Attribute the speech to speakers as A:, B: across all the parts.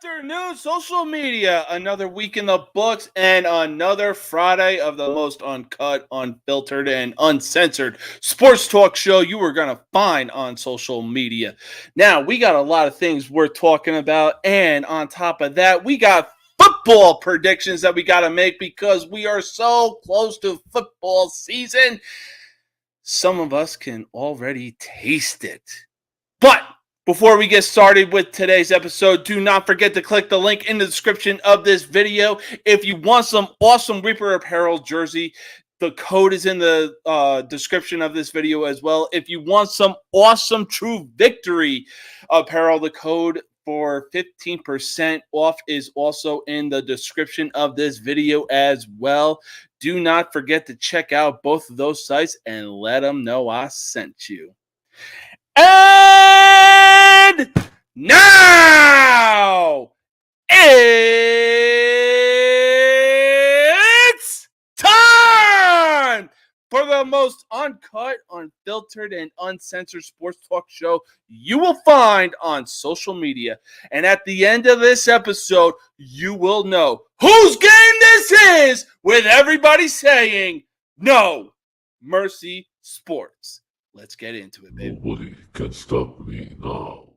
A: afternoon, social media. Another week in the books and another Friday of the most uncut, unfiltered, and uncensored sports talk show you were going to find on social media. Now, we got a lot of things we're talking about, and on top of that, we got football predictions that we got to make because we are so close to football season. Some of us can already taste it. But before we get started with today's episode, do not forget to click the link in the description of this video. If you want some awesome Reaper Apparel jersey, the code is in the description of this video as well. If you want some awesome True Victory apparel, the code for 15% off is also in the description of this video as well. Do not forget to check out both of those sites and let them know I sent you. And now it's time for the most uncut, unfiltered, and uncensored sports talk show you will find on social media. And at the end of this episode, you will know whose game this is with everybody saying, "No Mercy Sports." Let's get into it, baby.
B: Nobody can stop me now.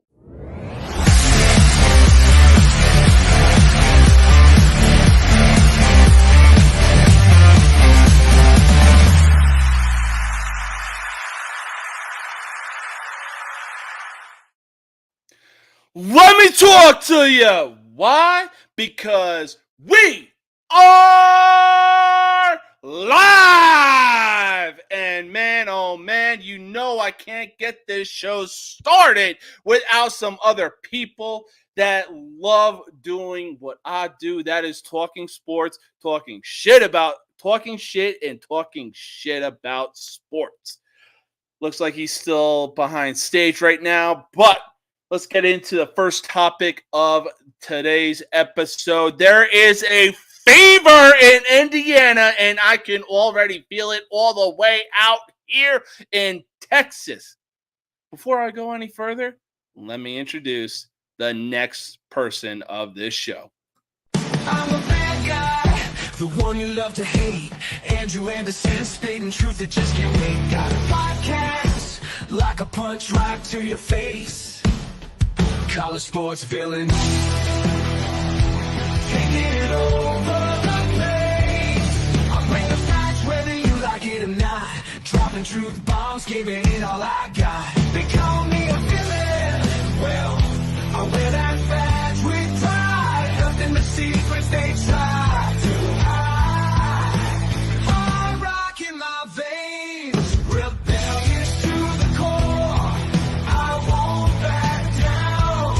A: Let me talk to you. Why? Because we are live. And man, oh man, you know I can't get this show started without some other people that love doing what I do. That is talking sports, talking shit and talking shit about sports. Looks like he's still behind stage right now, but let's get into the first topic of today's episode. There is a fever in Indiana, and I can already feel it all the way out here in Texas. Before I go any further, let me introduce the next person of this show.
C: I'm a bad guy, the one you love to hate. Andrew Anderson, stating truth that just can't wait. Got a podcast, like a punch right to your face. College sports villain, taking it over the place. I bring the facts whether you like it or not. Dropping truth bombs, giving it all I got. They call me a villain. Well, I wear that badge with pride. Nothing but secrets they try to hide. I rock in my veins, rebellious to the core. I won't back down,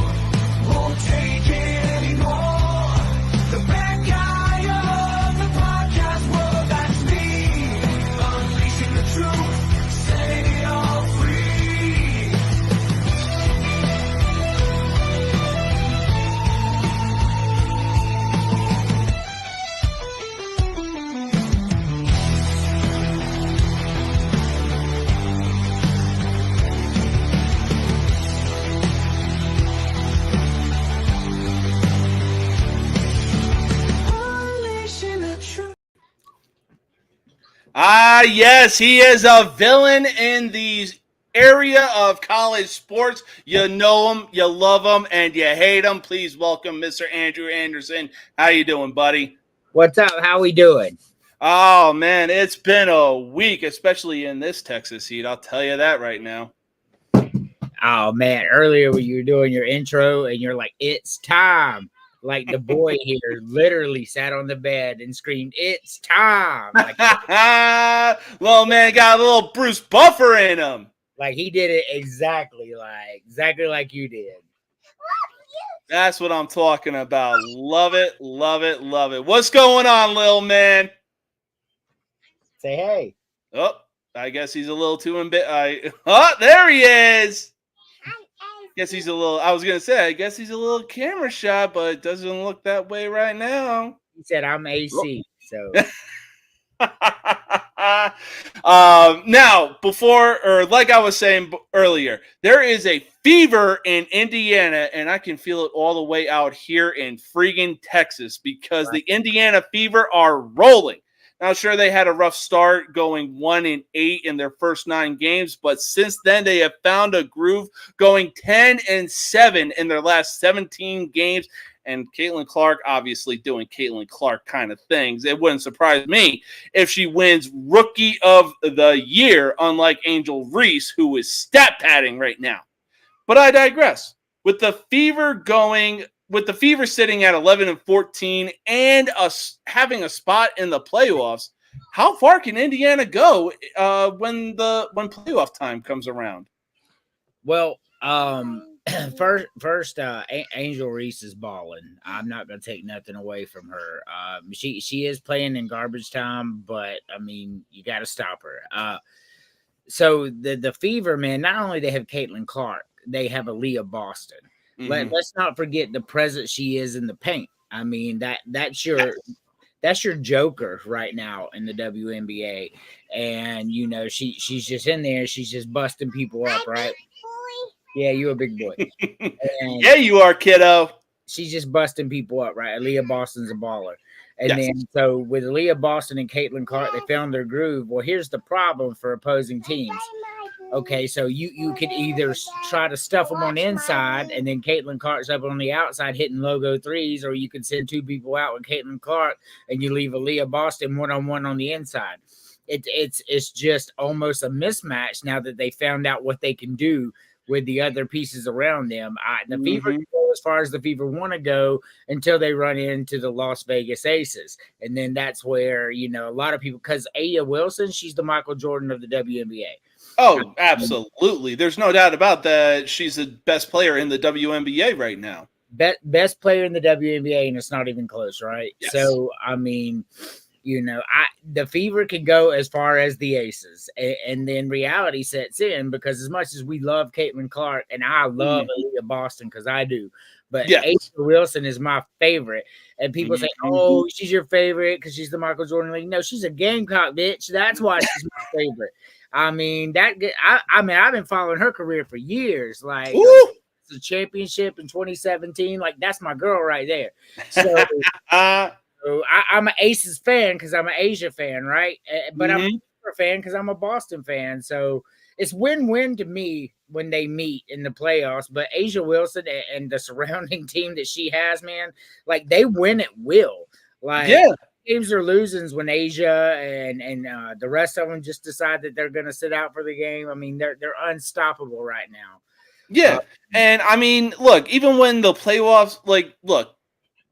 C: won't take it anymore. The bad guy of the podcast world, that's me. Unleashing the truth, setting it all free. Unleashing the truth.
A: Yes, he is a villain in the area of college sports. You know him, you love him, and you hate him. Please welcome Mr. Andrew Anderson. How you doing, buddy?
D: What's up? How we doing?
A: Oh, man, it's been a week, especially in this Texas heat. I'll tell you that right now.
D: Oh man, earlier when you were doing your intro and you're like, "It's time." Like the boy here literally sat on the bed and screamed, "It's time." Like
A: Little man got a little Bruce Buffer in him.
D: he did it exactly like you did.
A: That's what I'm talking about. Love it, love it, love it. What's going on, little man?
D: Say hey.
A: Oh, I guess he's a little too oh, there he is. Guess he's a little. I was gonna say, I guess he's a little camera shy, but it doesn't look that way right now.
D: He said I'm AC, so
A: Now, like I was saying earlier, there is a fever in Indiana, and I can feel it all the way out here in friggin' Texas because the Indiana Fever are rolling. Now, sure, they had a rough start going 1-8 in their first 9 games, but since then they have found a groove going 10-7 in their last 17 games. And Caitlin Clark obviously doing Caitlin Clark kind of things. It wouldn't surprise me if she wins Rookie of the Year, unlike Angel Reese, who is stat padding right now. But I digress. With the Fever sitting at 11-14 and having a spot in the playoffs, how far can Indiana go when playoff time comes around?
D: Well, first, Angel Reese is balling. I'm not gonna take nothing away from her. She is playing in garbage time, but I mean, you got to stop her. So the Fever, man, not only they have Caitlin Clark, they have Aaliyah Boston. Mm-hmm. Let's not forget the presence she is in the paint. I mean, that's your joker right now in the WNBA, and you know she's just in there. She's just busting people up, right? Yeah, you a big boy.
A: Yeah, you are, kiddo.
D: She's just busting people up, right? Aaliyah Boston's a baller. And then so with Aaliyah Boston and Caitlin Clark, they found their groove. Well, here's the problem for opposing teams. Okay, so you could either try to stuff them on the inside, and then Caitlin Clark's up on the outside hitting logo threes, or you could send 2 people out with Caitlin Clark, and you leave Aaliyah Boston 1-on-1 on the inside. It's just almost a mismatch now that they found out what they can do with the other pieces around them. The Fever go as far as the Fever want to go until they run into the Las Vegas Aces. And then that's where, you know, a lot of people, because A'ja Wilson, she's the Michael Jordan of the WNBA.
A: Oh, absolutely. There's no doubt about that. She's the best player in the WNBA right now.
D: Best player in the WNBA, and it's not even close, right?
A: Yes.
D: So, I mean, you know, the Fever can go as far as the Aces, and then reality sets in because as much as we love Caitlin Clark, and I love Aaliyah Boston because I do, but A'ja Wilson is my favorite. And people say, "Oh, she's your favorite because she's the Michael Jordan League." No, she's a Gamecock bitch. That's why she's my favorite. I mean, I've been following her career for years. Like the championship in 2017, like that's my girl right there. So. I'm an Aces fan because I'm an A'ja fan, right? But I'm a Fever fan because I'm a Boston fan. So it's win-win to me when they meet in the playoffs. But A'ja Wilson and the surrounding team that she has, man, like they win at will. Like games are losing when A'ja and the rest of them just decide that they're going to sit out for the game. I mean, they're unstoppable right now.
A: Yeah, and I mean, look, even when the playoffs,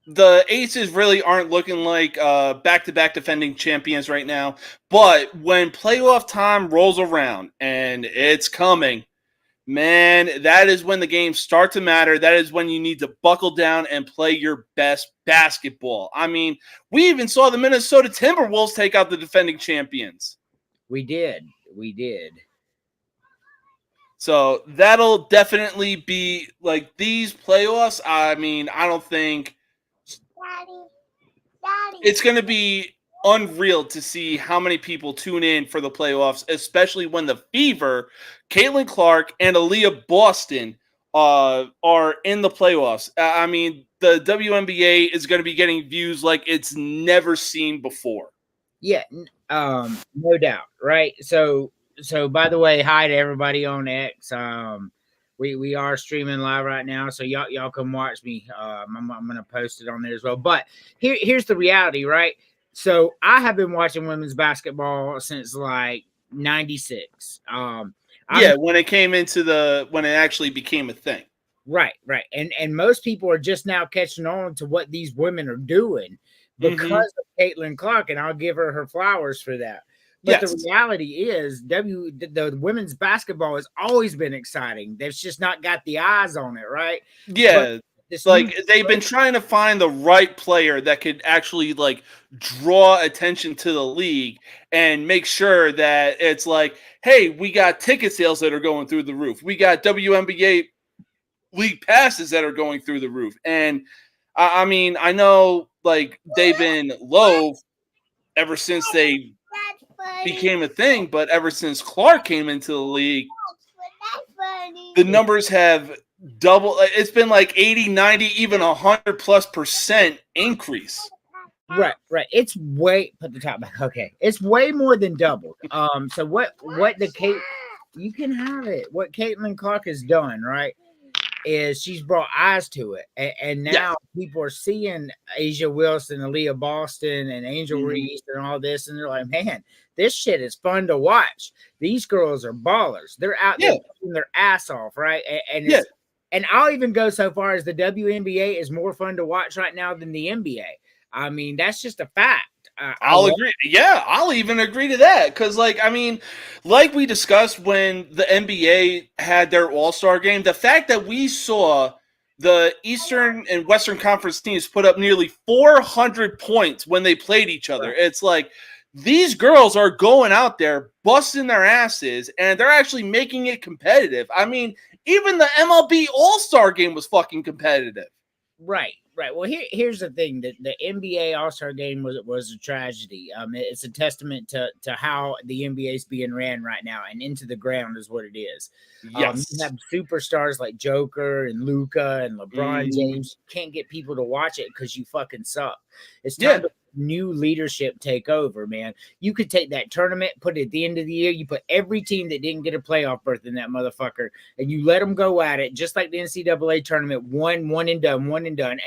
A: the Aces really aren't looking like back-to-back defending champions right now. But when playoff time rolls around, and it's coming, man, that is when the games start to matter. That is when you need to buckle down and play your best basketball. I mean, we even saw the Minnesota Timberwolves take out the defending champions.
D: We did.
A: So that'll definitely be like these playoffs. I mean, I don't think it's going to be unreal to see how many people tune in for the playoffs, especially when the Fever, Caitlin Clark, and Aaliyah Boston are in the playoffs. I mean, the WNBA is going to be getting views like it's never seen before.
D: Yeah, no doubt, right? So by the way, hi to everybody on X. We are streaming live right now, so y'all come watch me. I'm gonna post it on there as well. But here's the reality, right? So I have been watching women's basketball since like '96.
A: When it actually became a thing.
D: Right. And most people are just now catching on to what these women are doing because of Caitlin Clark, and I'll give her flowers for that. But the reality is, the women's basketball has always been exciting. They've just not got the eyes on it, right?
A: Yeah, it's like they've been trying to find the right player that could actually like draw attention to the league and make sure that it's like, hey, we got ticket sales that are going through the roof. We got WNBA league passes that are going through the roof. And I mean, I know like they've been low ever since they became a thing, but ever since Clark came into the league, the numbers have doubled. It's been like 80, 90, even 100+% increase.
D: Right. It's way put the top back. Okay, it's way more than doubled. So what you can have it. What Caitlin Clark has done, right, is she's brought eyes to it, and now people are seeing Asia Wilson, Aaliyah Boston, and Angel Reese, and all this, and they're like, man, this shit is fun to watch. These girls are ballers. They're out there putting their ass off, right? And I'll even go so far as the WNBA is more fun to watch right now than the NBA. I mean, that's just a fact.
A: I'll agree. Yeah, I'll even agree to that. Because, like we discussed when the NBA had their All-Star game, the fact that we saw the Eastern and Western Conference teams put up nearly 400 points when they played each other. It's like these girls are going out there, busting their asses, and they're actually making it competitive. I mean, even the MLB All-Star game was fucking competitive.
D: Right. Well, here's the thing: that the NBA All-Star game was a tragedy. It's a testament to how the NBA is being ran right now, and into the ground is what it is.
A: Yes,
D: you have superstars like Joker and Luka and LeBron James. You can't get people to watch it because you fucking suck. It's time to new leadership take over, man. You could take that tournament, put it at the end of the year, you put every team that didn't get a playoff berth in that motherfucker, and you let them go at it, just like the NCAA tournament, one and done.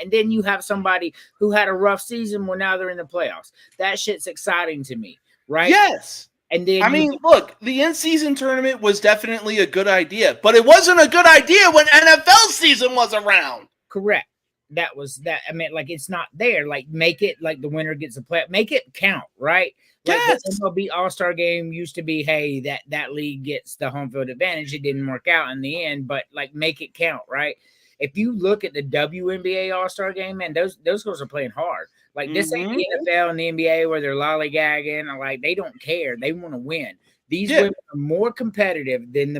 D: And then you have somebody who had a rough season, well, now they're in the playoffs. That shit's exciting to me, right?
A: Yes.
D: And then
A: I mean, look, the in-season tournament was definitely a good idea, but it wasn't a good idea when NFL season was around.
D: Correct. That was that. I mean, like, it's not there. Like, make it like the winner gets a play. Make it count, right? Like the MLB All-Star game used to be, hey, that league gets the home field advantage. It didn't work out in the end, but like, make it count, right? If you look at the WNBA All-Star game, man, those girls are playing hard. Like, this ain't the NFL and the NBA where they're lollygagging, or like, they don't care. They want to win. These women are more competitive than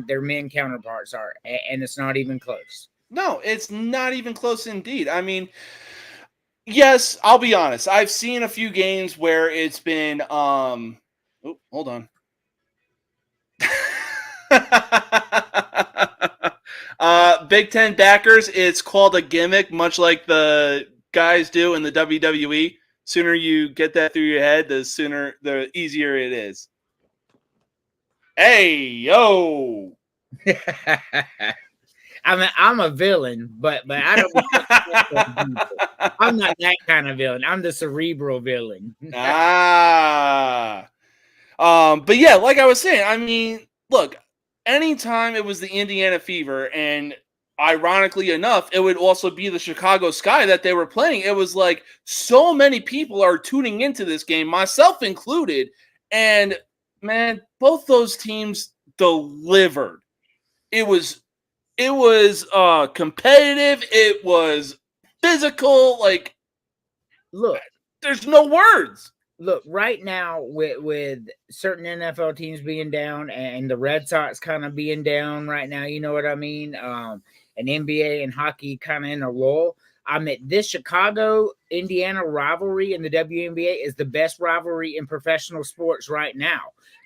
D: their men counterparts are, and it's not even close.
A: No, it's not even close indeed. I mean, yes, I'll be honest. I've seen a few games where it's been hold on. Big Ten backers, it's called a gimmick, much like the guys do in the WWE. Sooner you get that through your head, the easier it is. Hey, yo.
D: I mean, I'm a villain, but I don't. I'm not that kind of villain. I'm the cerebral villain.
A: But yeah, like I was saying, I mean, look, anytime it was the Indiana Fever, and ironically enough, it would also be the Chicago Sky that they were playing. It was like so many people are tuning into this game, myself included, and man, both those teams delivered. It was competitive. It was physical. Like,
D: look,
A: there's no words.
D: Look, right now with certain NFL teams being down and the Red Sox kind of being down right now, you know what I mean? And NBA and hockey kind of in a lull. I mean, this Chicago-Indiana rivalry in the WNBA is the best rivalry in professional sports right now.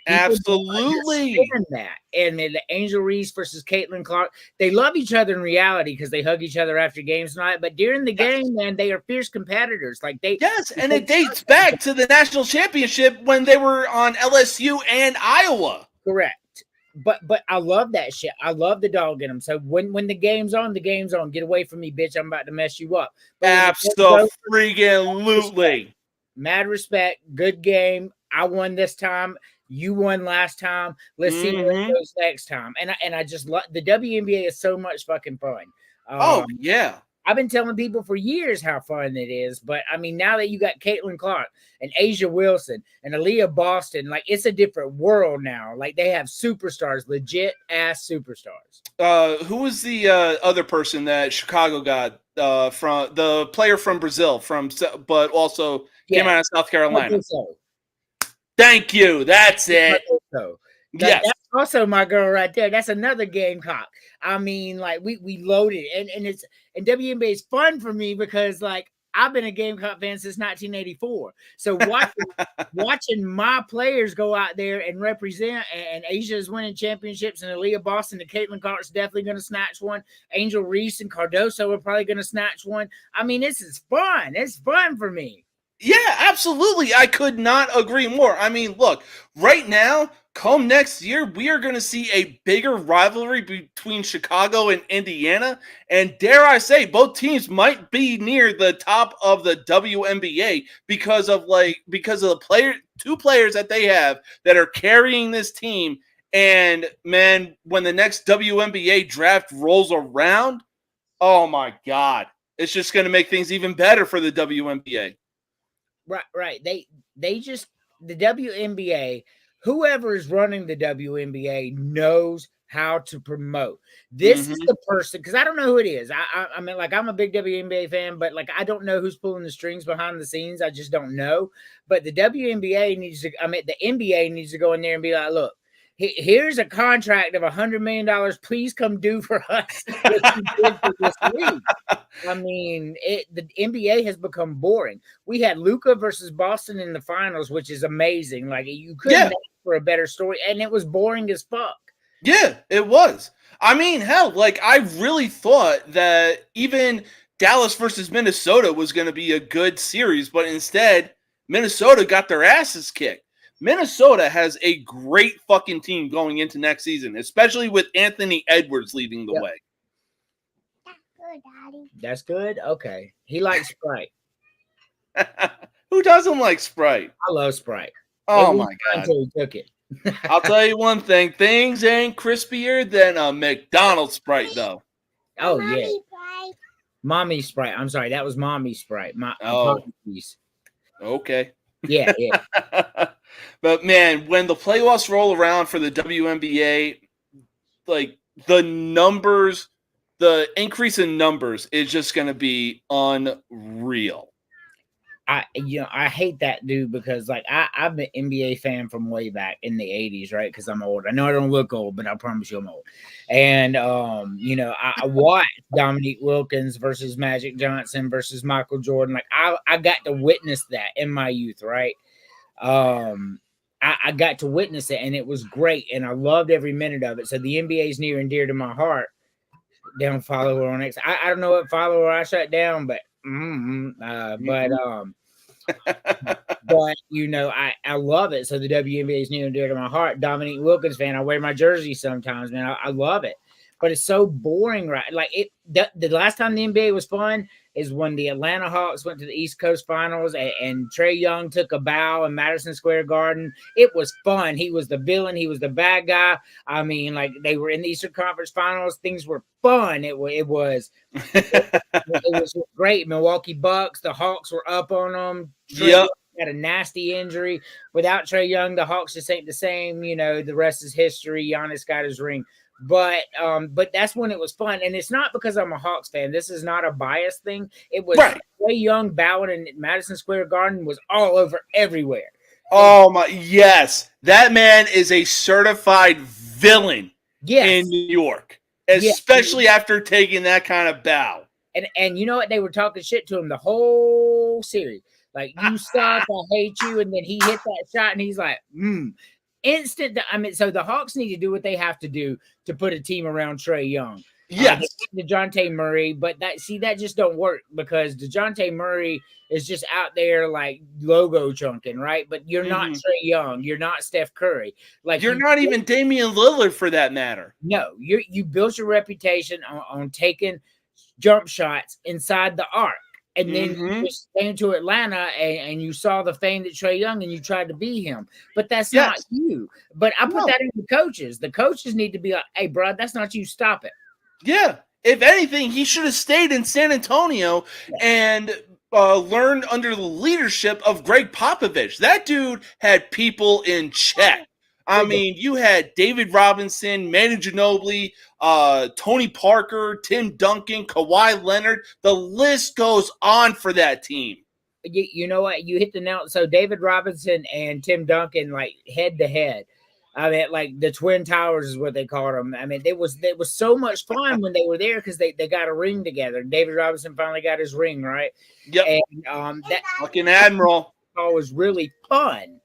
A: Absolutely.
D: That. And the Angel Reese versus Caitlin Clark, they love each other in reality because they hug each other after games tonight. But during the game, man, they are fierce competitors. Like
A: and it dates back to the national championship when they were on LSU and Iowa.
D: Correct. But I love that shit. I love the dog in them. So when the game's on, the game's on. Get away from me, bitch. I'm about to mess you up.
A: Absolutely.
D: Mad respect. Good game. I won this time. You won last time. Let's see what it goes next time. And I just love the WNBA is so much fucking fun.
A: Yeah.
D: I've been telling people for years how fun it is, but I mean, now that you got Caitlin Clark and Asia Wilson and Aaliyah Boston, like, it's a different world now. Like, they have superstars, legit ass superstars.
A: Who was the other person that Chicago got from the player from Brazil but also came out of South Carolina? Thank you. That's it.
D: Yes. That's also my girl right there. That's another Gamecock. I mean, like, we loaded, and WNBA is fun for me because, like, I've been a Gamecock fan since 1984. So watching my players go out there and represent, and Asia is winning championships, and Aaliyah Boston and Caitlin Clark's definitely going to snatch one. Angel Reese and Cardoso are probably going to snatch one. I mean, this is fun. It's fun for me.
A: Yeah, absolutely. I could not agree more. I mean, look, right now, come next year, we are going to see a bigger rivalry between Chicago and Indiana. And dare I say, both teams might be near the top of the WNBA because of the two players that they have that are carrying this team. And man, when the next WNBA draft rolls around, oh my God, it's just going to make things even better for the WNBA.
D: Right. They just, the WNBA, whoever is running the WNBA knows how to promote. This is the person, because I don't know who it is. I mean, like, I'm a big WNBA fan, but like, I don't know who's pulling the strings behind the scenes. I just don't know. But the WNBA needs to, the NBA needs to go in there and be like, look, here's a contract of $100 million. Please come do for us what you did for this league. I mean, the NBA has become boring. We had Luka versus Boston in the finals, which is amazing. Like, you couldn't ask for a better story, and it was boring as fuck.
A: Yeah, it was. I mean, hell, like, I really thought that even Dallas versus Minnesota was going to be a good series, but instead, Minnesota got their asses kicked. Minnesota has a great fucking team going into next season, especially with Anthony Edwards leading the way.
E: That's good, Daddy.
D: That's good? Okay. He likes Sprite.
A: Who doesn't like Sprite?
D: I love Sprite.
A: Oh, my God.
D: Until he took it.
A: I'll tell you one thing. Things ain't crispier than a McDonald's Sprite, though.
D: Oh,
E: Mommy
D: yeah.
E: Sprite.
D: Mommy Sprite. I'm sorry. That was Mommy Sprite.
A: Okay.
D: Yeah.
A: But, man, when the playoffs roll around for the WNBA, like, the numbers, the increase in numbers is just going to be unreal.
D: I hate that, dude, because like I've been an NBA fan from way back in the 80s, right? Because I'm old. I know I don't look old, but I promise you I'm old. And I watched Dominique Wilkins versus Magic Johnson versus Michael Jordan. Like I got to witness that in my youth, right? I got to witness it, and it was great, and I loved every minute of it. So the NBA is near and dear to my heart. Don't follow her on X. I don't know what follower I shut down, but but I love it. So the WNBA is near and dear to my heart. Dominique Wilkins fan. I wear my jersey sometimes, man. I love it, but it's so boring, right? Like the last time the NBA was fun is when the Atlanta Hawks went to the East Coast Finals and Trae Young took a bow in Madison Square Garden. It was fun. He was the villain. He was the bad guy. I mean, like they were in the Eastern Conference Finals. Things were fun. It was great. Milwaukee Bucks. The Hawks were up on them. Trae Young had a nasty injury. Without Trae Young, the Hawks just ain't the same. The rest is history. Giannis got his ring. But that's when it was fun, and it's not because I'm a Hawks fan. This is not a bias thing. It was Trae Young bowing in Madison Square Garden was all over everywhere.
A: Oh my, yes, that man is a certified villain in New York, especially after taking that kind of bow.
D: And you know what? They were talking shit to him the whole series. Like, you suck, I hate you, and then he hit that shot, and he's like, instant. So the Hawks need to do what they have to do to put a team around Trae Young.
A: Yes,
D: DeJounte Murray, but that just don't work because DeJounte Murray is just out there like logo chunking, right? But you're not Trae Young, you're not Steph Curry, like
A: you're not even Damian Lillard for that matter.
D: No, you built your reputation on taking jump shots inside the arc. And then you just came to Atlanta and you saw the fame that Trae Young and you tried to be him. But that's not you. But I put that in the coaches. The coaches need to be like, hey, bro, that's not you. Stop it.
A: Yeah. If anything, he should have stayed in San Antonio and learned under the leadership of Greg Popovich. That dude had people in check. I mean, you had David Robinson, Manu Ginobili, Tony Parker, Tim Duncan, Kawhi Leonard. The list goes on for that team.
D: You know what? You hit the nail. So David Robinson and Tim Duncan, like head to head. I mean, like the Twin Towers is what they called them. I mean, it was so much fun when they were there because they got a ring together. David Robinson finally got his ring, right?
A: Yep.
D: And that
A: fucking Admiral
D: was really fun.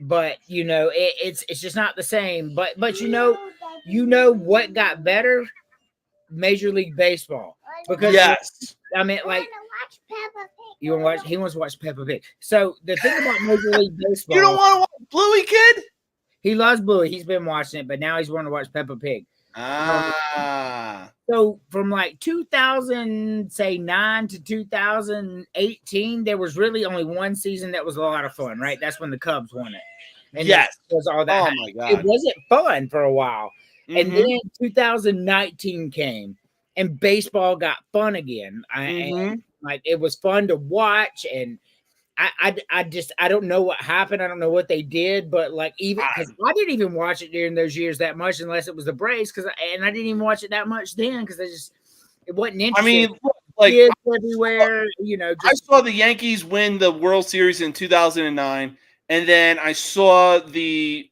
D: But it's just not the same. But you know what got better? Major League Baseball. Because
A: yes.
D: I mean, like
E: watch Peppa Pig.
D: you want to watch. He wants to watch Peppa Pig. So the thing about Major League Baseball,
A: You don't want to watch Bluey, kid?
D: he loves Bluey. He's been watching it, but now he's wanting to watch Peppa Pig. So from like 2009 to 2018, there was really only one season that was a lot of fun, right? That's when the Cubs won it. And
A: yes.
D: That was all that.
A: Oh my God.
D: It wasn't fun for a while.
A: Mm-hmm.
D: And then 2019 came and baseball got fun again. And like it was fun to watch, and I don't know what happened. I don't know what they did, but like even because I didn't even watch it during those years that much, unless it was the Braves. And I didn't even watch it that much then because it wasn't interesting.
A: I mean, like
D: kids everywhere,
A: I saw the Yankees win the World Series in 2009, and then I saw the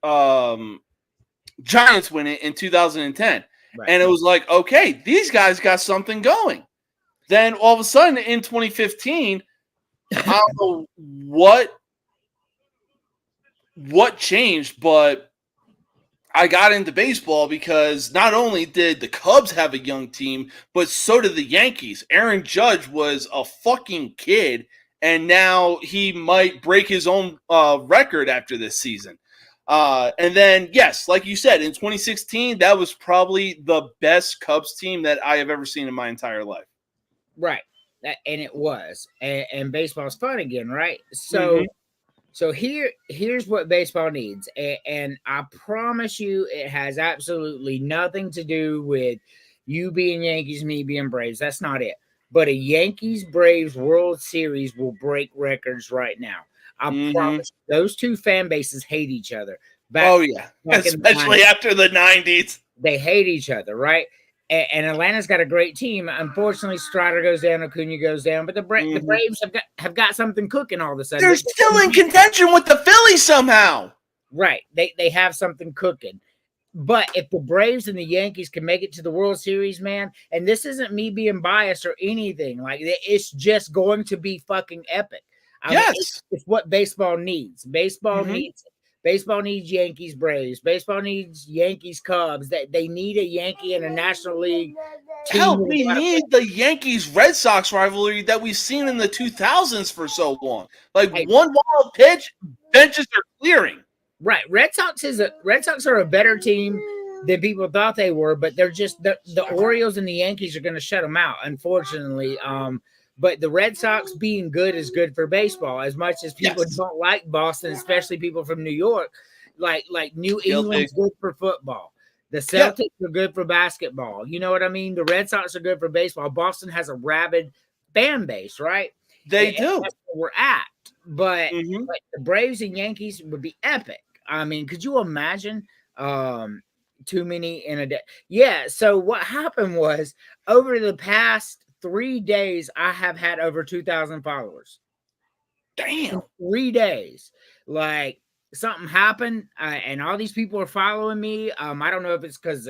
A: Giants win it in 2010,
D: right.
A: And it was like, okay, these guys got something going. Then all of a sudden in 2015. I don't know what changed, but I got into baseball because not only did the Cubs have a young team, but so did the Yankees. Aaron Judge was a fucking kid, and now he might break his own record after this season. And then, yes, like you said, in 2016, that was probably the best Cubs team that I have ever seen in my entire life.
D: Right. And it was, and baseball's fun again, right? So, so here's what baseball needs, and I promise you, it has absolutely nothing to do with you being Yankees, me being Braves. That's not it. But a Yankees Braves World Series will break records right now. I promise. Those two fan bases hate each other.
A: Especially after the 90s.
D: They hate each other, right? And Atlanta's got a great team. Unfortunately, Strider goes down, Acuna goes down, but the Braves have got something cooking all of a sudden.
A: They're still in contention with the Phillies somehow.
D: Right. They have something cooking. But if the Braves and the Yankees can make it to the World Series, man, and this isn't me being biased or anything, like it's just going to be fucking epic. I mean, it's what baseball needs. Baseball needs Yankees, Braves. Baseball needs Yankees, Cubs. They need a Yankee in a National League team.
A: Hell, we need the Yankees Red Sox rivalry that we've seen in the 2000s for so long. Like one wild pitch, benches are clearing.
D: Right, Red Sox are a better team than people thought they were, but they're just the Orioles and the Yankees are going to shut them out, unfortunately. But the Red Sox being good is good for baseball. As much as people don't like Boston, especially people from New York, like New England's good for football. The Celtics are good for basketball. You know what I mean? The Red Sox are good for baseball. Boston has a rabid fan base, right?
A: They do.
D: That's where we're at. But the Braves and Yankees would be epic. I mean, could you imagine too many in a day? Yeah. So what happened was over the past 3 days, I have had over 2,000 followers.
A: Damn.
D: In 3 days. Like something happened and all these people are following me. I don't know if it's because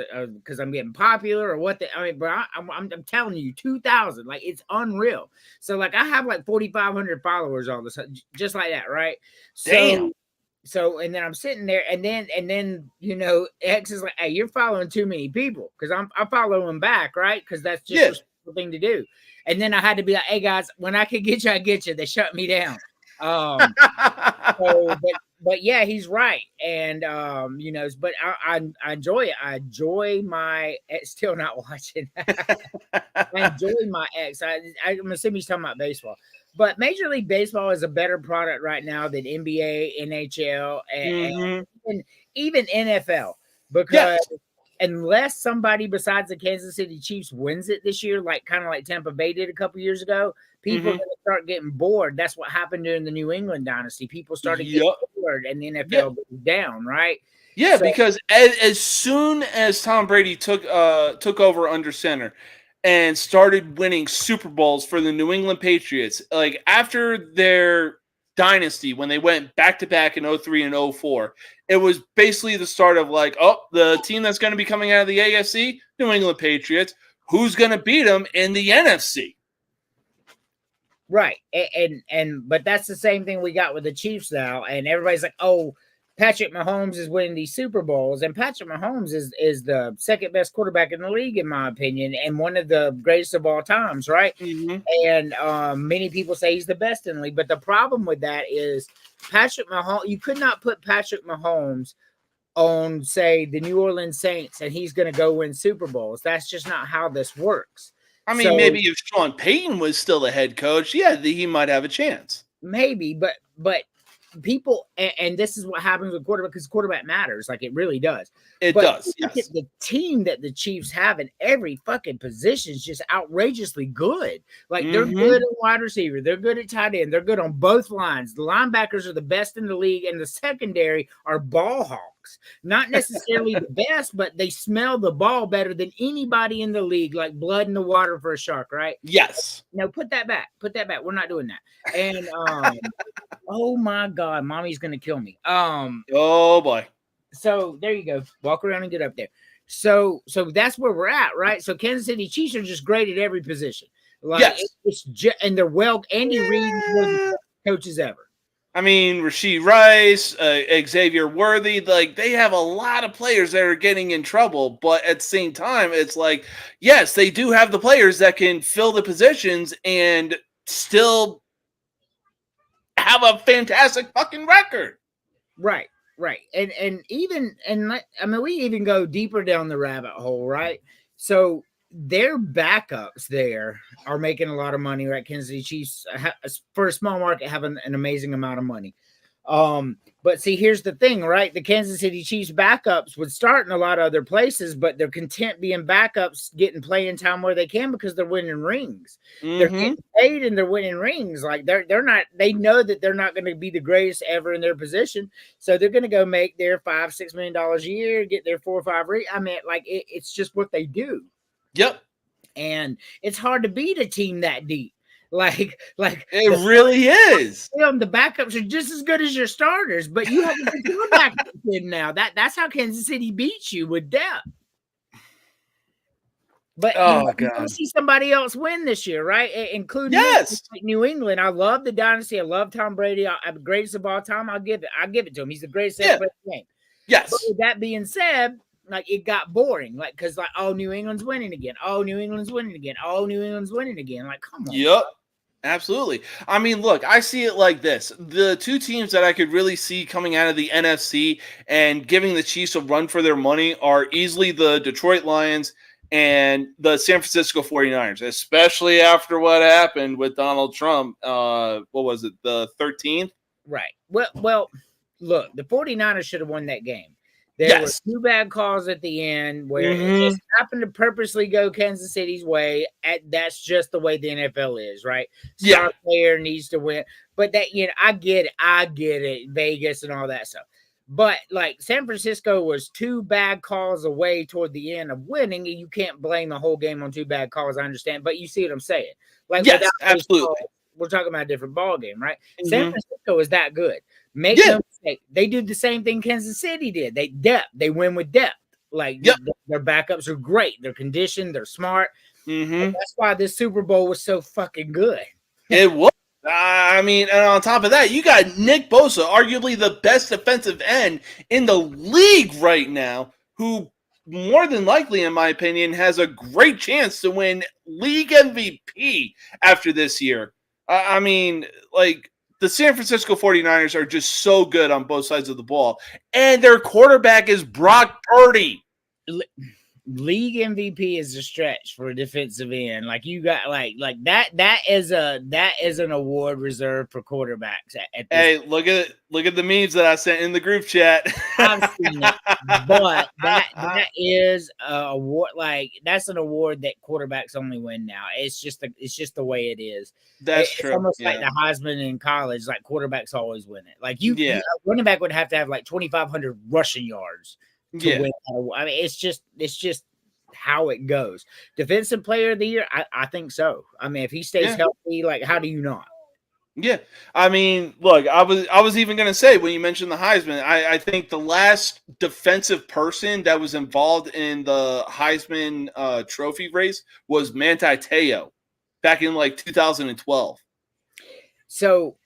D: I'm getting popular or what. But I'm telling you, 2,000. Like it's unreal. So like I have like 4,500 followers all of a sudden, just like that, right?
A: Damn.
D: So and then I'm sitting there, and then X is like, "Hey, you're following too many people," because I'm following back, right? Because that's just the thing to do. And then I had to be like, "Hey guys, when I could get you, I get you." They shut me down. But yeah, he's right, and but I enjoy it. I enjoy my ex. Still not watching. I enjoy my ex. I'm assuming he's talking about baseball. But Major League Baseball is a better product right now than NBA, NHL, and even NFL. Because unless somebody besides the Kansas City Chiefs wins it this year, kind of like Tampa Bay did a couple years ago, people are going to start getting bored. That's what happened during the New England dynasty. People started getting bored, and the NFL goes down, right?
A: Yeah, because as soon as Tom Brady took over under center and started winning Super Bowls for the New England Patriots, like after their dynasty when they went back-to-back in 03 and 04. It was basically the start of like, oh, the team that's going to be coming out of the AFC, New England Patriots. Who's going to beat them in the NFC?
D: Right. But that's the same thing we got with the Chiefs now. And everybody's like, oh, Patrick Mahomes is winning these Super Bowls. And Patrick Mahomes is the second best quarterback in the league, in my opinion, and one of the greatest of all times, right?
A: Mm-hmm.
D: And many people say he's the best in the league. But the problem with that is Patrick Mahomes, you could not put Patrick Mahomes on, say, the New Orleans Saints, and he's going to go win Super Bowls. That's just not how this works.
A: I mean, maybe if Sean Payton was still the head coach, yeah, he might have a chance.
D: Maybe, but people, and this is what happens with quarterback, because quarterback matters. Like, it really does.
A: It does.
D: Look
A: Yes.
D: at the team that the Chiefs have in every fucking position is just outrageously good. Like, they're good at wide receiver. They're good at tight end. They're good on both lines. The linebackers are the best in the league, and the secondary are ball hawks. Not necessarily the best, but they smell the ball better than anybody in the league, like blood in the water for a shark, right?
A: Yes.
D: No, put that back. Put that back. We're not doing that. And oh my God, mommy's gonna kill me.
A: Oh boy.
D: So there you go. Walk around and get up there. So that's where we're at, right? So Kansas City Chiefs are just great at every position. Like,
A: yes.
D: And they're Andy Reid is one of the best coaches ever.
A: I mean, Rashee Rice, Xavier Worthy, like they have a lot of players that are getting in trouble, but at the same time, it's like, yes, they do have the players that can fill the positions and still have a fantastic fucking record.
D: Right. And I mean, we even go deeper down the rabbit hole, right? So their backups there are making a lot of money, right? Kansas City Chiefs, for a small market, have an amazing amount of money. But see, here's the thing, right? The Kansas City Chiefs backups would start in a lot of other places, but they're content being backups, getting playing time where they can because they're winning rings. They're getting paid and they're winning rings. Like they're not. They know that they're not going to be the greatest ever in their position, so they're going to go make their $5-6 million a year, get their 4 or 5 rings. I mean, like it's just what they do.
A: Yep.
D: And it's hard to beat a team that deep. Like
A: it really is.
D: The backups are just as good as your starters, but you have to put your backups in now. That's how Kansas City beats you with depth. But you see somebody else win this year, right? Including New England. I love the dynasty. I love Tom Brady. I'm the greatest of all time. I'll give it to him. He's the greatest ever played the game.
A: Yes.
D: But with that being said, like it got boring, like because like New England's winning again. New England's winning again. New England's winning again. Like, come on.
A: Yep. Absolutely. I mean, look, I see it like this. The two teams that I could really see coming out of the NFC and giving the Chiefs a run for their money are easily the Detroit Lions and the San Francisco 49ers, especially after what happened with Donald Trump. What was it, the 13th?
D: Right. Well, look, the 49ers should have won that game. There were 2 bad calls at the end where it just happened to purposely go Kansas City's way. That's just the way the NFL is, right? Star player needs to win. But that, I get it. Vegas and all that stuff. But like San Francisco was 2 bad calls away toward the end of winning, and you can't blame the whole game on 2 bad calls. I understand, but you see what I'm saying? Like,
A: yes, absolutely.
D: Calls, we're talking about a different ball game, right? San Francisco is that good. Make no mistake. They do the same thing Kansas City did. They win with depth. Like their backups are great. They're conditioned. They're smart. That's why this Super Bowl was so fucking good.
A: It was. I mean, and on top of that, you got Nick Bosa, arguably the best defensive end in the league right now, who more than likely, in my opinion, has a great chance to win league MVP after this year. I mean, like, the San Francisco 49ers are just so good on both sides of the ball. And their quarterback is Brock Purdy.
D: League MVP is a stretch for a defensive end. Like you got like that is an award reserved for quarterbacks.
A: Hey, look at the memes that I sent in the group chat.
D: I've seen it, but that is a award. Like that's an award that quarterbacks only win now. It's just the way it is.
A: That's true.
D: It's almost like the Heisman in college. Like quarterbacks always win it. Like a running back would have to have like 2,500 rushing yards to win. I mean, it's just how it goes. Defensive player of the year, I think so. I mean, if he stays healthy, like how do you not?
A: Yeah, I mean, look, I was even gonna say when you mentioned the Heisman, I think the last defensive person that was involved in the Heisman trophy race was Manti Te'o back in like 2012.
D: So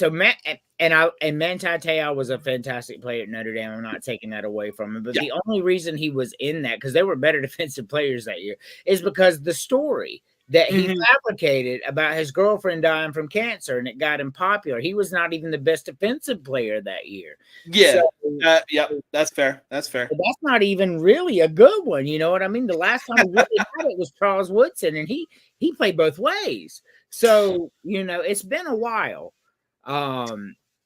D: Matt and Manti Te'o was a fantastic player at Notre Dame. I'm not taking that away from him, but
A: Yeah.
D: the only reason he was in that, because they were better defensive players that year, is because the story that he fabricated about his girlfriend dying from cancer and it got him popular. He was not even the best defensive player that year.
A: Yeah,
D: So,
A: yeah, that's fair. That's fair.
D: that's not even really a good one. You know what I mean? The last time we really had it was Charles Woodson, and he played both ways. So, it's been a while. But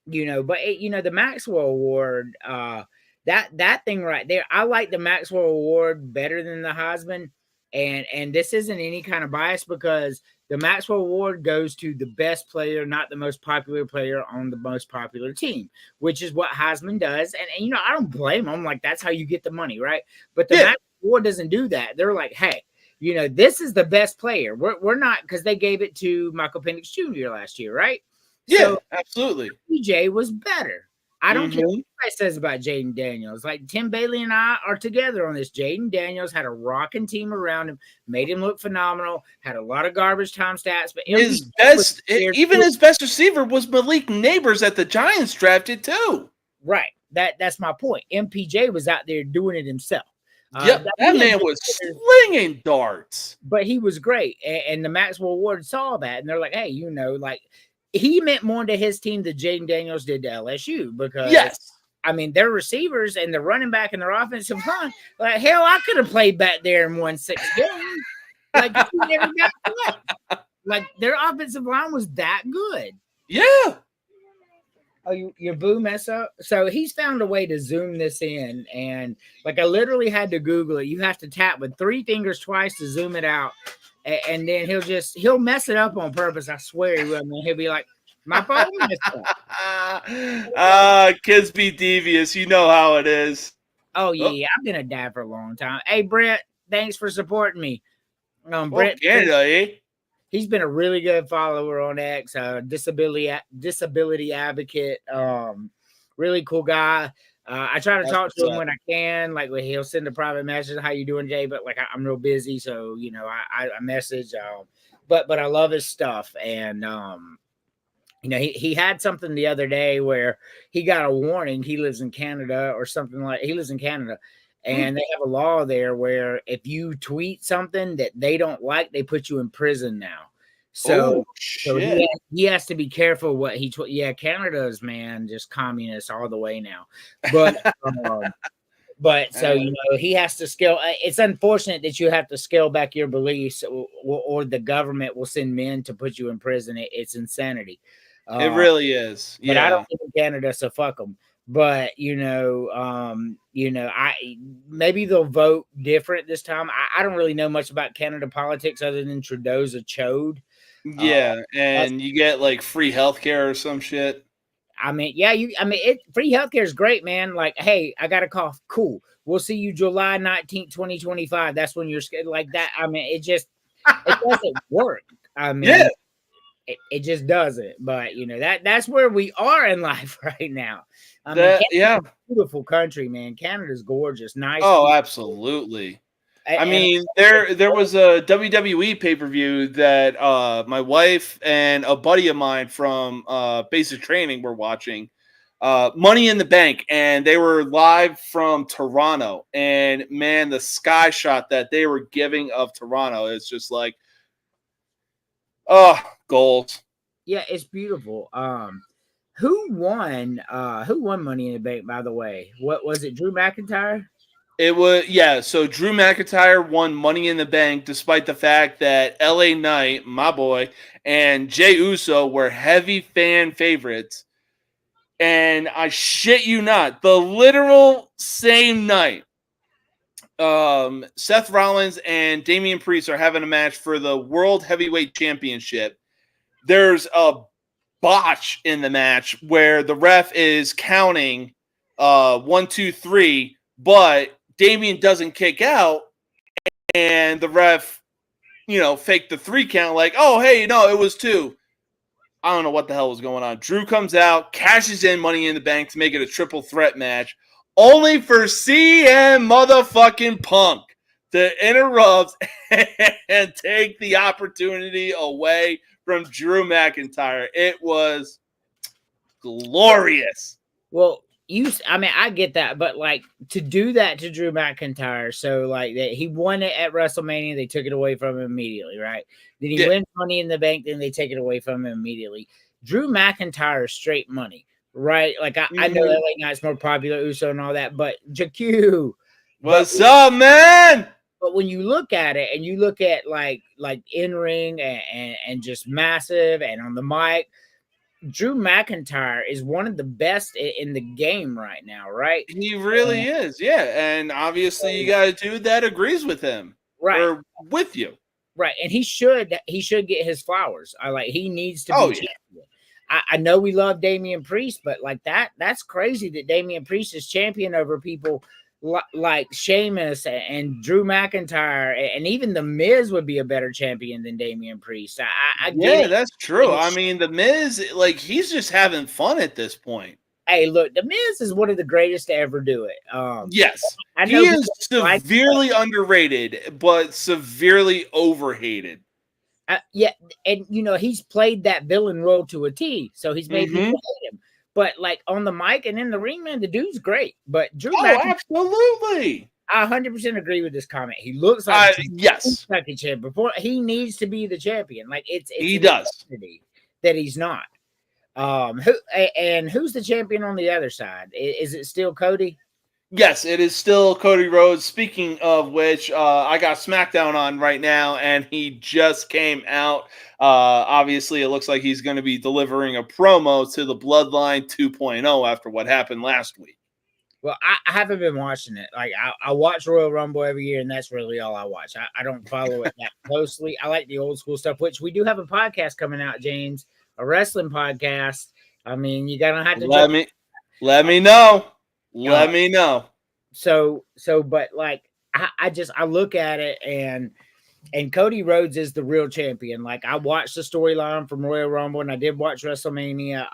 D: the Maxwell Award, that thing right there, I like the Maxwell Award better than the Heisman. And this isn't any kind of bias because the Maxwell Award goes to the best player, not the most popular player on the most popular team, which is what Heisman does. And I don't blame them. Like, that's how you get the money, right? But the Maxwell Award doesn't do that. They're like, hey, this is the best player. We're not, because they gave it to Michael Penix Jr. last year, right?
A: Yeah,
D: so,
A: absolutely.
D: PJ was better. I don't care what anybody says about Jaden Daniels. Like, Tim Bailey and I are together on this. Jaden Daniels had a rocking team around him, made him look phenomenal, had a lot of garbage time stats. But
A: his best receiver was Malik Neighbors at the Giants drafted too.
D: Right. That's my point. MPJ was out there doing it himself.
A: Yep, that man was slinging darts.
D: But he was great. And the Maxwell Award saw that. And they're like, hey, he meant more to his team than Jaden Daniels did to LSU because, I mean, their receivers and the running back and their offensive line, like, hell, I could have played back there and won 6 games. Like, you never got play. Like, their offensive line was that good.
A: Yeah.
D: Oh, your boo mess up? So he's found a way to zoom this in. And, like, I literally had to Google it. You have to tap with 3 fingers twice to zoom it out. And then he'll mess it up on purpose. I swear he will. And he'll be like, my phone messed up.
A: Kids be devious. You know how it is.
D: Oh, yeah. I've been a dad for a long time. Hey, Brett, thanks for supporting me. Brett,
A: Canada,
D: he's been a really good follower on X, disability advocate, really cool guy. I try to talk to him when I can. Like, he'll send a private message, "How you doing, Jay?" But like, I'm real busy, so I message. But I love his stuff, and he had something the other day where he got a warning. He lives in Canada or something like. He lives in Canada, and they have a law there where if you tweet something that they don't like, they put you in prison now. So he has to be careful what he tweets. Yeah, Canada's, man, just communist all the way now. But so he has to scale. It's unfortunate that you have to scale back your beliefs, or the government will send men to put you in prison. It's insanity.
A: It really is.
D: But I don't live in Canada, so fuck them. But I maybe they'll vote different this time. I don't really know much about Canada politics other than Trudeau's a chode.
A: Yeah, and you get like free healthcare or some shit.
D: I mean, free healthcare is great, man. Like, hey, I got a cough. Cool. We'll see you July 19th, 2025. That's when you're like that. I mean, it doesn't work. I mean, it just doesn't. But that's where we are in life right now. I mean, Canada's a beautiful country, man. Canada's gorgeous, nice.
A: Oh,
D: people.
A: Absolutely. I mean, there was a WWE pay-per-view that my wife and a buddy of mine from Basic Training were watching, Money in the Bank, and they were live from Toronto. And man, the sky shot that they were giving of Toronto is just like, goals.
D: Yeah, it's beautiful. Who won Money in the Bank, by the way? What was it? Drew McIntyre?
A: It was, so Drew McIntyre won Money in the Bank despite the fact that LA Knight, my boy, and Jey Uso were heavy fan favorites. And I shit you not, the literal same night, Seth Rollins and Damian Priest are having a match for the World Heavyweight Championship. There's a botch in the match where the ref is counting 1, 2, 3, but Damian doesn't kick out, and the ref, faked the 3 count, like, oh, hey, no, it was 2. I don't know what the hell was going on. Drew comes out, cashes in Money in the Bank to make it a triple threat match, only for CM motherfucking Punk to interrupt and take the opportunity away from Drew McIntyre. It was glorious.
D: Well, I get that, but like to do that to Drew McIntyre, so like that he won it at WrestleMania, they took it away from him immediately, right? Then he wins Money in the Bank, then they take it away from him immediately. Drew McIntyre is straight money, right? Like I know LA Knight's more popular, Uso and all that, but JQ,
A: what's up, man?
D: But when you look at it and you look at like in ring and just massive and on the mic, Drew McIntyre is one of the best in the game right now, right?
A: He really is, yeah. And obviously, you got a dude that agrees with him,
D: right?
A: Or with you,
D: right? And he should get his flowers. He needs to be champion. I know we love Damian Priest, but like that's crazy that Damian Priest is champion over people like Sheamus and Drew McIntyre, and even The Miz would be a better champion than Damian Priest. I get it.
A: That's true. I mean, The Miz, like, he's just having fun at this point.
D: Hey, look, The Miz is one of the greatest to ever do it.
A: Yes, he is severely underrated, but severely overhated.
D: Yeah, and he's played that villain role to a T, so he's made people hate him. But like on the mic and in the ring, man, the dude's great. But Drew
A: absolutely.
D: I 100% agree with this comment. He looks like
A: like
D: a champion. Before he needs to be the champion. Like it's
A: he does
D: that he's not. Who's the champion on the other side? Is it still Cody?
A: Yes, it is still Cody Rhodes. Speaking of which, I got SmackDown on right now, and he just came out. Obviously, it looks like he's going to be delivering a promo to the Bloodline 2.0 after what happened last week.
D: Well, I haven't been watching it. Like I watch Royal Rumble every year, and that's really all I watch. I don't follow it that closely. I like the old school stuff, which we do have a podcast coming out, James, a wrestling podcast. I mean, you're gonna have to
A: let me know. Let me know.
D: So, but like, I look at it and Cody Rhodes is the real champion. Like I watched the storyline from Royal Rumble and I did watch WrestleMania.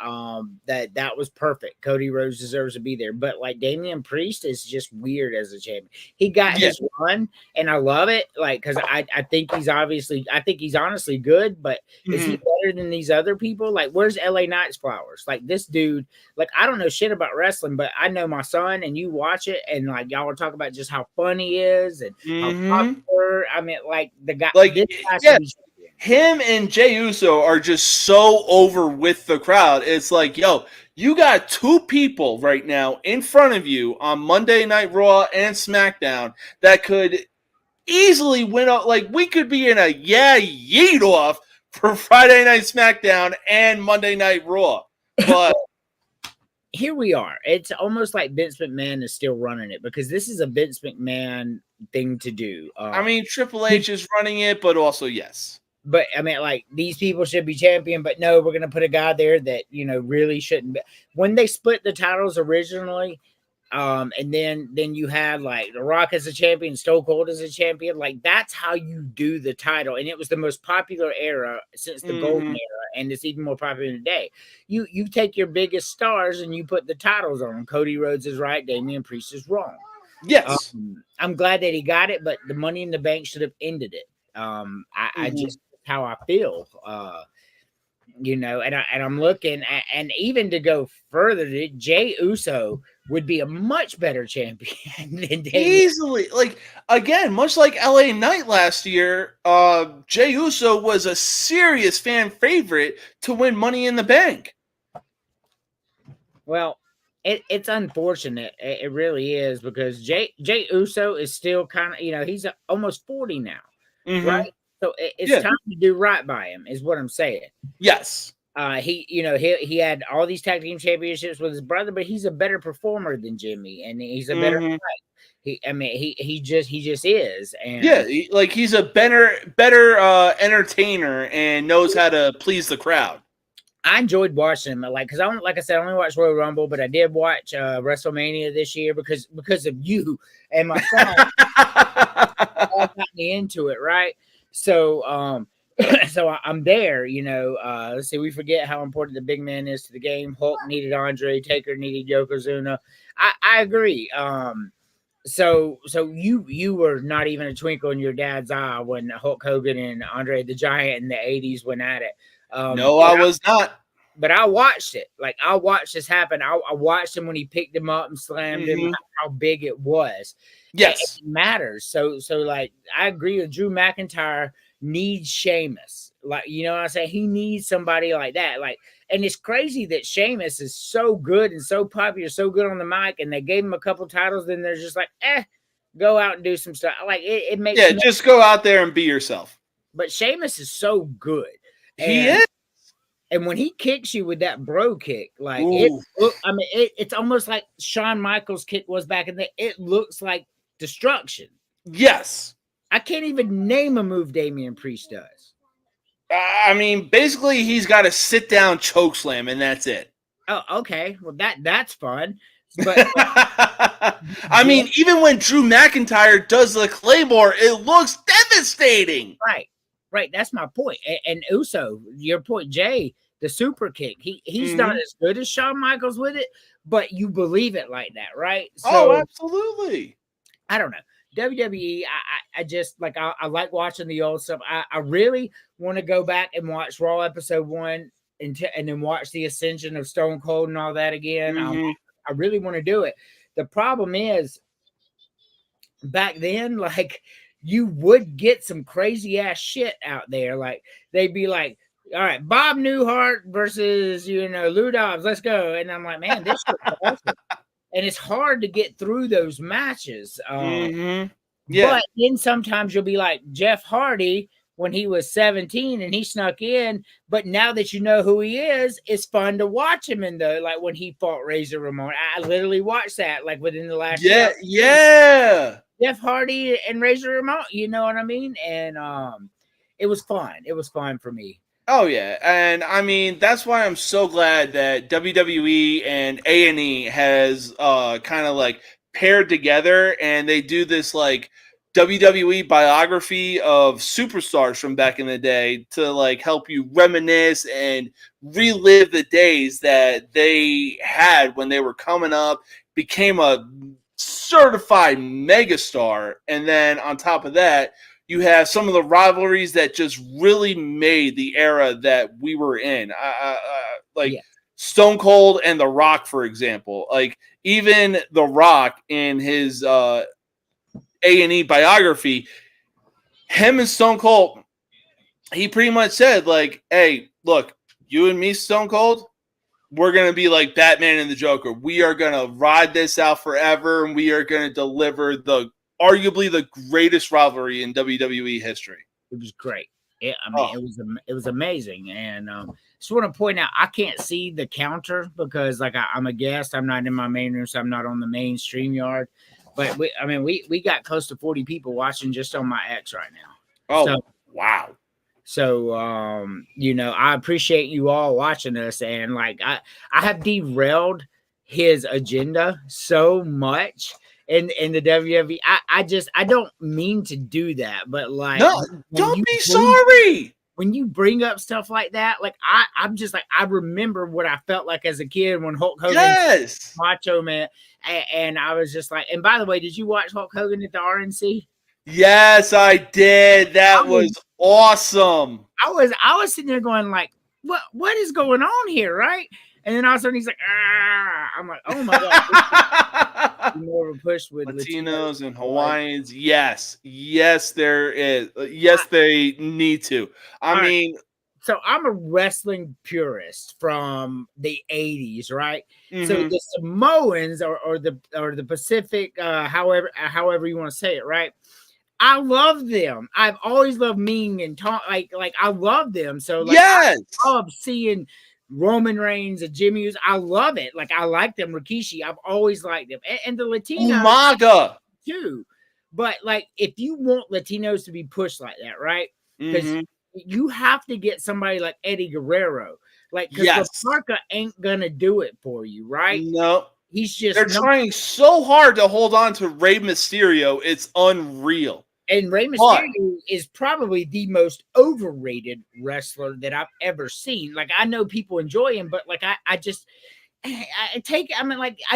D: That was perfect. Cody Rhodes deserves to be there. But like Damian Priest is just weird as a champion. He got his run and I love it. Like, cause I think he's honestly good, but is he better than these other people? Like, where's LA Knight's flowers? Like this dude, like I don't know shit about wrestling, but I know my son and you watch it and like y'all were talking about just how fun he is and how popular. I mean, like the guy, like
A: him and Jey Uso are just so over with the crowd. It's like, yo, you got two people right now in front of you on Monday Night Raw and SmackDown that could easily win up. Like we could be in a yeet off for Friday Night SmackDown and Monday Night Raw, but.
D: Here we are. It's almost like Vince McMahon is still running it because this is a Vince McMahon thing to do.
A: I mean, Triple H is running it, but also yes.
D: But I mean, like these people should be champion, but no, we're gonna put a guy there that really shouldn't be. When they split the titles originally, and then you had like The Rock as a champion, Stone Cold as a champion. Like that's how you do the title, and it was the most popular era since the Golden era, and it's even more popular today. You take your biggest stars and you put the titles on them. Cody Rhodes is right, Damian Priest is wrong.
A: Yes,
D: I'm glad that he got it, but the Money in the Bank should have ended it. I just how I feel. And I'm looking at, and even to go further, Jey Uso would be a much better champion than Damian.
A: Easily. Like again, much like LA Knight last year, Jey Uso was a serious fan favorite to win Money in the Bank.
D: Well, it's unfortunate. It really is because Jey Uso is still kind of, he's almost 40 now, right? So it's time to do right by him, is what I'm saying.
A: Yes.
D: He had all these tag team championships with his brother, but he's a better performer than Jimmy, and he's a better fight. He just is. And
A: he's a better entertainer and knows how to please the crowd.
D: I enjoyed watching him, because I only watched Royal Rumble, but I did watch WrestleMania this year because of you and my son. All got me into it, right? So So I'm there, let's see, we forget how important the big man is to the game. Hulk needed Andre, Taker needed Yokozuna. I agree. So you were not even a twinkle in your dad's eye when Hulk Hogan and Andre the Giant in the 80s went at it.
A: No, I was not.
D: But I watched it. Like, I watched this happen. I watched him when he picked him up and slammed him, how big it was.
A: Yes.
D: It matters. So like, I agree with Drew McIntyre needs Sheamus. Like, you know what I say? He needs somebody like that. Like, and it's crazy that Sheamus is so good and so popular, so good on the mic, and they gave him a couple titles, then they're just like, go out and do some stuff. Like, it makes
A: just go out there and be yourself.
D: But Sheamus is so good.
A: He is.
D: And when he kicks you with that bro kick, like it's almost like Shawn Michaels' kick was back in the. It looks like destruction.
A: Yes,
D: I can't even name a move Damian Priest does.
A: I mean, basically, he's got a sit down choke slam, and that's it.
D: Oh, okay. Well, that's fun. But
A: I mean, even when Drew McIntyre does the Claymore, it looks devastating.
D: Right, that's my point. And Uso, your point, Jay, the super kick. He's not as good as Shawn Michaels with it, but you believe it like that, right? So,
A: absolutely.
D: I don't know. WWE, I just like I like watching the old stuff. I really want to go back and watch Raw episode 1 and then watch the ascension of Stone Cold and all that again. I really want to do it. The problem is, back then, like, you would get some crazy ass shit out there. Like, they'd be like, all right, Bob Newhart versus, Lou Dobbs, let's go. And I'm like, man, this is awesome. And it's hard to get through those matches.
A: Yeah.
D: But then sometimes you'll be like Jeff Hardy when he was 17 and he snuck in. But now that you know who he is, it's fun to watch him in like when he fought Razor Ramon. I literally watched that like within the last year.
A: Yeah.
D: Jeff Hardy and Razor Ramon, you know what I mean? And it was fun. It was fun for me.
A: Oh, yeah. And, I mean, that's why I'm so glad that WWE and A&E has kind of, like, paired together, and they do this, like, WWE biography of superstars from back in the day to, like, help you reminisce and relive the days that they had when they were coming up, became a certified megastar, and then on top of that, you have some of the rivalries that just really made the era that we were in. Stone Cold and The Rock, for example. Like, even The Rock in his A&E biography, him and Stone Cold, he pretty much said, like, hey, look, you and me, Stone Cold, we're going to be like Batman and the Joker. We are going to ride this out forever, and we are going to deliver arguably the greatest rivalry in WWE history.
D: It was great. It was amazing. And just want to point out, I can't see the counter because, like, I'm a guest. I'm not in my main room, so I'm not on the main StreamYard. But we got close to 40 people watching just on my X right now.
A: Oh, wow.
D: So, I appreciate you all watching us. And, like, I have derailed his agenda so much in the WWE. I don't mean to do that, but, like,
A: no, don't be sorry.
D: When you bring up stuff like that, like, I'm just like, I remember what I felt like as a kid when Hulk Hogan, Macho Man, and I was just like, and by the way, did you watch Hulk Hogan at the RNC?
A: Yes, I did. That was awesome.
D: I was sitting there going, like, what is going on here, right? And then all of a sudden he's like, I'm like, oh my god, more of a push with
A: Latinos and Hawaiians. Yes, there is. Yes, they need to. I mean,
D: so I'm a wrestling purist from the 80s, right? Mm-hmm. So the Samoans or the Pacific, however you want to say it, right? I love them. I've always loved Ming and Tom. Like I love them. So, like,
A: yes,
D: I love seeing Roman Reigns and Jimmy Uso. I love it. Like, I like them. Rikishi, I've always liked them. And the Latinos
A: Umaga
D: too. But, like, if you want Latinos to be pushed like that, right? Because you have to get somebody like Eddie Guerrero. Like, because Laparca ain't gonna do it for you, right?
A: No.
D: He's just
A: they're trying so hard to hold on to Rey Mysterio. It's unreal.
D: And Rey Mysterio is probably the most overrated wrestler that I've ever seen. Like, I know people enjoy him, but like, I just, I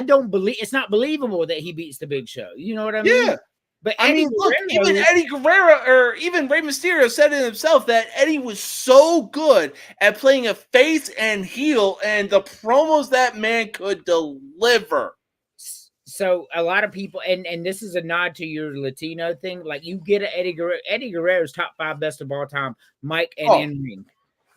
D: don't believe, it's not believable that he beats the Big Show. You know what I mean?
A: Yeah.
D: But
A: I mean, look, even Eddie Guerrero or even Rey Mysterio said it himself that Eddie was so good at playing a face and heel and the promos that man could deliver.
D: So a lot of people, and this is a nod to your Latino thing, like you get an Eddie Guerrero's top 5 best of all time, Mike and in-ring.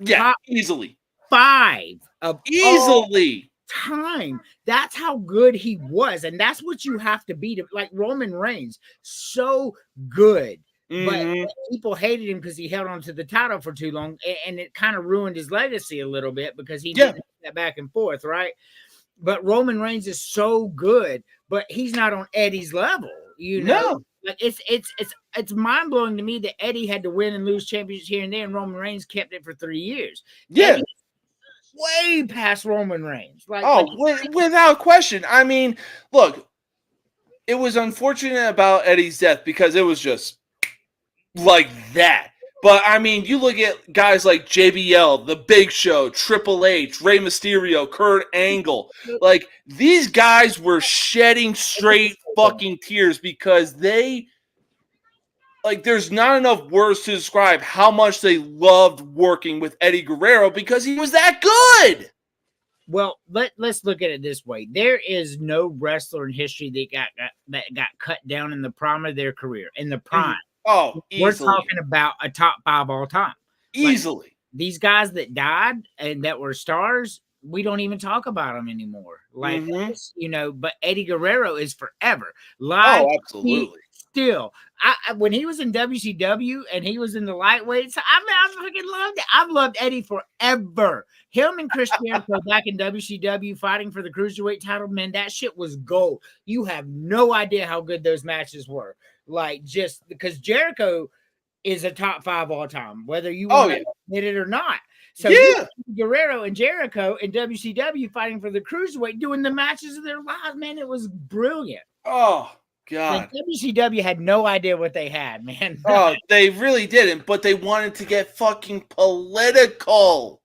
A: Yeah,
D: top
A: easily.
D: 5 of
A: easily.
D: Time. That's how good he was, and that's what you have to be to, like Roman Reigns, so good. But people hated him because he held on to the title for too long, and it kind of ruined his legacy a little bit because he didn't have that back and forth, right? But Roman Reigns is so good, but he's not on Eddie's level, you know. Like it's mind blowing to me that Eddie had to win and lose championships here and there, and Roman Reigns kept it for 3 years.
A: Yeah.
D: Eddie's way past Roman Reigns.
A: Without question. I mean, look, it was unfortunate about Eddie's death because it was just like that. But I mean, you look at guys like JBL, The Big Show, Triple H, Rey Mysterio, Kurt Angle. Like, these guys were shedding straight fucking tears because they, like, there's not enough words to describe how much they loved working with Eddie Guerrero because he was that good.
D: Well, let's look at it this way. There is no wrestler in history that got cut down in the prime of their career, in the prime.
A: Oh, easily.
D: We're talking about a top 5 all time.
A: Easily.
D: Like, these guys that died and that were stars, we don't even talk about them anymore. Like, you know, but Eddie Guerrero is forever. Live,
A: absolutely.
D: Still, when he was in WCW and he was in the lightweights, I fucking loved it. I've loved Eddie forever. Him and Chris Jericho back in WCW fighting for the cruiserweight title, man, that shit was gold. You have no idea how good those matches were. Like, just because Jericho is a top 5 all time, whether you want to admit it or not. So Guerrero and Jericho in WCW fighting for the cruiserweight, doing the matches of their lives, man, it was brilliant.
A: Oh, God.
D: Like, WCW had no idea what they had, man.
A: Oh, they really didn't, but they wanted to get fucking political.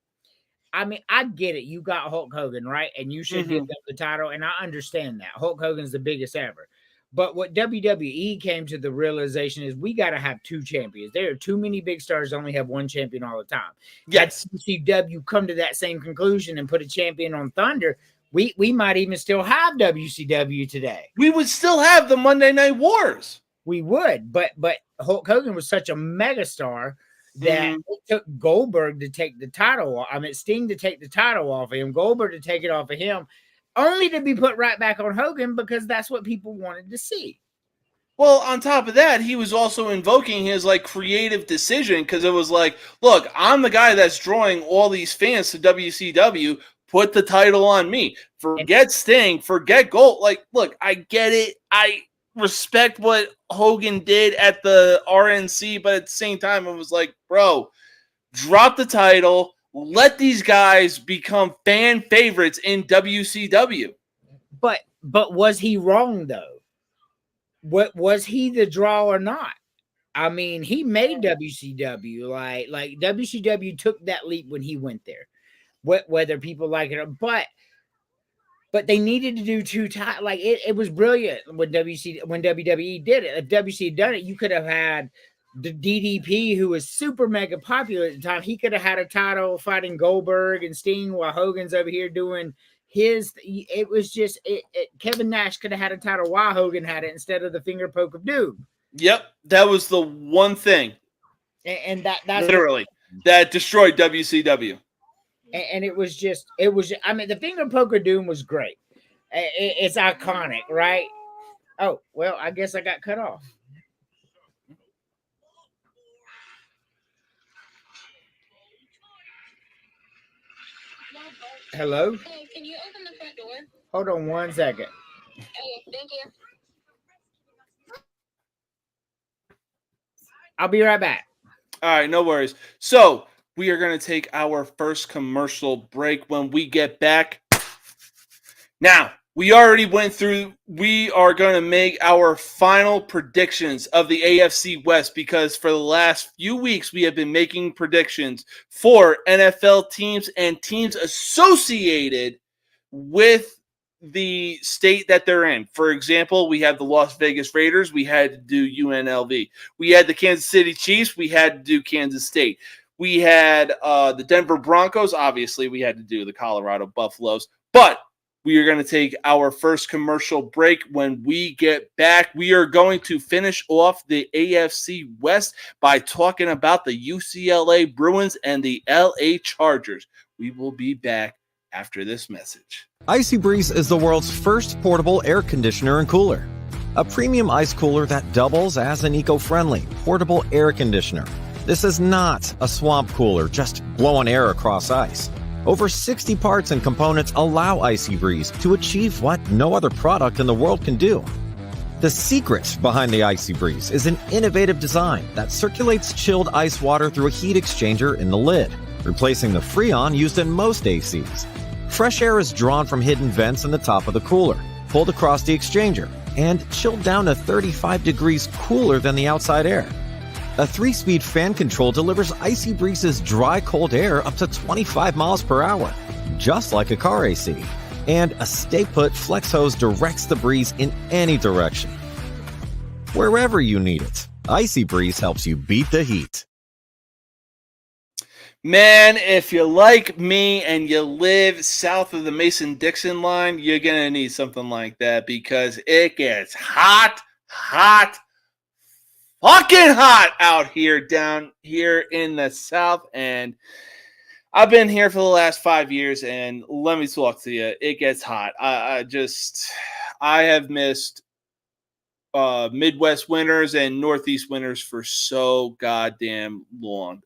D: I mean, I get it. You got Hulk Hogan, right? And you should give them the title, and I understand that. Hulk Hogan's the biggest ever. But what WWE came to the realization is we got to have 2 champions. There are too many big stars only have 1 champion all the time.
A: Yes.
D: WCW come to that same conclusion and put a champion on Thunder. We might even still have WCW today.
A: We would still have the Monday Night Wars.
D: We would, but Hulk Hogan was such a megastar that it took Goldberg to take the title. I mean, Sting to take the title off of him, Goldberg to take it off of him, only to be put right back on Hogan because that's what people wanted to see.
A: Well, on top of that, he was also invoking his like creative decision because it was like, look, I'm the guy that's drawing all these fans to WCW. Put the title on me. Forget Sting. Forget Gold. Like, look, I get it. I respect what Hogan did at the RNC, but at the same time, it was like, bro, drop the title. Let these guys become fan favorites in WCW.
D: But was he wrong though? What was he the draw or not? I mean, he made WCW. Like WCW took that leap when he went there. Whether people like it or but they needed to do 2 times. Like it was brilliant when WWE did it. If WC had done it, you could have had the DDP, who was super mega popular at the time. He could have had a title fighting Goldberg and Sting while Hogan's over here doing his. It was just Kevin Nash could have had a title while Hogan had it instead of the finger poke of doom.
A: Yep, that was the one thing,
D: and that's
A: literally that destroyed WCW.
D: And it was I mean, the finger poker doom was great. It's iconic, right? Oh, well, I guess I got cut off. Hello?
F: Hey, can you open the front door?
D: Hold on 1 second.
F: Hey, thank you.
D: I'll be right back.
A: All right, no worries. So we are going to take our first commercial break. When we get back, now we already went through. We are going to make our final predictions of the AFC West because for the last few weeks we have been making predictions for NFL teams and teams associated with the state that they're in. For example, we have the Las Vegas Raiders. We had to do UNLV. We had the Kansas City Chiefs. We had to do Kansas State. We had the Denver Broncos. Obviously, we had to do the Colorado Buffaloes. But we are going to take our first commercial break. When we get back, we are going to finish off the AFC West by talking about the UCLA Bruins and the LA Chargers. We will be back after this message.
G: Icy Breeze is the world's first portable air conditioner and cooler. A premium ice cooler that doubles as an eco-friendly portable air conditioner. This is not a swamp cooler just blowing air across ice. Over 60 parts and components allow Icy Breeze to achieve what no other product in the world can do. The secret behind the Icy Breeze is an innovative design that circulates chilled ice water through a heat exchanger in the lid, replacing the Freon used in most ACs. Fresh air is drawn from hidden vents in the top of the cooler, pulled across the exchanger, and chilled down to 35 degrees cooler than the outside air. A 3-speed fan control delivers Icy Breeze's dry, cold air up to 25 miles per hour, just like a car AC. And a stay-put flex hose directs the breeze in any direction. Wherever you need it, Icy Breeze helps you beat the heat.
A: Man, if you're like me and you live south of the Mason-Dixon line, you're going to need something like that because it gets hot, fucking hot out here down here in the south. And I've been here for the last 5 years, and let me talk to you. It gets hot. I have missed Midwest winters and Northeast winters for so goddamn long.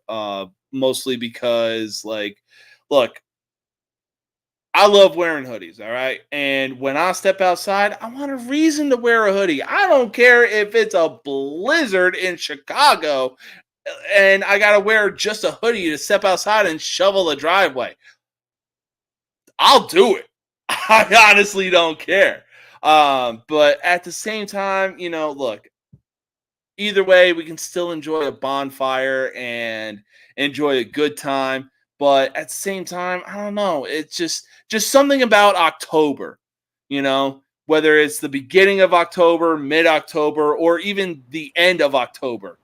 A: Mostly because, look, I love wearing hoodies, all right? And when I step outside, I want a reason to wear a hoodie. I don't care if it's a blizzard in Chicago and I got to wear just a hoodie to step outside and shovel the driveway. I'll do it. I honestly don't care. But at the same time, look, either way, we can still enjoy a bonfire and enjoy a good time. But at the same time, I don't know. It's just something about October, whether it's the beginning of October, mid-October, or even the end of October.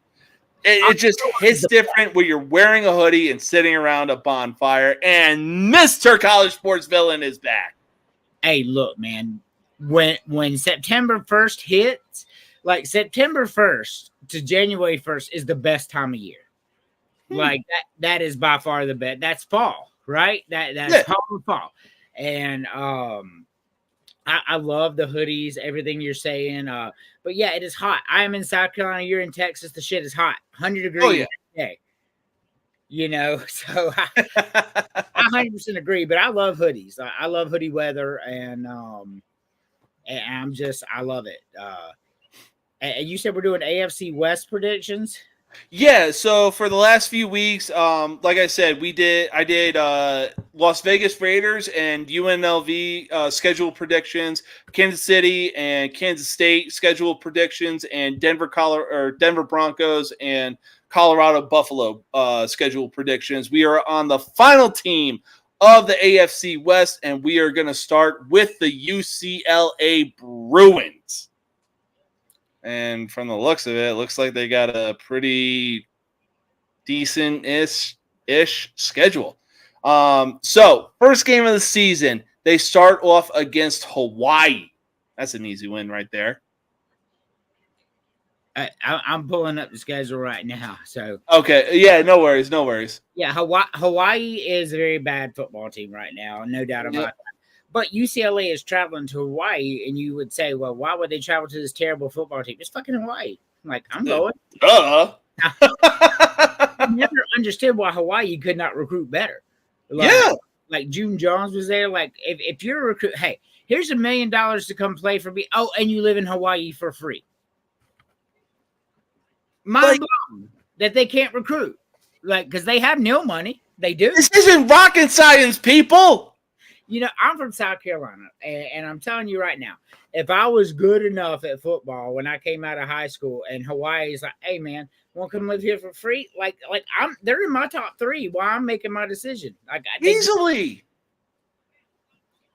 A: It just hits different when you're wearing a hoodie and sitting around a bonfire, and Mr. College Sports Villain is back.
D: Hey, look, man, when September 1st hits, like September 1st to January 1st is the best time of year. Like that is by far the best. That's fall, right? That's fall. And I love the hoodies, everything you're saying. But yeah, it is hot. I am in South Carolina. You're in Texas. The shit is hot. 100 degrees every day. So I 100% agree. But I love hoodies. I love hoodie weather, and I love it. And you said we're doing AFC West predictions.
A: Yeah, so for the last few weeks, like I said, I did Las Vegas Raiders and UNLV schedule predictions, Kansas City and Kansas State schedule predictions, and Denver Broncos and Colorado Buffalo schedule predictions. We are on the final team of the AFC West, and we are going to start with the UCLA Bruins. And from the looks of it, looks like they got a pretty decent-ish schedule. So, first game of the season, they start off against Hawaii. That's an easy win right there.
D: I'm pulling up the schedule right now. So
A: okay, yeah, no worries.
D: Yeah, Hawaii is a very bad football team right now, no doubt about that. But UCLA is traveling to Hawaii, and you would say, well, why would they travel to this terrible football team? It's fucking Hawaii. I'm like, I'm going. I never understood why Hawaii could not recruit better. Like June Jones was there. Like, if you're a recruit, hey, here's $1 million to come play for me. Oh, and you live in Hawaii for free. Mind blown that they can't recruit. Like, because they have no money. They do.
A: This isn't rocket science, people.
D: I'm from South Carolina, and I'm telling you right now, if I was good enough at football when I came out of high school, and Hawaii is like, hey man, want to come live here for free? They're in my top 3 while I'm making my decision.
A: Easily.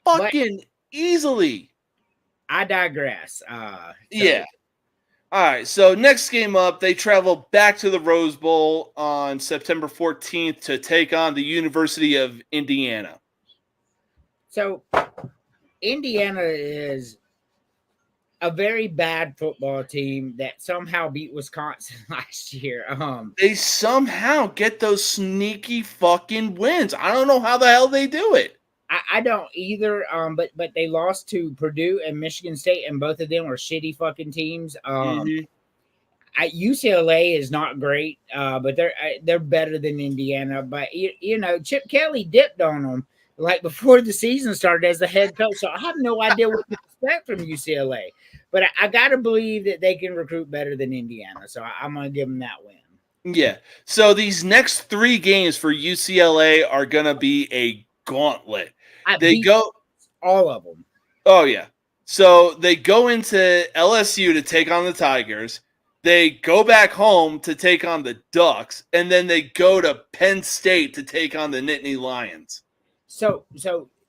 A: Fucking easily.
D: I digress.
A: Yeah. All right. So next game up, they travel back to the Rose Bowl on September 14th to take on the University of Indiana.
D: So Indiana is a very bad football team that somehow beat Wisconsin last year.
A: They somehow get those sneaky fucking wins. I don't know how the hell they do it.
D: I don't either. But they lost to Purdue and Michigan State, and both of them were shitty fucking teams. UCLA is not great, but they're better than Indiana. But Chip Kelly dipped on them like before the season started as the head coach. So I have no idea what to expect from UCLA. But I got to believe that they can recruit better than Indiana. So I'm going to give them that win.
A: Yeah. So these next 3 games for UCLA are going to be a gauntlet. They go
D: all of them.
A: Oh, yeah. So they go into LSU to take on the Tigers. They go back home to take on the Ducks. And then they go to Penn State to take on the Nittany Lions.
D: So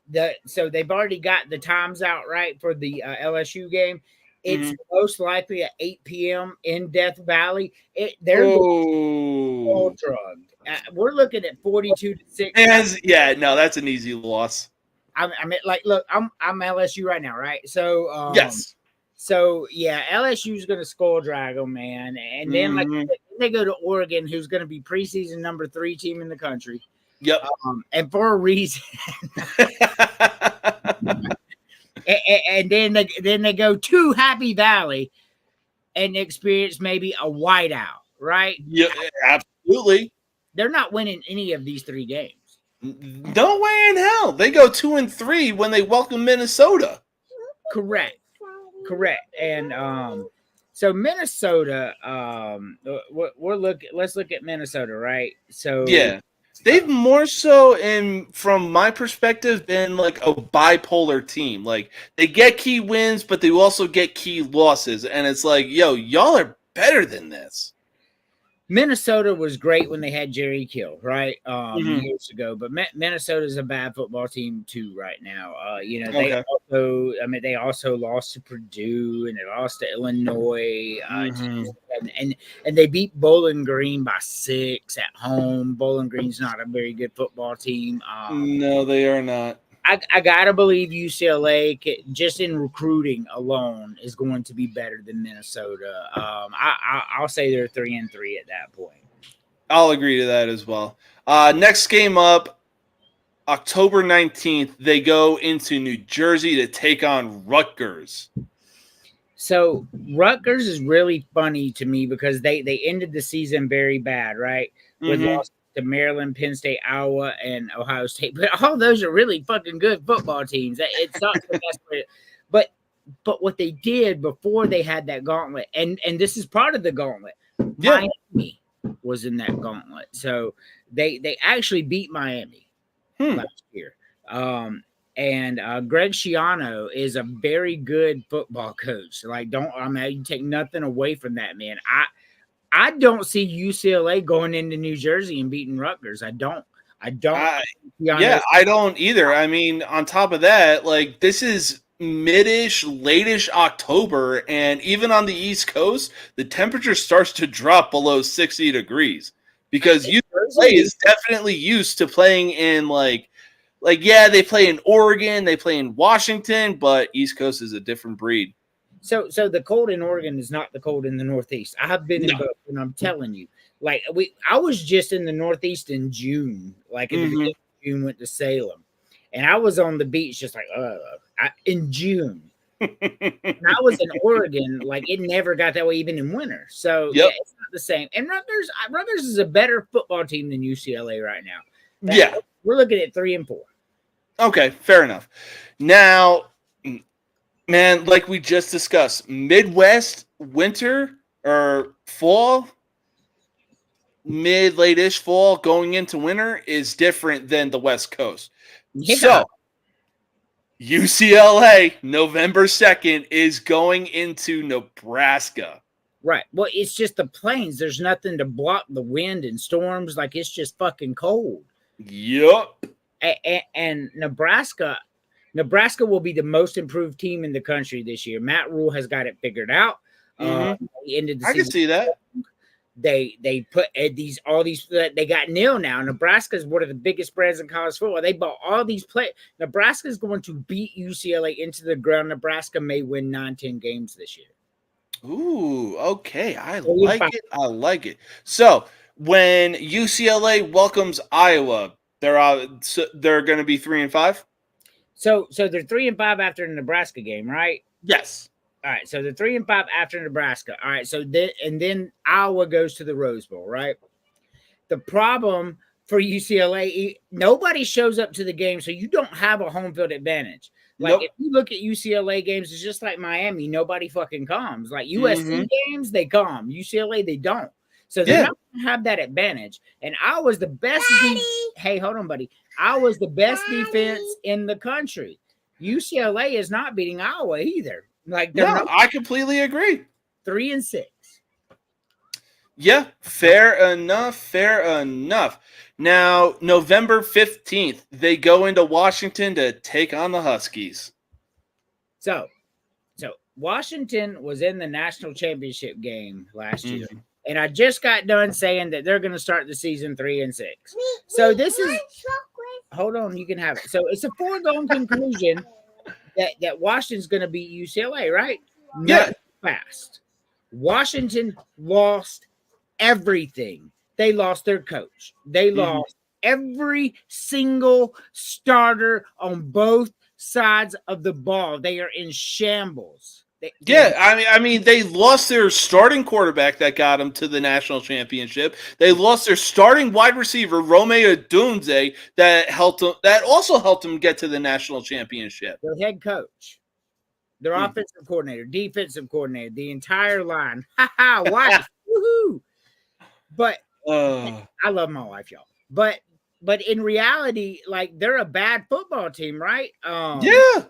D: they've already got the times out right for the LSU game. It's most likely at 8 p.m. in Death Valley. They're all drugged. We're looking at 42-6.
A: Yeah, no, that's an easy loss.
D: I mean, look, I'm LSU right now, right? So
A: yes.
D: So yeah, LSU is going to skull drag them, man, and then they go to Oregon, who's going to be preseason number 3 team in the country.
A: Yep.
D: And for a reason. And then they go to Happy Valley and experience maybe a whiteout, right?
A: Yeah, absolutely.
D: They're not winning any of these 3 games.
A: No way in hell. They go 2-3 when they welcome Minnesota.
D: Correct. And so Minnesota, let's look at Minnesota, right? So
A: yeah. They've more so, from my perspective, been like a bipolar team. Like, they get key wins, but they also get key losses. And it's like, yo, y'all are better than this.
D: Minnesota was great when they had Jerry Kill, right? Years ago. But Minnesota is a bad football team too right now. They also lost to Purdue and they lost to Illinois. And they beat Bowling Green by 6 at home. Bowling Green's not a very good football team.
A: No, they are not.
D: I gotta believe UCLA, just in recruiting alone, is going to be better than Minnesota. I'll say they're 3-3 at that point.
A: I'll agree to that as well. Next game up, October 19th, they go into New Jersey to take on Rutgers.
D: So Rutgers is really funny to me because they ended the season very bad, right? With loss to Maryland, Penn State, Iowa, and Ohio State. But all those are really fucking good football teams. It sucks. But what they did before they had that gauntlet, and this is part of the gauntlet, Miami was in that gauntlet. So they actually beat Miami last year. And Greg Schiano is a very good football coach. You take nothing away from that, man. I don't see UCLA going into New Jersey and beating Rutgers. I don't. I
A: don't either. I mean, on top of that, like, this is mid-ish, late-ish October, and even on the East Coast, the temperature starts to drop below 60 degrees because UCLA is definitely used to playing in they play in Oregon, they play in Washington, but East Coast is a different breed.
D: So the cold in Oregon is not the cold in the Northeast. I have been in both, and I'm telling you, I was just in the Northeast in June, in the beginning of June, went to Salem, and I was on the beach just in June. And I was in Oregon, it never got that way even in winter. So yeah, it's not the same. And Rutgers is a better football team than UCLA right now. We're looking at 3-4.
A: Okay, fair enough. Now, man, like we just discussed, Midwest winter or fall, late-ish fall going into winter is different than the West Coast.
D: Yeah.
A: So, UCLA, November 2nd, is going into Nebraska.
D: Right. Well, it's just the plains. There's nothing to block the wind and storms. Like, it's just fucking cold.
A: Yup.
D: And Nebraska will be the most improved team in the country this year. Matt Rule has got it figured out. He ended the
A: I can
D: season.
A: see that.
D: They put all these they got nil now. Nebraska is one of the biggest brands in college football. They bought all these players. Nebraska is going to beat UCLA into the ground. Nebraska may win 9-10 games this year.
A: Ooh, okay. I like it. So when UCLA welcomes Iowa, they're going to be 3-5.
D: So they're 3-5 after the Nebraska game, right?
A: Yes.
D: All right. So they're 3-5 after Nebraska. All right. So then Iowa goes to the Rose Bowl, right? The problem for UCLA, nobody shows up to the game, so you don't have a home field advantage. Like, if you look at UCLA games, it's just like Miami. Nobody fucking comes. Like USC games, they come. UCLA, they don't. So they're not going to have that advantage. And I was the best. Hey, hold on, buddy. I was the best defense in the country. UCLA is not beating Iowa either. Like,
A: I completely agree.
D: 3-6.
A: Yeah, fair enough. Now, November 15th, they go into Washington to take on the Huskies.
D: So Washington was in the national championship game last year. And I just got done saying that they're going to start the season 3-6. So this is hold on, you can have it. So it's a foregone conclusion that Washington's going to beat UCLA, right?
A: Yeah.
D: Not fast. Washington lost everything. They lost their coach. They lost every single starter on both sides of the ball. They are in shambles.
A: I mean, they lost their starting quarterback that got them to the national championship. They lost their starting wide receiver, Romeo Dunze, that also helped them get to the national championship.
D: Their head coach, their offensive coordinator, defensive coordinator, the entire line. Ha ha! Wife, woohoo! But I love my wife, y'all. But in reality, like, they're a bad football team, right?
A: Yeah.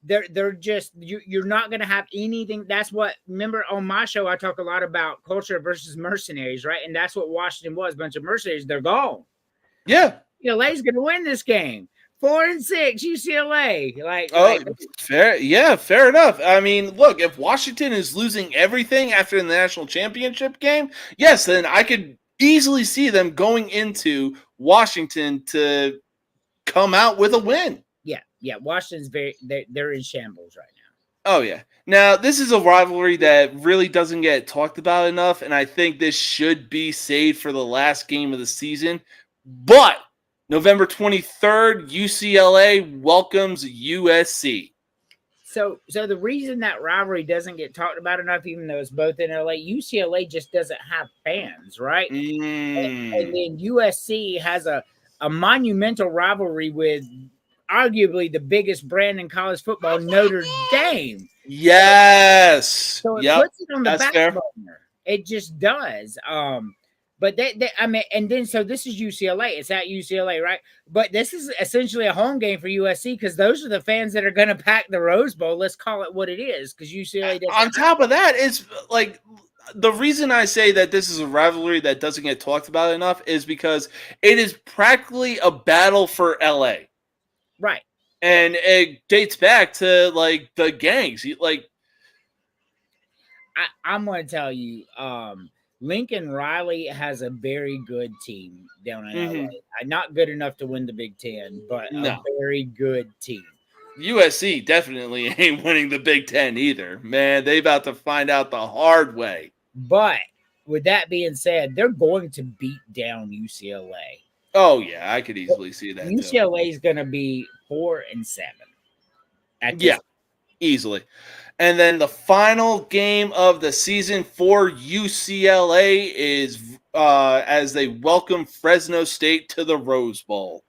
D: They're just you're not going to have anything. That's what, remember on my show I talk a lot about culture versus mercenaries, right? And that's what Washington was, a bunch of mercenaries. They're gone.
A: Yeah.
D: UCLA's going to win this game. 4-6 UCLA.
A: Fair enough. I mean, look, if Washington is losing everything after the national championship game, yes, then I could easily see them going into Washington to come out with a win.
D: Yeah, Washington's they're in shambles right now.
A: Oh, yeah. Now, this is a rivalry that really doesn't get talked about enough, and I think this should be saved for the last game of the season. But November 23rd, UCLA welcomes USC.
D: So the reason that rivalry doesn't get talked about enough, even though it's both in LA, UCLA just doesn't have fans, right? And then USC has a monumental rivalry with arguably the biggest brand in college football, Notre Dame.
A: Yes.
D: So it puts it on the back burner. It just does. But and then so this is UCLA. It's at UCLA, right? But this is essentially a home game for USC because those are the fans that are going to pack the Rose Bowl. Let's call it what it is, because UCLA doesn't.
A: On top of that, it's like, the reason I say that this is a rivalry that doesn't get talked about enough is because it is practically a battle for LA.
D: Right.
A: And it dates back to, like, the gangs. Like,
D: I'm going to tell you, Lincoln Riley has a very good team down in LA. Not good enough to win the Big Ten, but a very good team.
A: USC definitely ain't winning the Big Ten either. Man, they about to find out the hard way.
D: But with that being said, they're going to beat down UCLA.
A: Oh, yeah, I could easily see that.
D: UCLA is going to be 4-7.
A: Yeah, easily. And then the final game of the season for UCLA is as they welcome Fresno State to the Rose Bowl.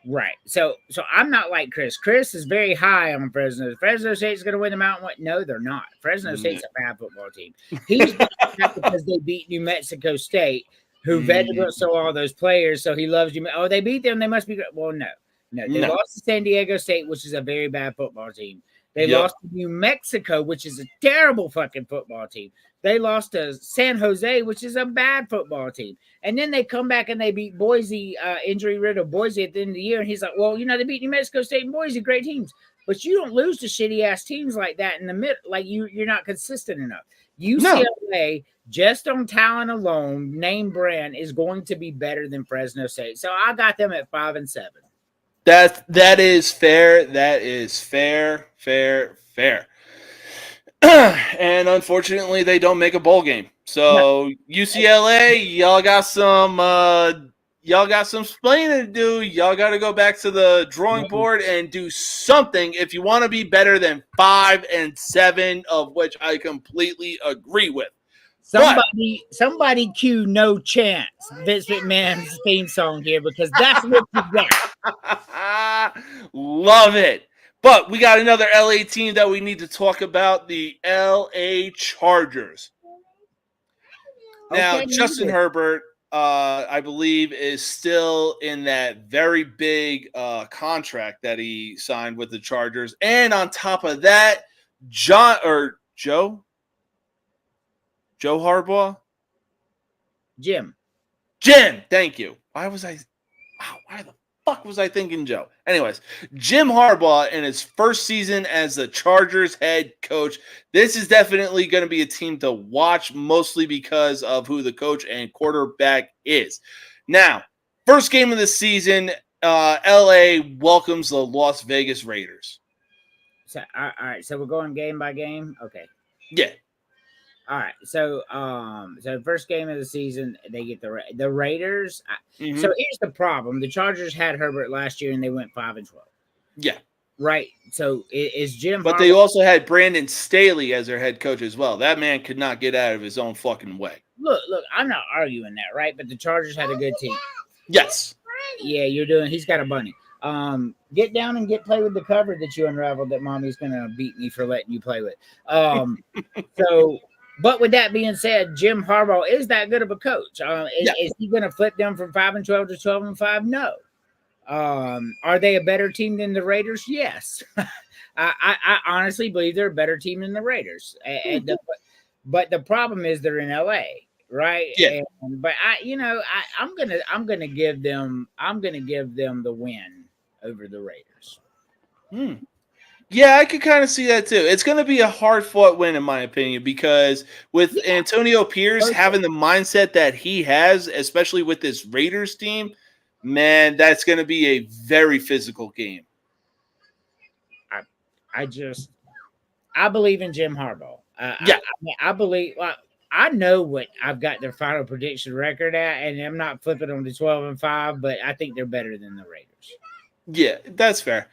D: Right. So I'm not like Chris. Chris is very high on Fresno. Fresno State's going to win the Mountain West. No, they're not. Fresno State's a bad football team. He's because they beat New Mexico State, who Vanderbilt saw all those players, so he loves you. Oh, they beat them. They must be good. Well, no. No, they
A: No.
D: lost to San Diego State, which is a very bad football team. They
A: Yep.
D: lost to New Mexico, which is a terrible fucking football team. They lost to San Jose, which is a bad football team. And then they come back and they beat Boise, injury-riddled Boise at the end of the year. And he's like, well, they beat New Mexico State and Boise, great teams. But you don't lose to shitty-ass teams like that in the middle. Like, you're not consistent enough. UCLA, just on talent alone, name brand, is going to be better than Fresno State. So I got them at 5-7.
A: That is fair. That is fair. And unfortunately, they don't make a bowl game. So UCLA, y'all got some explaining to do. Y'all got to go back to the drawing board and do something if you want to be better than 5-7, of which I completely agree with.
D: Somebody cue No Chance, Vince McMahon's theme song here, because that's what you got.
A: Love it. But we got another LA team that we need to talk about, the LA Chargers. Now, Justin Herbert, I believe, is still in that very big contract that he signed with the Chargers. And on top of that, Joe Harbaugh?
D: Jim,
A: thank you. Why the fuck was I thinking Joe? Anyways, Jim Harbaugh in his first season as the Chargers head coach. This is definitely going to be a team to watch, mostly because of who the coach and quarterback is. Now, first game of the season, LA welcomes the Las Vegas Raiders.
D: So, all right. So we're going game by game. Okay.
A: Yeah.
D: All right. So first game of the season, they get the Raiders.
A: Mm-hmm.
D: So here's the problem: the Chargers had Herbert last year, and they went 5-12.
A: Yeah.
D: Right. So is Jim?
A: But they also had Brandon Staley as their head coach as well. That man could not get out of his own fucking way.
D: Look. I'm not arguing that, right? But the Chargers had a good team.
A: Yes.
D: Yeah, he's got a bunny. Get down and play with the cover that you unraveled that mommy's gonna beat me for letting you play with. But with that being said, Jim Harbaugh is that good of a coach. Is he gonna flip them from 5-12 to 12-5? No. Are they a better team than the Raiders? Yes. I honestly believe they're a better team than the Raiders. But the problem is they're in LA. Right.
A: Yeah.
D: But I'm gonna give them the win over the Raiders.
A: Yeah, I could kind of see that too. It's going to be a hard-fought win, in my opinion, because with Antonio Pierce having the mindset that he has, especially with this Raiders team, man, that's going to be a very physical game.
D: I believe in Jim Harbaugh. I believe. I know what I've got their final prediction record at, and I'm not flipping them to 12-5, but I think they're better than the Raiders.
A: Yeah, that's fair.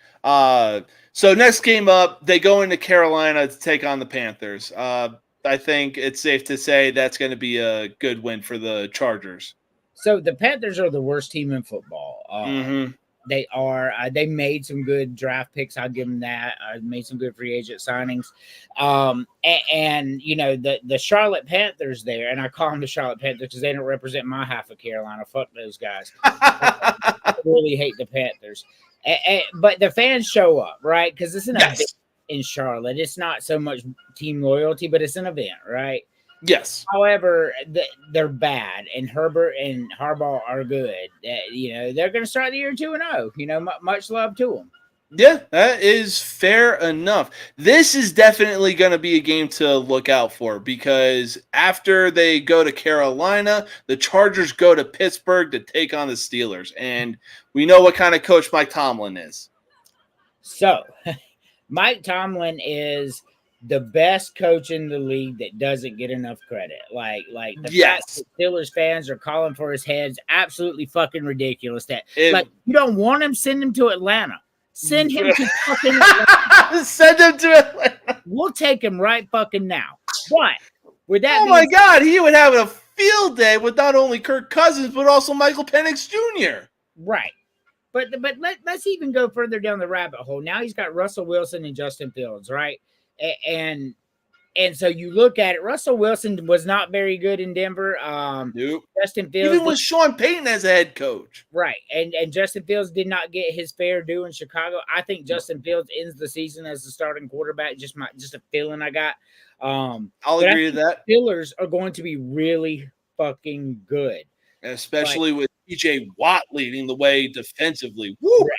A: So next game up, they go into Carolina to take on the Panthers. I think it's safe to say that's going to be a good win for the Chargers.
D: So the Panthers are the worst team in football. They are. They made some good draft picks. I'll give them that. Made some good free agent signings. And the Charlotte Panthers there, and I call them the Charlotte Panthers because they don't represent my half of Carolina. Fuck those guys. I really hate the Panthers. But the fans show up, right? Because it's an event in Charlotte. It's not so much team loyalty, but it's an event, right?
A: Yes.
D: However, they're bad, and Herbert and Harbaugh are good. They're going to start the year 2-0. Much love to them.
A: Yeah, that is fair enough. This is definitely going to be a game to look out for because after they go to Carolina, the Chargers go to Pittsburgh to take on the Steelers. And we know what kind of coach Mike Tomlin is. So,
D: Mike Tomlin is the best coach in the league that doesn't get enough credit. Like the fact that Steelers fans are calling for his head's absolutely fucking ridiculous. You don't want him, send him to Atlanta. Send him to fucking Atlanta.
A: Send him to Atlanta.
D: We'll take him right fucking now. But with that,
A: my God, he would have a field day with not only Kirk Cousins but also Michael Penix Jr.
D: Right. But let's even go further down the rabbit hole. Now he's got Russell Wilson and Justin Fields, right? And And so you look at it, Russell Wilson was not very good in Denver.
A: Nope.
D: Justin Fields,
A: Even with Sean Payton as a head coach.
D: right, and Justin Fields did not get his fair due in Chicago. I think Justin Fields ends the season as the starting quarterback. Just a feeling I got.
A: I'll agree with that.
D: Steelers are going to be really fucking good,
A: Especially with TJ Watt leading the way defensively. Woo!
D: Right.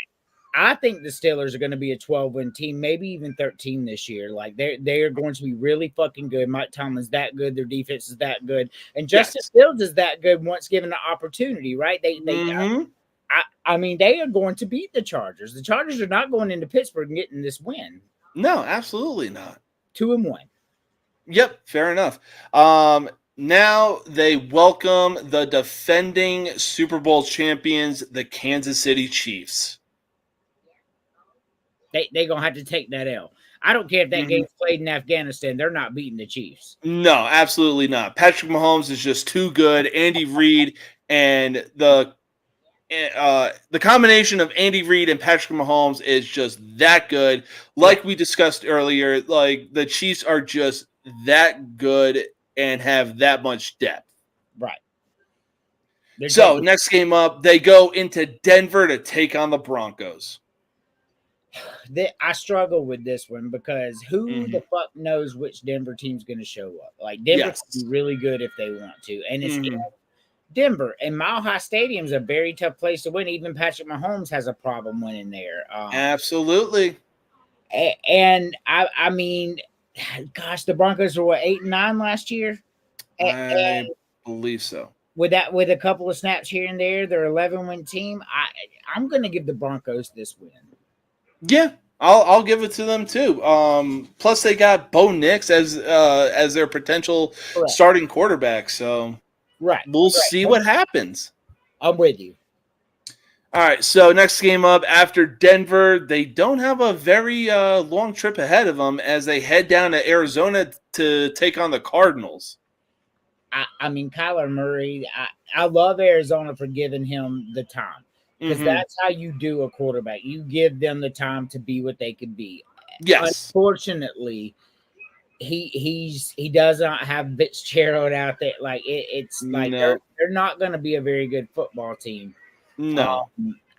D: I think the Steelers are going to be a 12-win team, maybe even 13 this year. Like they are going to be really fucking good. Mike Tomlin's that good. Their defense is that good, and Justin Fields is that good once given the opportunity. Right? I mean, they are going to beat the Chargers. The Chargers are not going into Pittsburgh and getting this win.
A: No, absolutely not.
D: 2-1.
A: Yep, fair enough. Now they welcome the defending Super Bowl champions, the Kansas City Chiefs.
D: They're going to have to take that L. I don't care if that game's played in Afghanistan. They're not beating the Chiefs.
A: No, absolutely not. Patrick Mahomes is just too good. Andy Reid and the combination of Andy Reid and Patrick Mahomes is just that good. Like we discussed earlier, like the Chiefs are just that good and have that much depth.
D: Right.
A: So next game up, they go into Denver to take on the Broncos.
D: I struggle with this one because who the fuck knows which Denver team's going to show up? Like Denver can be really good if they want to, and it's in Denver. And Mile High Stadium's a very tough place to win. Even Patrick Mahomes has a problem winning there.
A: Absolutely.
D: And I mean, gosh, the Broncos were 8-9 last year.
A: I believe so.
D: With a couple of snaps here and there, they're 11-win team. I'm going to give the Broncos this win.
A: Yeah, I'll give it to them too. Plus they got Bo Nix as their potential starting quarterback. So we'll see what happens.
D: I'm with you.
A: All right, so next game up after Denver, they don't have a very long trip ahead of them as they head down to Arizona to take on the Cardinals.
D: I mean, Kyler Murray, I love Arizona for giving him the time. Because that's how you do a quarterback. You give them the time to be what they could be.
A: Yes.
D: Unfortunately, he does not have Fitzgerald out there. Like it's like they're not going to be a very good football team.
A: No.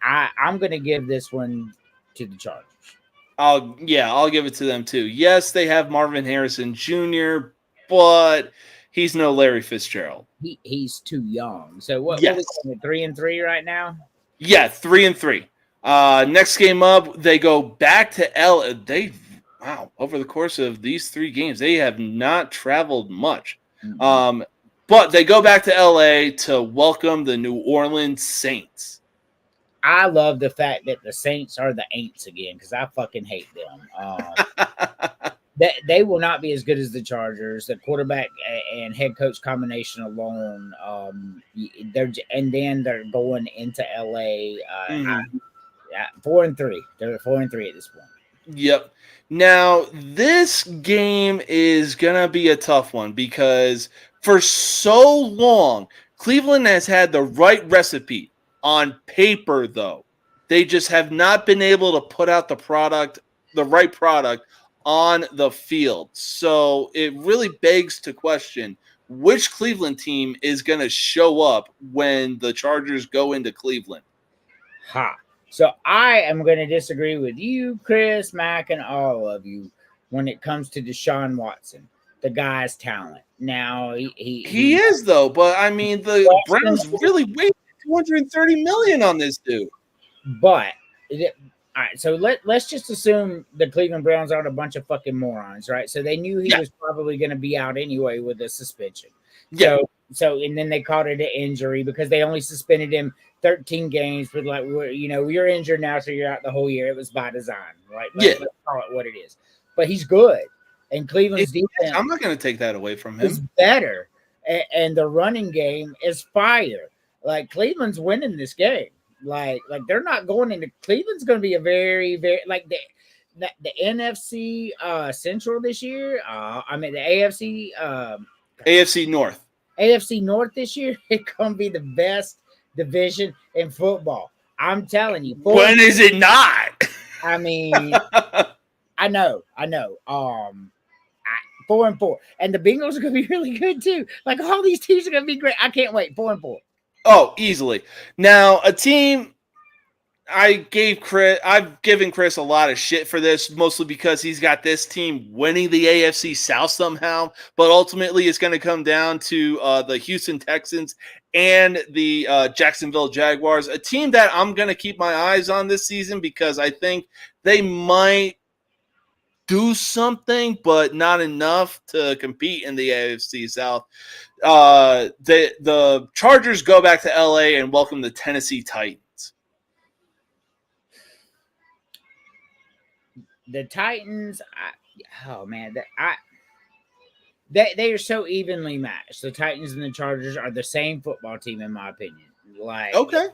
D: I'm going to give this one to the Chargers.
A: I'll give it to them too. Yes, they have Marvin Harrison Jr., but he's no Larry Fitzgerald.
D: He's too young. So what?
A: Yes.
D: What are we 3-3 right now?
A: Yeah, 3-3. Next game up, they go back to over the course of these 3 games, they have not traveled much. But they go back to LA to welcome the New Orleans Saints.
D: I love the fact that the Saints are the Aints again because I fucking hate them. They will not be as good as the Chargers. The quarterback and head coach combination alone, they're going into LA. 4-3. They're 4-3 at this point.
A: Yep. Now this game is gonna be a tough one because for so long Cleveland has had the right recipe on paper. Though they just have not been able to put out the right product on the field. So it really begs to question which Cleveland team is going to show up when the Chargers go into Cleveland.
D: So I am going to disagree with you, Chris, Mac, and all of you when it comes to Deshaun Watson. The guy's talent. Now
A: he is though, but I mean the Browns really wasted $230 million on this dude.
D: But all right, so let's just assume the Cleveland Browns aren't a bunch of fucking morons, right? So they knew he was probably going to be out anyway with a suspension.
A: Yeah.
D: So and then they called it an injury because they only suspended him 13 games. But like, you're injured now, so you're out the whole year. It was by design, right? Let's call it what it is. But he's good, and Cleveland's defense.
A: I'm not going to take that away from him.
D: Is better, and the running game is fire. Like Cleveland's winning this game. Like they're not going into Cleveland's going to be a very, very like the NFC Central this year. I mean the
A: AFC North.
D: AFC North this year. It's going to be the best division in football. I'm telling you.
A: When is it not?
D: I mean, I know. 4-4. And the Bengals are going to be really good too. Like all these teams are going to be great. I can't wait. 4-4.
A: Oh, easily. Now, a team I've given Chris a lot of shit for this, mostly because he's got this team winning the AFC South somehow, but ultimately it's going to come down to the Houston Texans and the Jacksonville Jaguars, a team that I'm going to keep my eyes on this season because I think they might do something, but not enough to compete in the AFC South. The Chargers go back to LA and welcome the Tennessee Titans.
D: The Titans, they are so evenly matched. The Titans and the Chargers are the same football team, in my opinion.
A: Okay.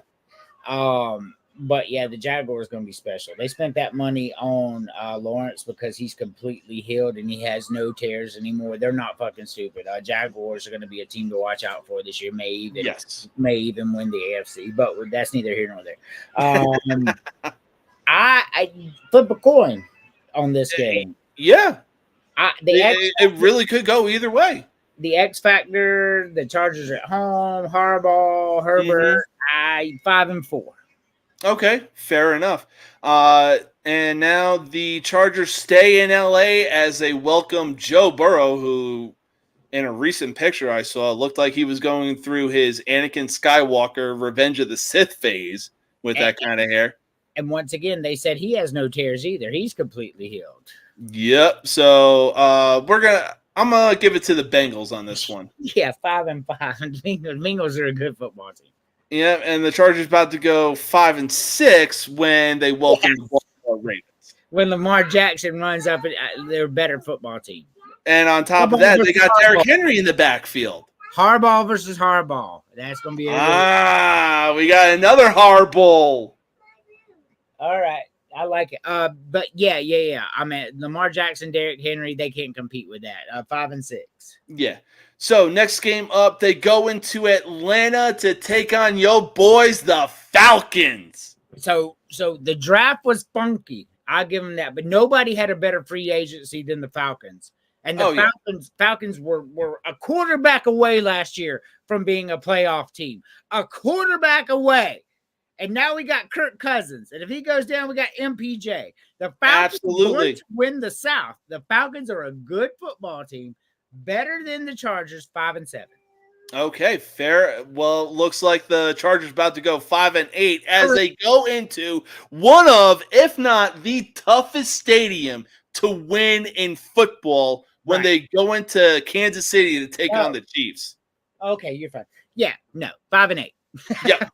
D: But yeah, the Jaguars going to be special. They spent that money on Lawrence because he's completely healed and he has no tears anymore. They're not fucking stupid. Jaguars are going to be a team to watch out for this year. May even win the AFC, but that's neither here nor there. I flip a coin on this game.
A: Yeah. It really could go either way.
D: The X Factor, the Chargers at home, Harbaugh, Herbert, 5-4.
A: Okay, fair enough. And now the Chargers stay in LA as they welcome Joe Burrow, who in a recent picture I saw looked like he was going through his Anakin Skywalker Revenge of the Sith phase with that kind of hair.
D: And once again, they said he has no tears either. He's completely healed.
A: Yep. So I'm gonna give it to the Bengals on this one.
D: Yeah, 5-5. Bengals are a good football team.
A: Yeah, and the Chargers about to go 5-6 when they welcome the Baltimore Ravens.
D: When Lamar Jackson runs up, they're a better football team.
A: And on top of that, they got Derrick Henry in the backfield.
D: Harbaugh versus Harbaugh. That's gonna be
A: we got another Harbaugh.
D: All right. I like it. But yeah. I mean, Lamar Jackson, Derrick Henry, they can't compete with that. 5-6.
A: Yeah. So next game up, they go into Atlanta to take on your boys, the Falcons.
D: So the draft was funky. I'll give them that. But nobody had a better free agency than the Falcons. And the Falcons were a quarterback away last year from being a playoff team. A quarterback away. And now we got Kirk Cousins. And if he goes down, we got MPJ. The Falcons are going to win the South. The Falcons are a good football team. Better than the Chargers, 5-7.
A: Okay, fair. Well, looks like the Chargers about to go 5-8 as they go into one of, if not the toughest stadium to win in football when they go into Kansas City to take on the Chiefs.
D: Okay, you're fine. Yeah, no, 5-8.
A: Yep.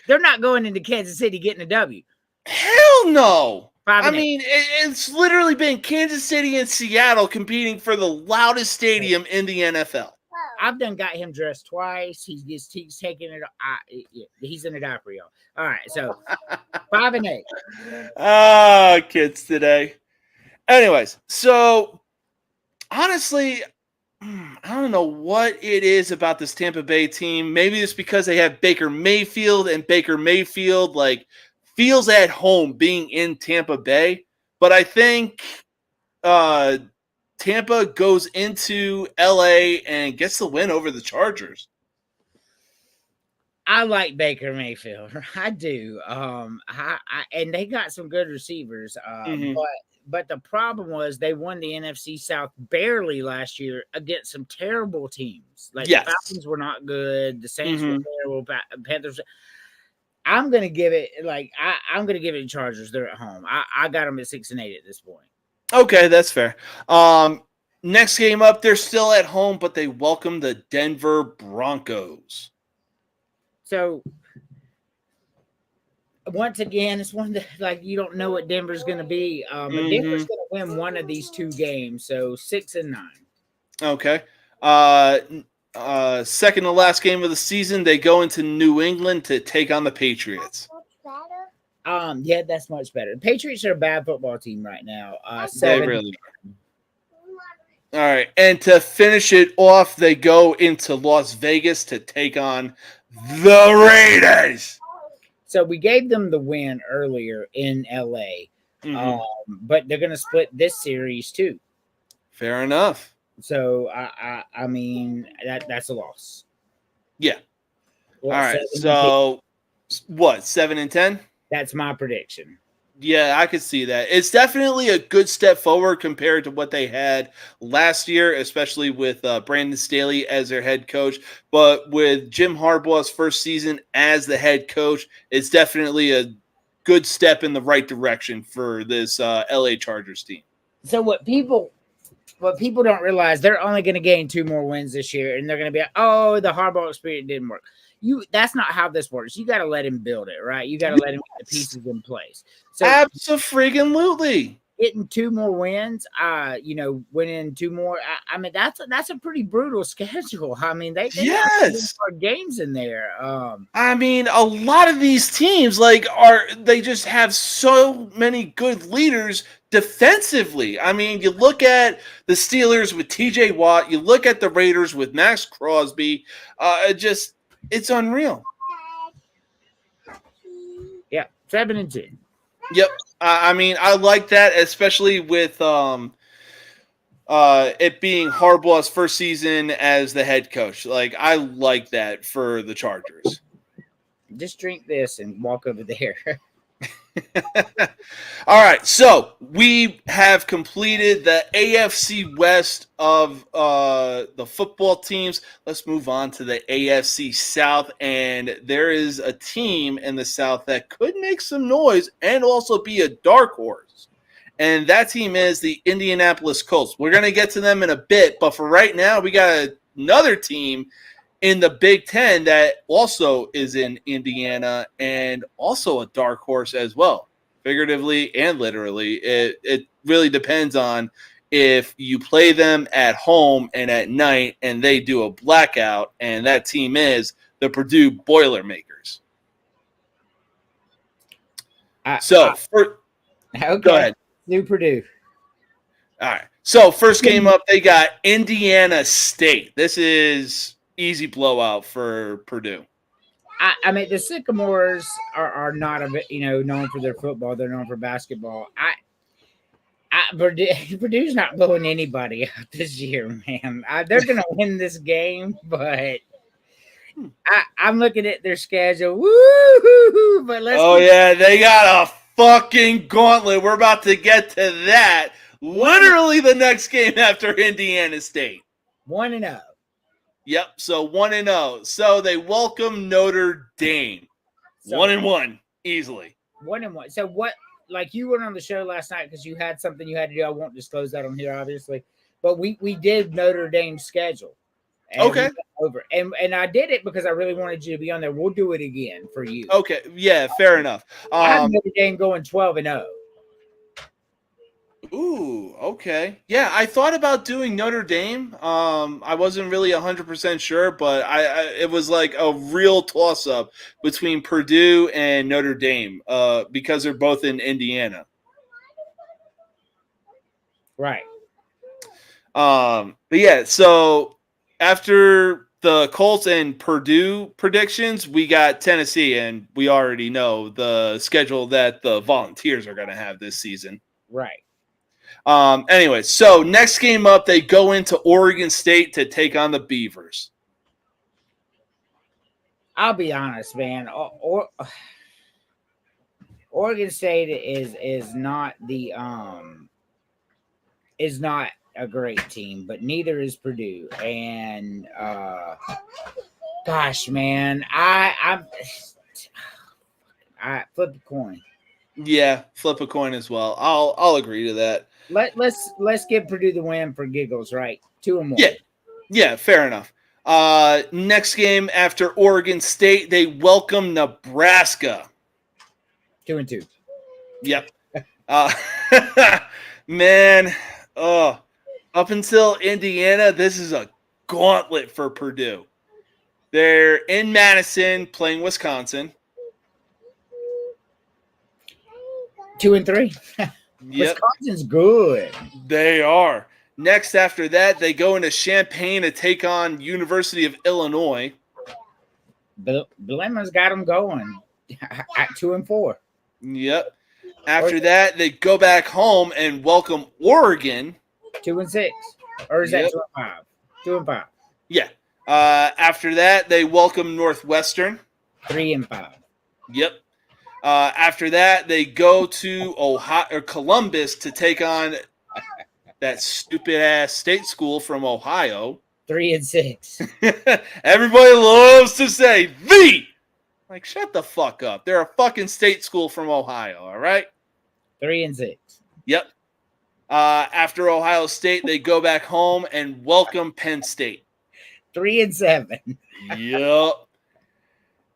D: They're not going into Kansas City getting a W.
A: Hell no.
D: 5-8.
A: I mean, it's literally been Kansas City and Seattle competing for the loudest stadium in the NFL.
D: I've done got him dressed twice. He's taking it. He's in a diaper, y'all. All right, so 5-8.
A: Kids today. Anyways, so honestly, I don't know what it is about this Tampa Bay team. Maybe it's because they have Baker Mayfield, and Baker Mayfield feels at home being in Tampa Bay. But I think Tampa goes into LA and gets the win over the Chargers.
D: I like Baker Mayfield. I do. And they got some good receivers. But the problem was they won the NFC South barely last year against some terrible teams. Like the Falcons were not good. The Saints were terrible. Panthers. I'm gonna give it I'm gonna give it to Chargers. They're at home. I got them at 6-8 at this point.
A: Okay, that's fair. Next game up, they're still at home, but they welcome the Denver Broncos.
D: So once again, it's one that you don't know what Denver's going to be. But Denver's going to win one of these two games, so 6-9.
A: Okay. Second to last game of the season, they go into New England to take on the Patriots.
D: Yeah, that's much better. The Patriots are a bad football team right now.
A: They really are. All right, and to finish it off, they go into Las Vegas to take on the Raiders.
D: So we gave them the win earlier in LA, but they're going to split this series too.
A: Fair enough.
D: So I mean that's a loss.
A: Yeah.
D: Well,
A: All right.
D: 7-10.
A: So what? 7-10.
D: That's my prediction.
A: Yeah, I could see that. It's definitely a good step forward compared to what they had last year, especially with Brandon Staley as their head coach. But with Jim Harbaugh's first season as the head coach, it's definitely a good step in the right direction for this LA Chargers team.
D: So what people don't realize, they're only going to gain 2 more wins this year, and they're going to be like, oh, the Harbaugh experience didn't work. That's not how this works. You got to let him build it, right? You got to let him get the pieces in place. So
A: Absolutely.
D: getting 2 more wins, winning 2 more. I mean, that's a pretty brutal schedule. I mean, they
A: Yes.
D: got games in there.
A: I mean, a lot of these teams they just have so many good leaders defensively. I mean, you look at the Steelers with TJ Watt, you look at the Raiders with Max Crosby. It's unreal.
D: Yeah, 7-10.
A: Yep. I mean, I like that, especially with it being Harbaugh's first season as the head coach. Like, I like that for the Chargers.
D: Just drink this and walk over there.
A: All right, so we have completed the AFC West of the football teams. Let's move on to the AFC South, and there is a team in the South that could make some noise and also be a dark horse, and that team is the Indianapolis Colts. We're going to get to them in a bit, but for right now, we got another team in the Big Ten that also is in Indiana and also a dark horse as well, figuratively and literally. It really depends on if you play them at home and at night and they do a blackout, and that team is the Purdue Boilermakers. Go ahead.
D: New Purdue.
A: All right. So first game up, they got Indiana State. This is easy blowout for Purdue.
D: I mean, the Sycamores are not known for their football. They're known for basketball. Purdue's not blowing anybody out this year, man. They're going to win this game, but I'm looking at their schedule. Woo! But
A: they got a fucking gauntlet. We're about to get to that. Literally the next game after Indiana State.
D: 1-0.
A: Yep, so 1-0. So they welcome Notre Dame. 1-1, easily.
D: 1-1. So what, like, you went on the show last night because you had something you had to do. I won't disclose that on here, obviously. But we did Notre Dame's schedule.
A: Okay.
D: And I did it because I really wanted you to be on there. We'll do it again for you.
A: Okay, yeah, fair enough.
D: I have Notre Dame going 12-0.
A: Ooh, okay. Yeah, I thought about doing Notre Dame. I wasn't really 100% sure, but it was like a real toss-up between Purdue and Notre Dame because they're both in Indiana.
D: Right.
A: But yeah, so after the Colts and Purdue predictions, we got Tennessee, and we already know the schedule that the Volunteers are going to have this season.
D: Right.
A: Anyway, so next game up, they go into Oregon State to take on the Beavers.
D: I'll be honest, man. Oregon State is not a great team, but neither is Purdue. And gosh, man, I flip a coin.
A: Yeah, flip a coin as well. I'll agree to that.
D: Let's give Purdue the win for giggles, right? 2-1.
A: Yeah, fair enough. Next game after Oregon State, they welcome Nebraska.
D: 2-2.
A: Yep. Man, up until Indiana, this is a gauntlet for Purdue. They're in Madison playing Wisconsin.
D: 2-3.
A: Yep.
D: Wisconsin's good.
A: They are. Next after that, they go into Champaign to take on University of Illinois.
D: Blemmer's got them going at 2-4.
A: Yep. After that, they go back home and welcome Oregon.
D: 2-6. Or is that
A: Yep.
D: 2 and 5? 2 and 5.
A: Yeah. After that, they welcome Northwestern.
D: 3 and 5.
A: Yep. After that, they go to Ohio or Columbus to take on that stupid ass state school from Ohio.
D: 3 and 6.
A: Everybody loves to say the. Like, shut the fuck up. They're a fucking state school from Ohio, all right?
D: 3 and 6.
A: Yep. After Ohio State, they go back home and welcome Penn State.
D: 3 and 7.
A: Yep.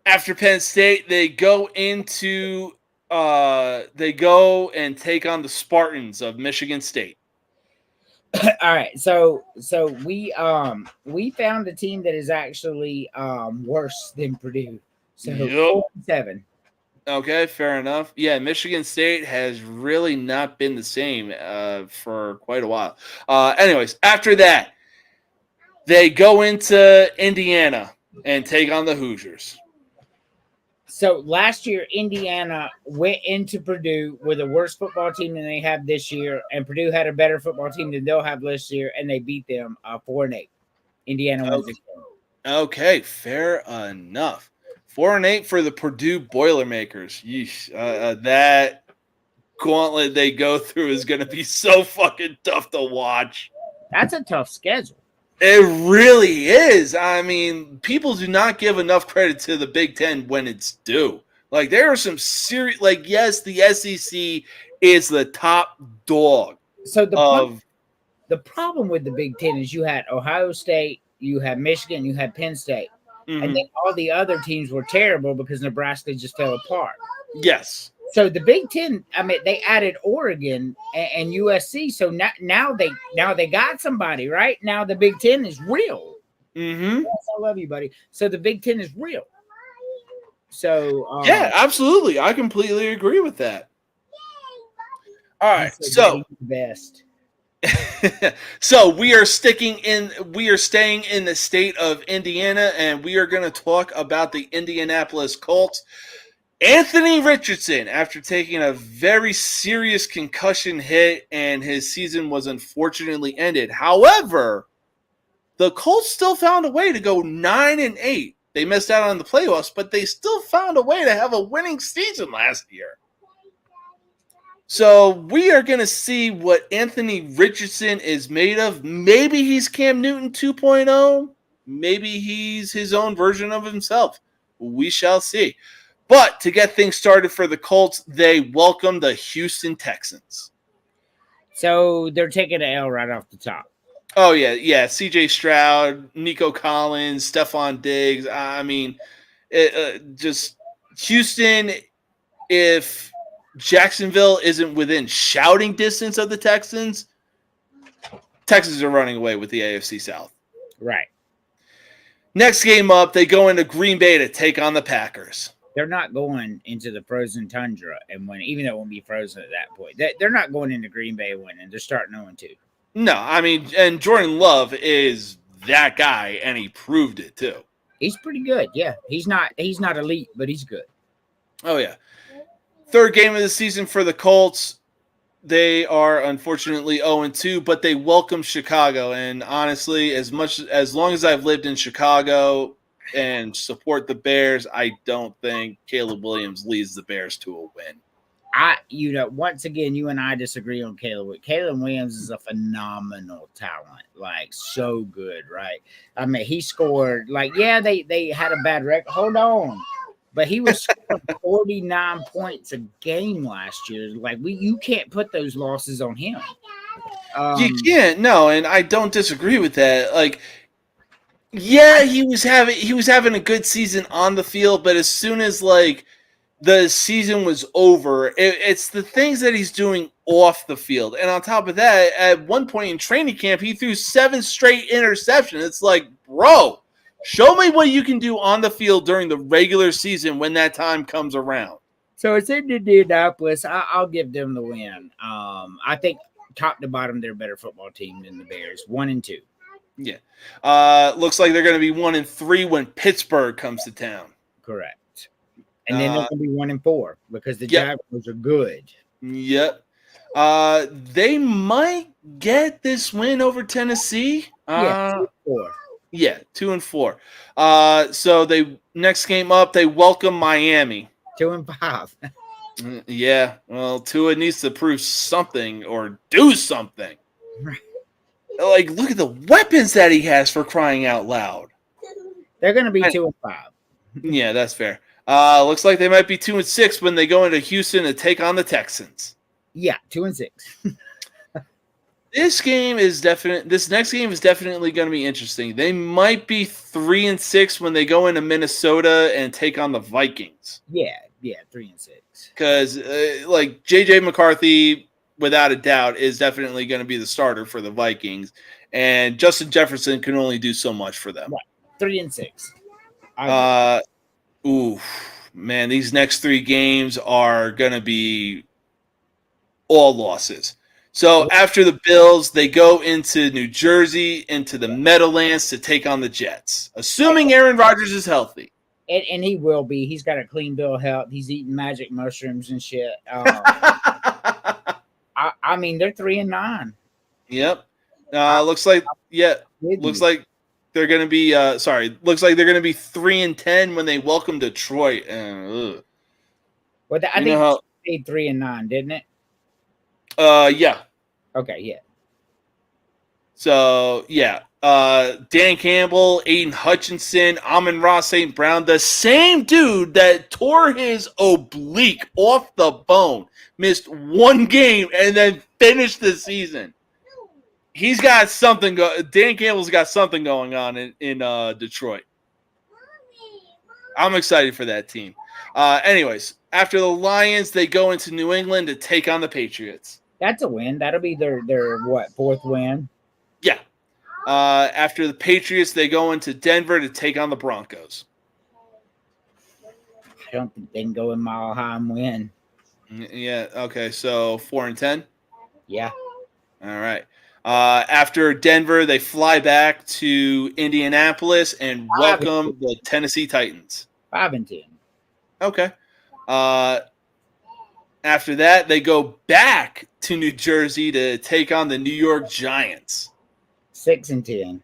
A: After Penn State, they go into they go and take on the Spartans of Michigan State.
D: All right, so we found a team that is actually worse than Purdue. So
A: Yep.
D: 4 and 7.
A: Okay, fair enough. Yeah, Michigan State has really not been the same for quite a while. Anyways, after that, they go into Indiana and take on the Hoosiers.
D: So last year, Indiana went into Purdue with a worse football team than they have this year, and Purdue had a better football team than they'll have this year, and they beat them 4 and 8. Indiana wins.
A: Okay, fair enough. 4 and 8 for the Purdue Boilermakers. Yeesh, that gauntlet they go through is going to be so fucking tough to watch.
D: That's a tough schedule.
A: It really is. I mean, people do not give enough credit to the Big Ten when it's due. Like, there are some serious, like, yes, the SEC is the top dog.
D: So the problem with the Big Ten is you had Ohio State, you had Michigan, you had Penn State, and then all the other teams were terrible because Nebraska just fell apart.
A: Yes.
D: So the Big Ten, I mean, they added Oregon and USC. So now they got somebody, right? Now the Big Ten is real.
A: Mm-hmm.
D: Yes, I love you, buddy. So the Big Ten is real. So
A: yeah, absolutely. I completely agree with that. All right, so
D: the best.
A: so we are staying in the state of Indiana, and we are going to talk about the Indianapolis Colts. Anthony Richardson, after taking a very serious concussion hit, and his season was unfortunately ended. However, the Colts still found a way to go 9 and 8. They missed out on the playoffs, but they still found a way to have a winning season last year. So we are going to see what Anthony Richardson is made of. Maybe he's Cam Newton 2.0. Maybe he's his own version of himself. We shall see. But to get things started for the Colts, they welcome the Houston Texans.
D: So they're taking an L right off the top.
A: Oh, yeah. C.J. Stroud, Nico Collins, Stephon Diggs. I mean, just Houston, if Jacksonville isn't within shouting distance of the Texans are running away with the AFC South.
D: Right.
A: Next game up, they go into Green Bay to take on the Packers.
D: They're not going into the frozen tundra and winning, even though it won't be frozen at that point. They're not going into Green Bay winning. They're starting 0-2.
A: No, I mean, and Jordan Love is that guy, and he proved it too.
D: He's pretty good. Yeah, he's not elite, but he's good.
A: Oh yeah. Third game of the season for the Colts. They are unfortunately 0-2, but they welcome Chicago. And honestly, as long as I've lived in Chicago and support the Bears, I don't think Caleb Williams leads the Bears to a win.
D: Once again, you and I disagree on Caleb. Caleb Williams is a phenomenal talent, like so good, right? I mean, he scored they had a bad record. Hold on, but he was scoring 49 points a game last year. Like you can't put those losses on him.
A: You can't, no, and I don't disagree with that. Like, yeah, he was having a good season on the field, but as soon as the season was over, it's the things that he's doing off the field. And on top of that, at one point in training camp, he threw 7 straight interceptions. It's like, bro, show me what you can do on the field during the regular season when that time comes around.
D: So it's in Indianapolis. I'll give them the win. I think top to bottom, they're a better football team than the Bears. 1-2.
A: Yeah. Looks like they're going to be 1-3 when Pittsburgh comes to town.
D: Correct. And then they're going to be 1-4 because the Jaguars are good.
A: Yep. They might get this win over Tennessee.
D: Yeah, 4.
A: Yeah, 2-4. So they next game up, they welcome Miami.
D: 2-5.
A: Yeah, well, Tua needs to prove something or do something. Like, look at the weapons that he has, for crying out loud.
D: They're going to be 2-5.
A: Yeah, that's fair. Looks like they might be 2-6 when they go into Houston to take on the Texans.
D: Yeah, 2-6.
A: This next game is definitely going to be interesting. They might be 3-6 when they go into Minnesota and take on the Vikings.
D: Yeah, 3-6.
A: Because like JJ McCarthy, without a doubt, is definitely going to be the starter for the Vikings, and Justin Jefferson can only do so much for them.
D: Right. 3-6.
A: Man, these next 3 games are going to be all losses. So after the Bills, they go into New Jersey, into the Meadowlands to take on the Jets, assuming Aaron Rodgers is healthy.
D: And he will be. He's got a clean bill of health. He's eating magic mushrooms and shit. I mean, they're 3-9.
A: Yep. Looks like they're going to be looks like they're going to be 3-10 when they welcome Detroit.
D: Well, I think they stayed 3-9, didn't it?
A: Yeah.
D: Okay, yeah.
A: So, yeah. Dan Campbell, Aiden Hutchinson, Amon-Ra St. Brown, the same dude that tore his oblique off the bone, missed 1 game, and then finished the season. He's got something. Dan Campbell's got something going on in Detroit. I'm excited for that team. Anyways, after the Lions, they go into New England to take on the Patriots.
D: That's a win. That'll be their 4th win?
A: Yeah. After the Patriots, they go into Denver to take on the Broncos.
D: I don't think they can go in Mile High and win.
A: Yeah. Okay. So 4-10.
D: Yeah.
A: All right. After Denver, they fly back to Indianapolis and welcome the Tennessee Titans.
D: 5-10.
A: Okay. After that, they go back to New Jersey to take on the New York Giants.
D: 6-10.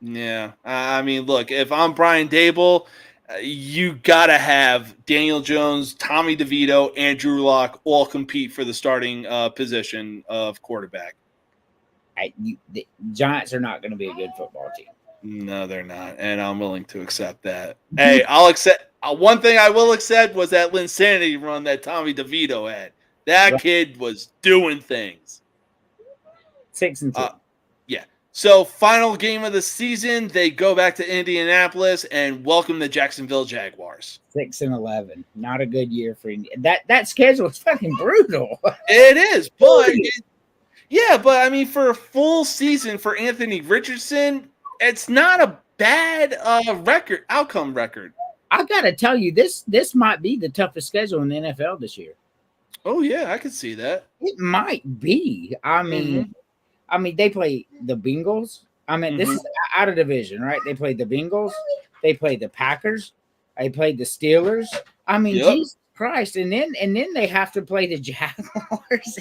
A: Yeah. I mean, look, if I'm Brian Dable, you got to have Daniel Jones, Tommy DeVito, Andrew Luck all compete for the starting position of quarterback.
D: The Giants are not going to be a good football team.
A: No, they're not, and I'm willing to accept that. Hey, I'll accept. One thing I will accept was that Linsanity run that Tommy DeVito had. That kid was doing things.
D: 6-10.
A: Yeah. So, final game of the season, they go back to Indianapolis and welcome the Jacksonville Jaguars.
D: 6-11. Not a good year for that schedule is fucking brutal.
A: It is, but but I mean, for a full season for Anthony Richardson, it's not a bad outcome record.
D: I gotta tell you, this might be the toughest schedule in the NFL this year.
A: Oh yeah, I could see that.
D: It might be. I mean, they play the Bengals. I mean, this is out of division, right? They play the Bengals. They play the Packers. They play the Steelers. I mean, Jesus Christ! And then they have to play the Jaguars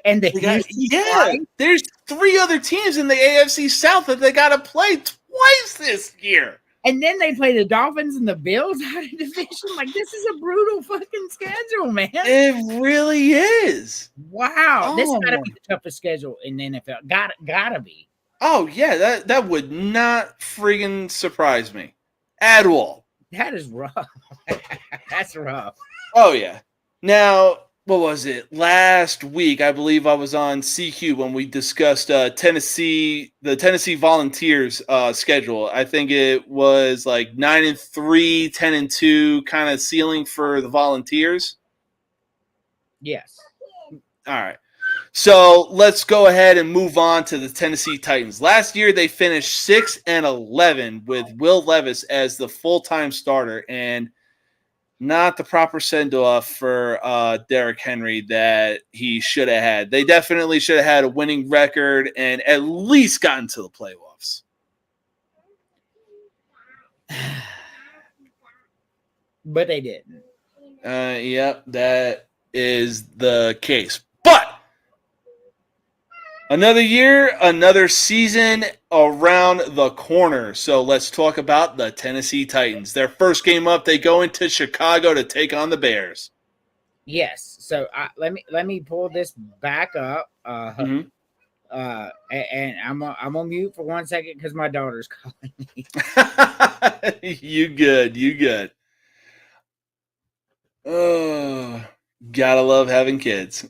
D: and the
A: There's 3 other teams in the AFC South that they got to play twice this year.
D: And then they play the Dolphins and the Bills out of division. Like, this is a brutal fucking schedule, man.
A: It really is.
D: Wow. This has got to be the toughest schedule in the NFL. Gotta be.
A: Oh, yeah. That would not friggin' surprise me at all.
D: That is rough. That's rough.
A: Oh, yeah. Now, what was it? Last week, I believe I was on CQ when we discussed the Tennessee Volunteers schedule. I think it was like 9-3, 10-2 kind of ceiling for the Volunteers.
D: Yes.
A: All right. So let's go ahead and move on to the Tennessee Titans. Last year, they finished 6-11 with Will Levis as the full-time starter, and not the proper send-off for Derrick Henry that he should have had. They definitely should have had a winning record and at least gotten to the playoffs.
D: But they didn't.
A: Yep, that is the case. But Another year, another season around the corner. So let's talk about the Tennessee Titans. Their first game up, they go into Chicago to take on the Bears.
D: Yes. So let me pull this back up.
A: Mhm.
D: And I'm on mute for 1 second because my daughter's calling me.
A: You good. Oh, gotta love having kids.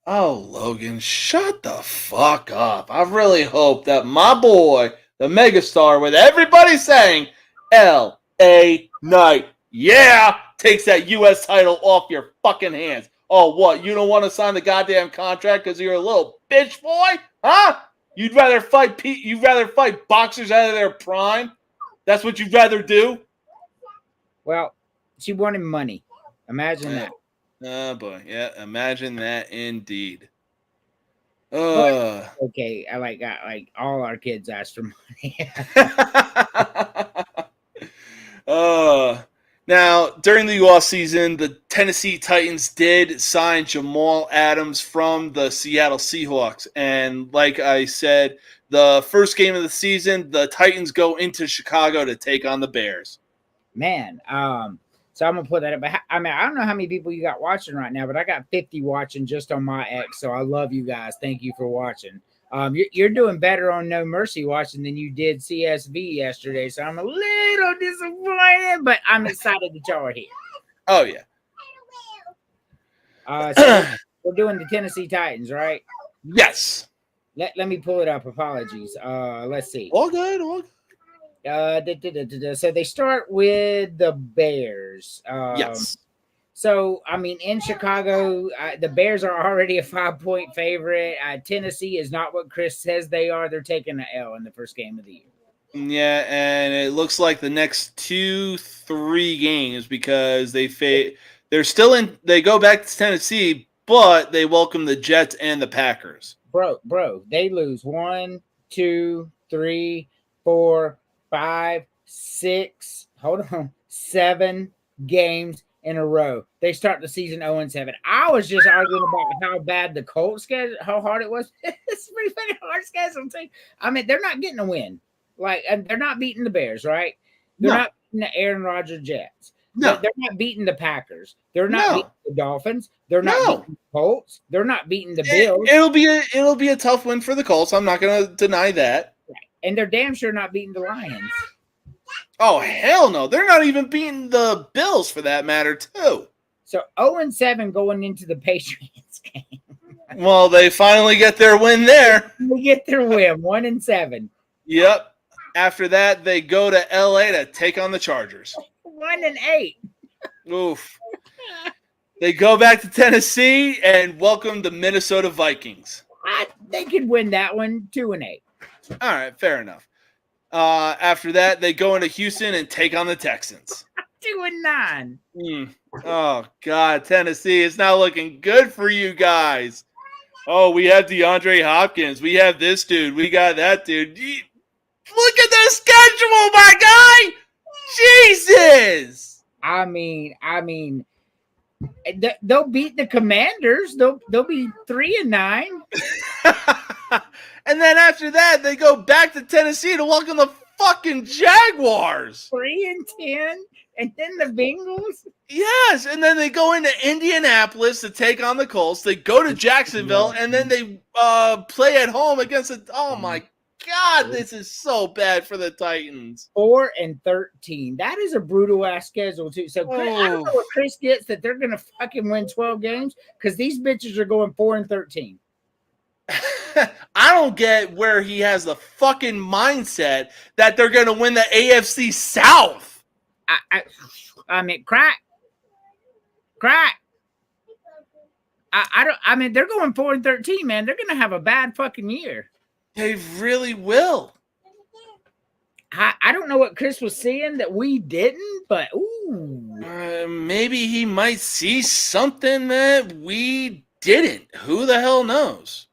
A: Oh, Logan, shut the fuck up. I really hope that my boy, the megastar with everybody saying L.A. Knight, yeah, takes that U.S. title off your fucking hands. Oh, what? You don't want to sign the goddamn contract because you're a little bitch boy? Huh? You'd rather fight boxers out of their prime? That's what you'd rather do?
D: Well, she wanted money. Imagine that.
A: Oh boy, yeah, imagine that indeed.
D: Okay, I like all our kids ask for money.
A: Now, during the offseason, the Tennessee Titans did sign Jamal Adams from the Seattle Seahawks. And like I said, the first game of the season, the Titans go into Chicago to take on the Bears.
D: Man, so I'm gonna put that up. But I mean, I don't know how many people you got watching right now, but I got 50 watching just on my X. So I love you guys. Thank you for watching. You're doing better on No Mercy watching than you did CSV yesterday. So I'm a little disappointed, but I'm excited that y'all are here.
A: Oh yeah.
D: So we're doing the Tennessee Titans, right?
A: Yes.
D: Let me pull it up. Apologies. Let's see.
A: All good.
D: So they start with the Bears.
A: Yes.
D: So, I mean, in Chicago, the Bears are already a 5-point favorite. Tennessee is not what Chris says they are. They're taking an L in the first game of the year.
A: Yeah, and it looks like the next 2-3 games because they're still in. They go back to Tennessee, but they welcome the Jets and the Packers.
D: Bro, they lose 1, 2, 3, 4, 5, 6. Hold on, 7 games in a row. They start the season 0-7. I was just arguing about how bad the Colts schedule, how hard it was. It's a pretty fucking hard schedule. I mean, they're not getting a win. Like, they're not beating the Bears, right? They're not beating the Aaron Rodgers Jets.
A: No.
D: They're not beating the Packers. They're not beating the Dolphins. They're not beating the Colts. They're not beating the Bills.
A: It'll be a tough win for the Colts. I'm not going to deny that.
D: Right. And they're damn sure not beating the Lions.
A: Oh, hell no. They're not even beating the Bills for that matter, too.
D: So 0-7 going into the Patriots game.
A: Well, they finally get their win there.
D: They get their win, 1-7.
A: Yep. After that, they go to LA to take on the Chargers.
D: 1-8.
A: Oof. They go back to Tennessee and welcome the Minnesota Vikings.
D: They could win that one, 2-8.
A: All right, fair enough. After that, they go into Houston and take on the Texans.
D: 2-9.
A: Oh, God, Tennessee, it's not looking good for you guys. Oh, we have DeAndre Hopkins. We have this dude. We got that dude. Look at the schedule, my guy. Jesus.
D: I mean, they'll beat the Commanders. They'll be 3-9.
A: And then after that, they go back to Tennessee to welcome the fucking Jaguars.
D: 3-10, and then the Bengals.
A: Yes, and then they go into Indianapolis to take on the Colts. They go to Jacksonville, and then they play at home against the. Oh my God, this is so bad for the Titans.
D: 4-13. That is a brutal ass schedule too. So Chris, I don't know what Chris gets that they're gonna fucking win 12 games because these bitches are going 4-13.
A: I don't get where he has the fucking mindset that they're going to win the AFC South.
D: I mean, crack. I mean, they're going 4-13, man. They're going to have a bad fucking year.
A: They really will.
D: I don't know what Chris was seeing that we didn't, but ooh.
A: Maybe he might see something that we didn't. Who the hell knows?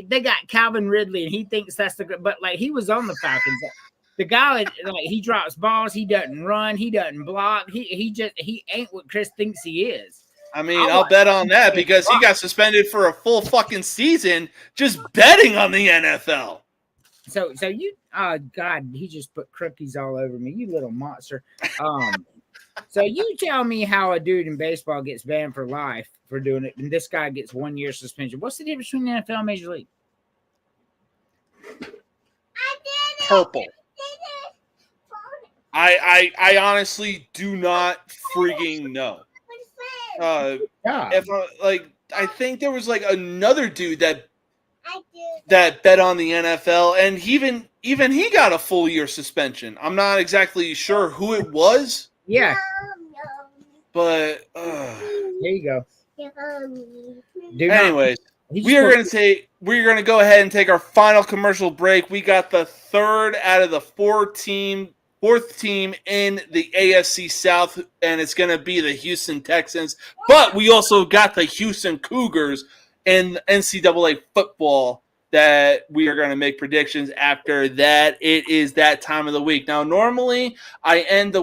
D: They got Calvin Ridley, and he thinks that's the good. But like he was on the Falcons. The guy, like, he drops balls. He doesn't run. He doesn't block. He ain't what Chris thinks he is.
A: I mean, I'll bet on that because he got suspended for a full fucking season just betting on the NFL.
D: So you, God, he just put cookies all over me, you little monster. So you tell me how a dude in baseball gets banned for life for doing it, and this guy gets 1 year suspension. What's the difference between the NFL and Major League?
A: Purple. I honestly do not freaking know. If I think there was like another dude that bet on the NFL, and even he got a full year suspension. I'm not exactly sure who it was.
D: Yeah,
A: but
D: there you go.
A: Anyways, we're gonna go ahead and take our final commercial break. We got the third out of the fourth team in the AFC South, and it's going to be the Houston Texans. But we also got the Houston Cougars in NCAA football that we are going to make predictions after that. It is that time of the week. Now, normally I end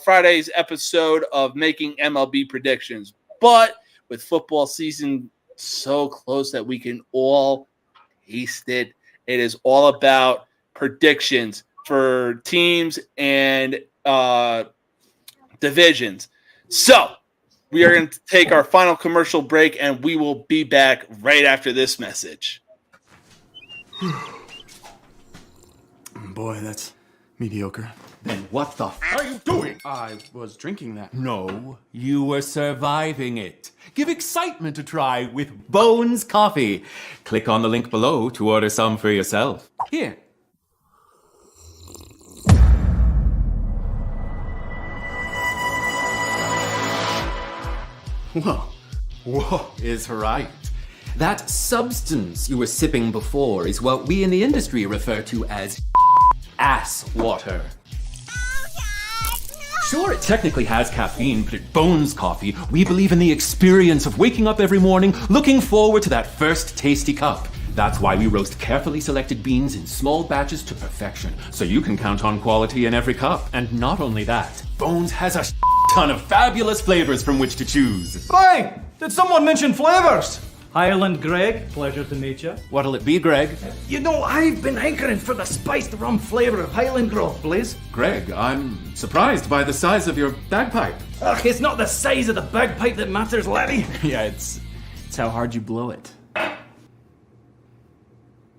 A: Friday's episode of making MLB predictions, but with football season so close that we can all taste it, it is all about predictions for teams and divisions. So we are going to take our final commercial break, and we will be back right after this message.
H: Boy, that's mediocre.
I: Then what the are you doing?
H: I was drinking that.
I: No, you were surviving it. Give excitement a try with Bones Coffee. Click on the link below to order some for yourself.
H: Here.
I: Whoa is right. That substance you were sipping before is what we in the industry refer to as ass water. Sure, it technically has caffeine, but at Bones Coffee, we believe in the experience of waking up every morning looking forward to that first tasty cup. That's why we roast carefully selected beans in small batches to perfection, so you can count on quality in every cup. And not only that, Bones has a ton of fabulous flavors from which to choose.
J: Bang! Did someone mention flavors? Highland Greg, pleasure to meet you.
I: What'll it be, Greg?
J: You know, I've been hankering for the spiced rum flavor of Highland Grove, please.
I: Greg, I'm surprised by the size of your bagpipe.
J: Ugh, it's not the size of the bagpipe that matters, laddie.
H: Yeah, it's how hard you blow it.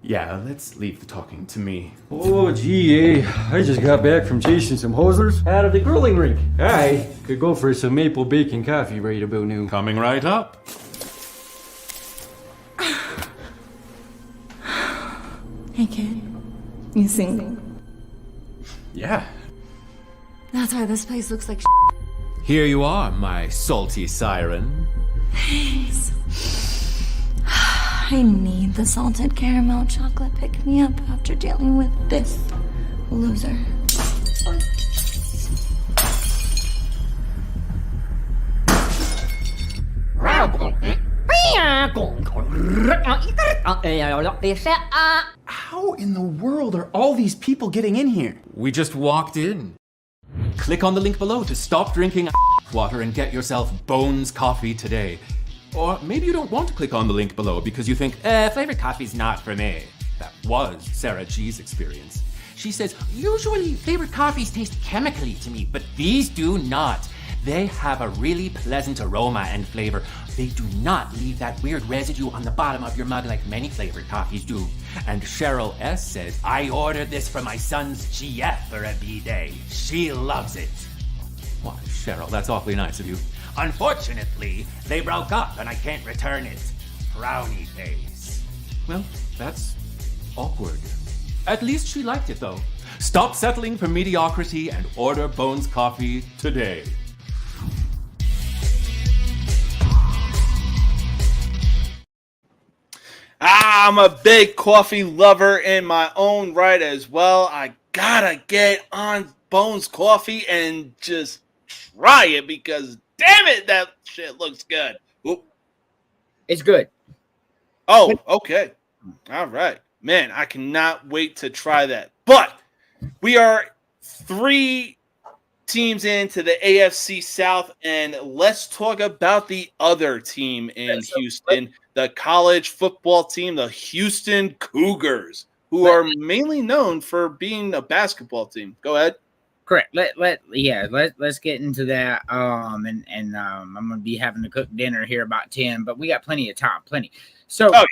I: Yeah, let's leave the talking to me.
K: Oh, gee, I just got back from chasing some hosers out of the grilling rink. I could go for some maple bacon coffee right about noon.
I: Coming right up.
L: Hey kid, you single?
I: Yeah.
L: That's why this place looks like
I: Here you are, my salty siren.
L: Thanks. I need the salted caramel chocolate pick-me-up after dealing with this loser.
H: How in the world are all these people getting in here?
I: We just walked in. Click on the link below to stop drinking water and get yourself Bones Coffee today. Or maybe you don't want to click on the link below because you think, flavored coffee's not for me. That was Sarah G's experience. She says, usually flavored coffees taste chemically to me, but these do not. They have a really pleasant aroma and flavor. They do not leave that weird residue on the bottom of your mug like many flavored coffees do. And Cheryl S. says, I ordered this for my son's GF for a B-day. She loves it. Why, Cheryl, that's awfully nice of you. Unfortunately, they broke up and I can't return it. Frowny face. Well, that's awkward. At least she liked it, though. Stop settling for mediocrity and order Bones Coffee today.
A: I'm a big coffee lover in my own right as well. I gotta get on Bones Coffee and just try it because, damn it, that shit looks good. Oop.
D: It's good.
A: Oh, okay. All right. Man, I cannot wait to try that. But we are 3 teams into the AFC South, and let's talk about the other team in Houston, the college football team, the Houston Cougars, who are mainly known for being a basketball team. Go ahead.
D: Correct. Let's get into that. I'm gonna be having to cook dinner here about 10, but we got plenty of time. So I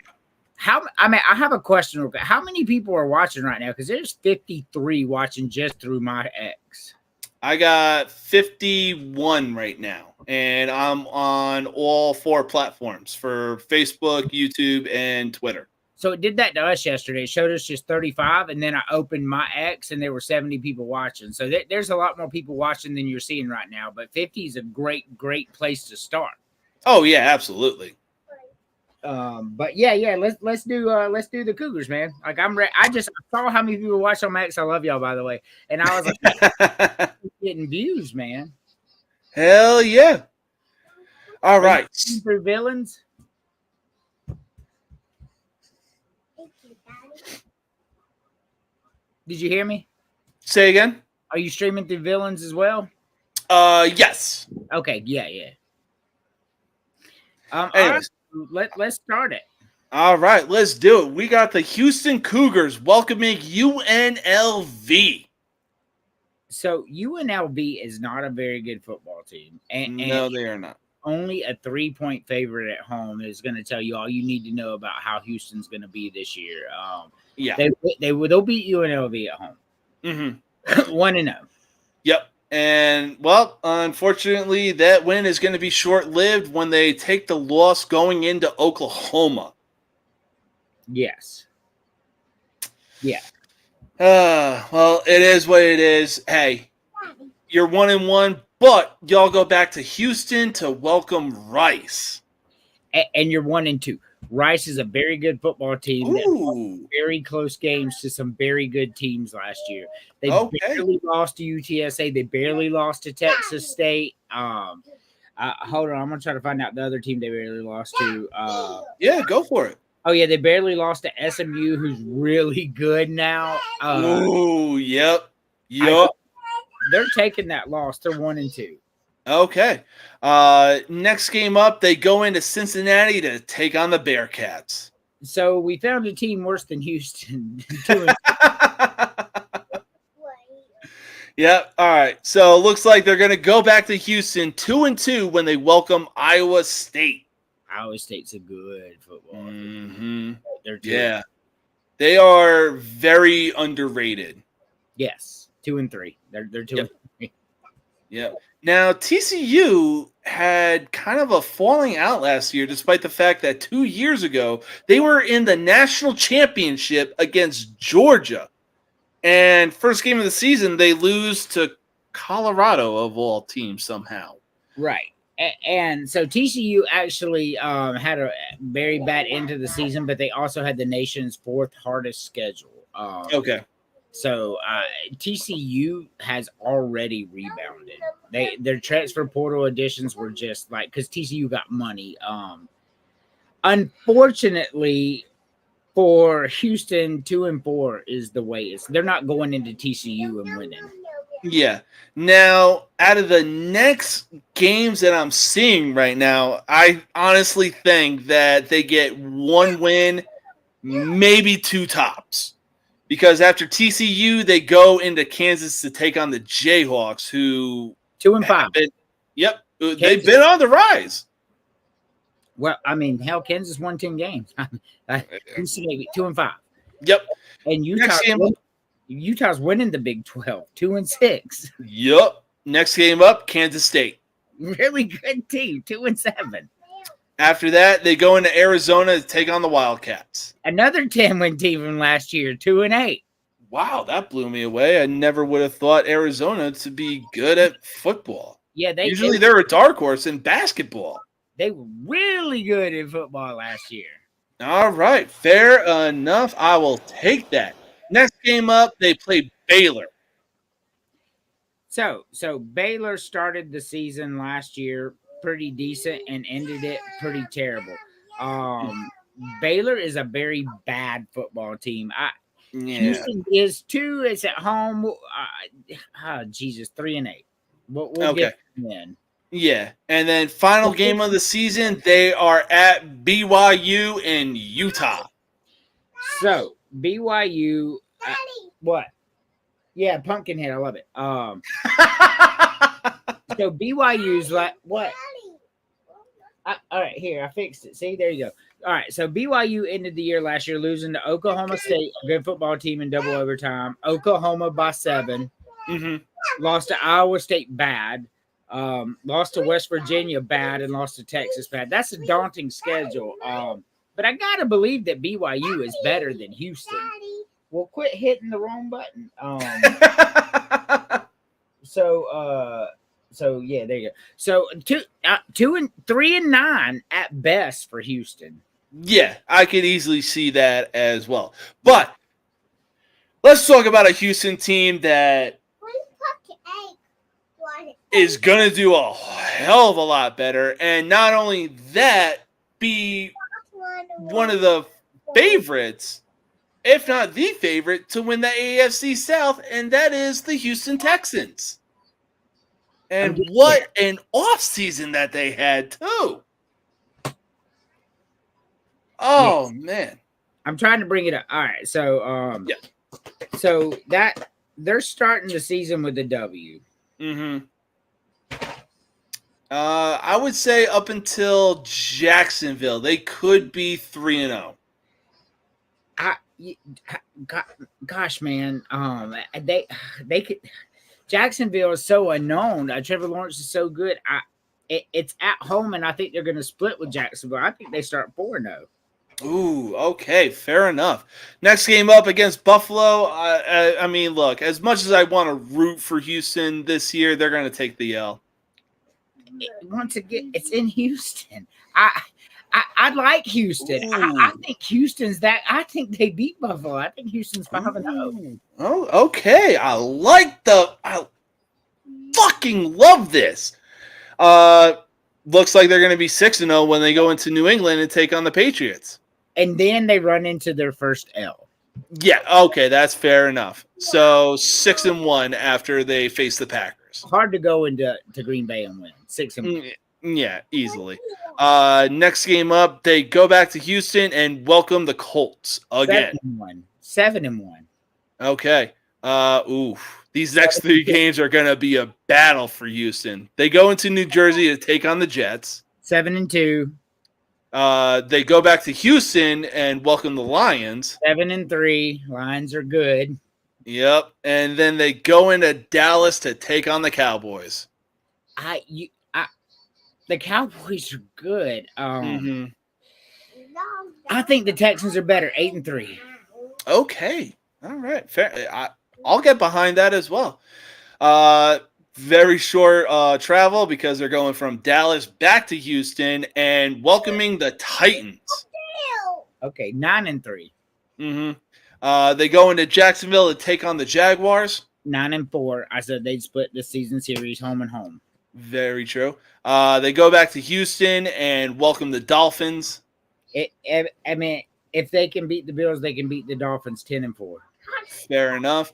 D: have a question real quick. How many people are watching right now? Because there's 53 watching just through my X.
A: I got 51 right now, and I'm on all 4 platforms for Facebook, YouTube, and Twitter.
D: So it did that to us yesterday. It showed us just 35, and then I opened my X, and there were 70 people watching. So there's a lot more people watching than you're seeing right now. But 50 is a great place to start.
A: Oh yeah, absolutely.
D: But let's do the Cougars, man. Like I'm ready. I saw how many people watch on my X. I love y'all, by the way. And I was like, getting views, man.
A: Hell yeah! All right,
D: through villains. Did you hear me?
A: Say again.
D: Are you streaming through villains as well?
A: Yes.
D: Okay, yeah.
A: Anyways.
D: Let's start it.
A: All right, let's do it. We got the Houston Cougars welcoming UNLV.
D: So UNLV is not a very good football team. And
A: no, they are not.
D: Only a 3-point favorite at home is going to tell you all you need to know about how Houston's going to be this year. They'll beat UNLV at home.
A: Mm-hmm.
D: 1-0.
A: Yep. And, well, unfortunately, that win is going to be short-lived when they take the loss going into Oklahoma.
D: Yes. Yeah.
A: Well, it is what it is. Hey, you're 1-1, but y'all go back to Houston to welcome Rice.
D: And you're 1-2. Rice is a very good football team that won very close games to some very good teams last year. They barely lost to UTSA. They barely lost to Texas State. Hold on, I'm gonna try to find out the other team they barely lost to.
A: Yeah, go for it.
D: Oh yeah, they barely lost to SMU, who's really good now.
A: Yep.
D: They're taking that loss. They're 1-2.
A: Okay. Next game up, they go into Cincinnati to take on the Bearcats.
D: So we found a team worse than Houston.
A: Yep. All right. So it looks like they're going to go back to Houston 2-2 when they welcome Iowa State.
D: Iowa State's a good football
A: team.
D: They're
A: yeah. They are very underrated.
D: Yes. 2-3. They're 2-3.
A: Yeah. Now, TCU had kind of a falling out last year, despite the fact that 2 years ago, they were in the national championship against Georgia. And first game of the season, they lose to Colorado, of all teams, somehow.
D: Right. And so TCU actually had a very bad end to the season, but they also had the nation's 4th hardest schedule.
A: Okay.
D: So TCU has already rebounded. Their transfer portal additions were just like, because TCU got money. Unfortunately for Houston, 2-4 is the way it's. They're not going into TCU and winning.
A: Yeah. Now, out of the next games that I'm seeing right now, I honestly think that they get 1 win, maybe 2 tops. Because after TCU, they go into Kansas to take on the Jayhawks, who
D: 2-5.
A: They've been on the rise.
D: Well, I mean, hell, Kansas won 10 games. 2-5.
A: Yep.
D: And Utah's winning the Big 12, 2-6.
A: Yep. Next game up, Kansas State.
D: Really good team, 2-7.
A: After that, they go into Arizona to take on the Wildcats.
D: Another 10-win team from last year, 2-8.
A: Wow, that blew me away. I never would have thought Arizona to be good at football.
D: Yeah,
A: they're a dark horse in basketball.
D: They were really good in football last year.
A: All right, fair enough. I will take that. Next game up, they play Baylor.
D: So Baylor started the season last year pretty decent and ended it pretty terrible. Baylor is a very bad football team.
A: Yeah.
D: Houston is too. It's at home. Jesus, 3-8. We'll get in.
A: Yeah. And then final game of the season, they are at BYU in Utah.
D: So BYU, what? Yeah, Pumpkinhead. I love it. So BYU's like what? All right, here I fixed it. See, there you go. All right, so BYU ended the year last year losing to Oklahoma State, a good football team, in double overtime. Oklahoma by 7. Lost to Iowa State bad. Lost to West Virginia bad, and lost to Texas bad. That's a daunting schedule. But I gotta believe that BYU is better than Houston. Well, quit hitting the wrong button. So yeah, there you go. So 3-9 at best for Houston.
A: Yeah, I could easily see that as well. But let's talk about a Houston team that is going to do a hell of a lot better. And not only that, be one of the favorites, if not the favorite, to win the AFC South, and that is the Houston Texans. And what an offseason that they had, too. Oh, man.
D: I'm trying to bring it up. All right, so so that they're starting the season with a W.
A: I would say up until Jacksonville, they could be 3-0.
D: Gosh, man, they could. Jacksonville is so unknown. Trevor Lawrence is so good. It's at home, and I think they're going to split with Jacksonville. I think they start 4-0.
A: Ooh, okay, fair enough. Next game up against Buffalo. I mean, look, as much as I want to root for Houston this year, they're going to take the L.
D: Once again, it's in Houston. I like Houston. I think Houston's that. I think they beat Buffalo. I think Houston's 5-0.
A: Oh, okay. I fucking love this. Looks like they're going to be 6-0 when they go into New England and take on the Patriots.
D: And then they run into their first L.
A: Yeah, okay, that's fair enough. So 6-1 after they face the Packers.
D: Hard to go into Green Bay and win. 6-1.
A: Yeah, easily. Next game up, they go back to Houston and welcome the Colts again.
D: 7-1.
A: Okay. These next 3 games are going to be a battle for Houston. They go into New Jersey to take on the Jets.
D: 7-2.
A: They go back to Houston and welcome the Lions.
D: 7-3. Lions are good.
A: Yep. And then they go into Dallas to take on the Cowboys.
D: The Cowboys are good. I think the Texans are better. 8-3.
A: Okay. All right. Fair. I'll get behind that as well. Very short travel because they're going from Dallas back to Houston and welcoming the Titans.
D: Okay, 9-3.
A: They go into Jacksonville to take on the Jaguars.
D: 9-4. I said they'd split the season series home and home.
A: Very true. They go back to Houston and welcome the Dolphins.
D: I mean, if they can beat the Bills, they can beat the Dolphins 10-4.
A: Fair enough.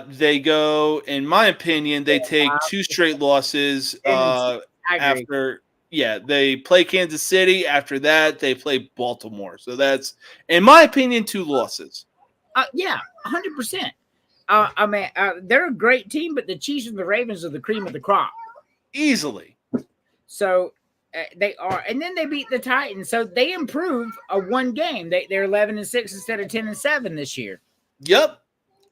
A: They go, in my opinion, they take 2 straight losses after. Yeah, they play Kansas City. After that, they play Baltimore. So that's, in my opinion, 2 losses.
D: Yeah, 100%. I mean, they're a great team, but the Chiefs and the Ravens are the cream of the crop.
A: Easily.
D: So they are, and then they beat the Titans. So they improved a 1 game. They're 11-6 instead of 10-7 this year.
A: Yep.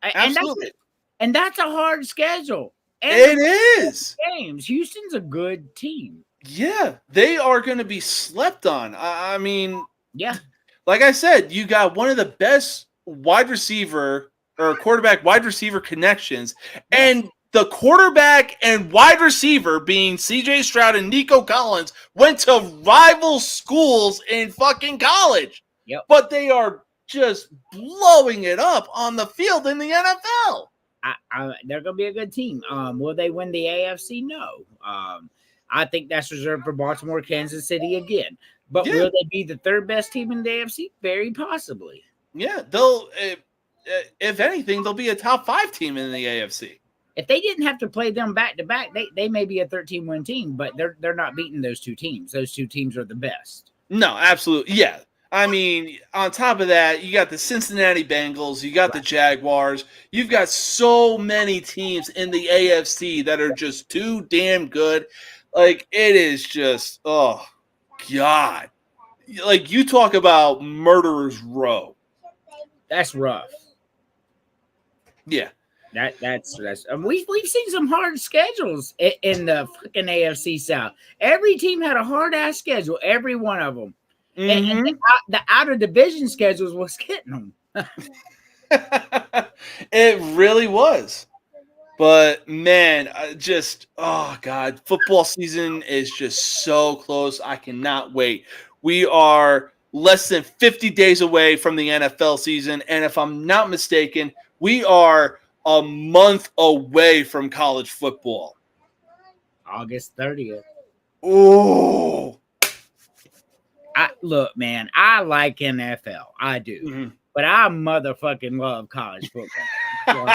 A: Absolutely.
D: And that's a hard schedule. And
A: it is.
D: Games. Houston's a good team.
A: Yeah, they are going to be slept on. I mean,
D: yeah.
A: Like I said, you got one of the best wide receiver or quarterback wide receiver connections, and the quarterback and wide receiver being CJ Stroud and Nico Collins went to rival schools in fucking college.
D: Yep.
A: But they are just blowing it up on the field in the NFL.
D: They're going to be a good team. Will they win the AFC? No. I think that's reserved for Baltimore, Kansas City again. But
A: Yeah.
D: will they be the third best team in the AFC? Very possibly.
A: Yeah, they'll. If anything, they'll be a top 5 team in the AFC.
D: If they didn't have to play them back to back, they may be a 13-win team, but they're not beating those two teams. Those two teams are the best.
A: No, absolutely. Yeah. I mean, on top of that, you got the Cincinnati Bengals, you got the Jaguars, you've got so many teams in the AFC that are just too damn good. Like, it is just, oh, God. Like, you talk about murderer's row.
D: That's rough.
A: Yeah.
D: That's we've seen some hard schedules in the fucking AFC South. Every team had a hard ass schedule, every one of them.
A: Mm-hmm.
D: And the outer division schedules was getting them.
A: It really was. But man, oh God, football season is just so close. I cannot wait. We are less than 50 days away from the NFL season, and if I'm not mistaken, we are a month away from college football.
D: August 30th.
A: Oh,
D: Look, man, I like NFL. I do.
A: Mm-hmm.
D: But I motherfucking love college football.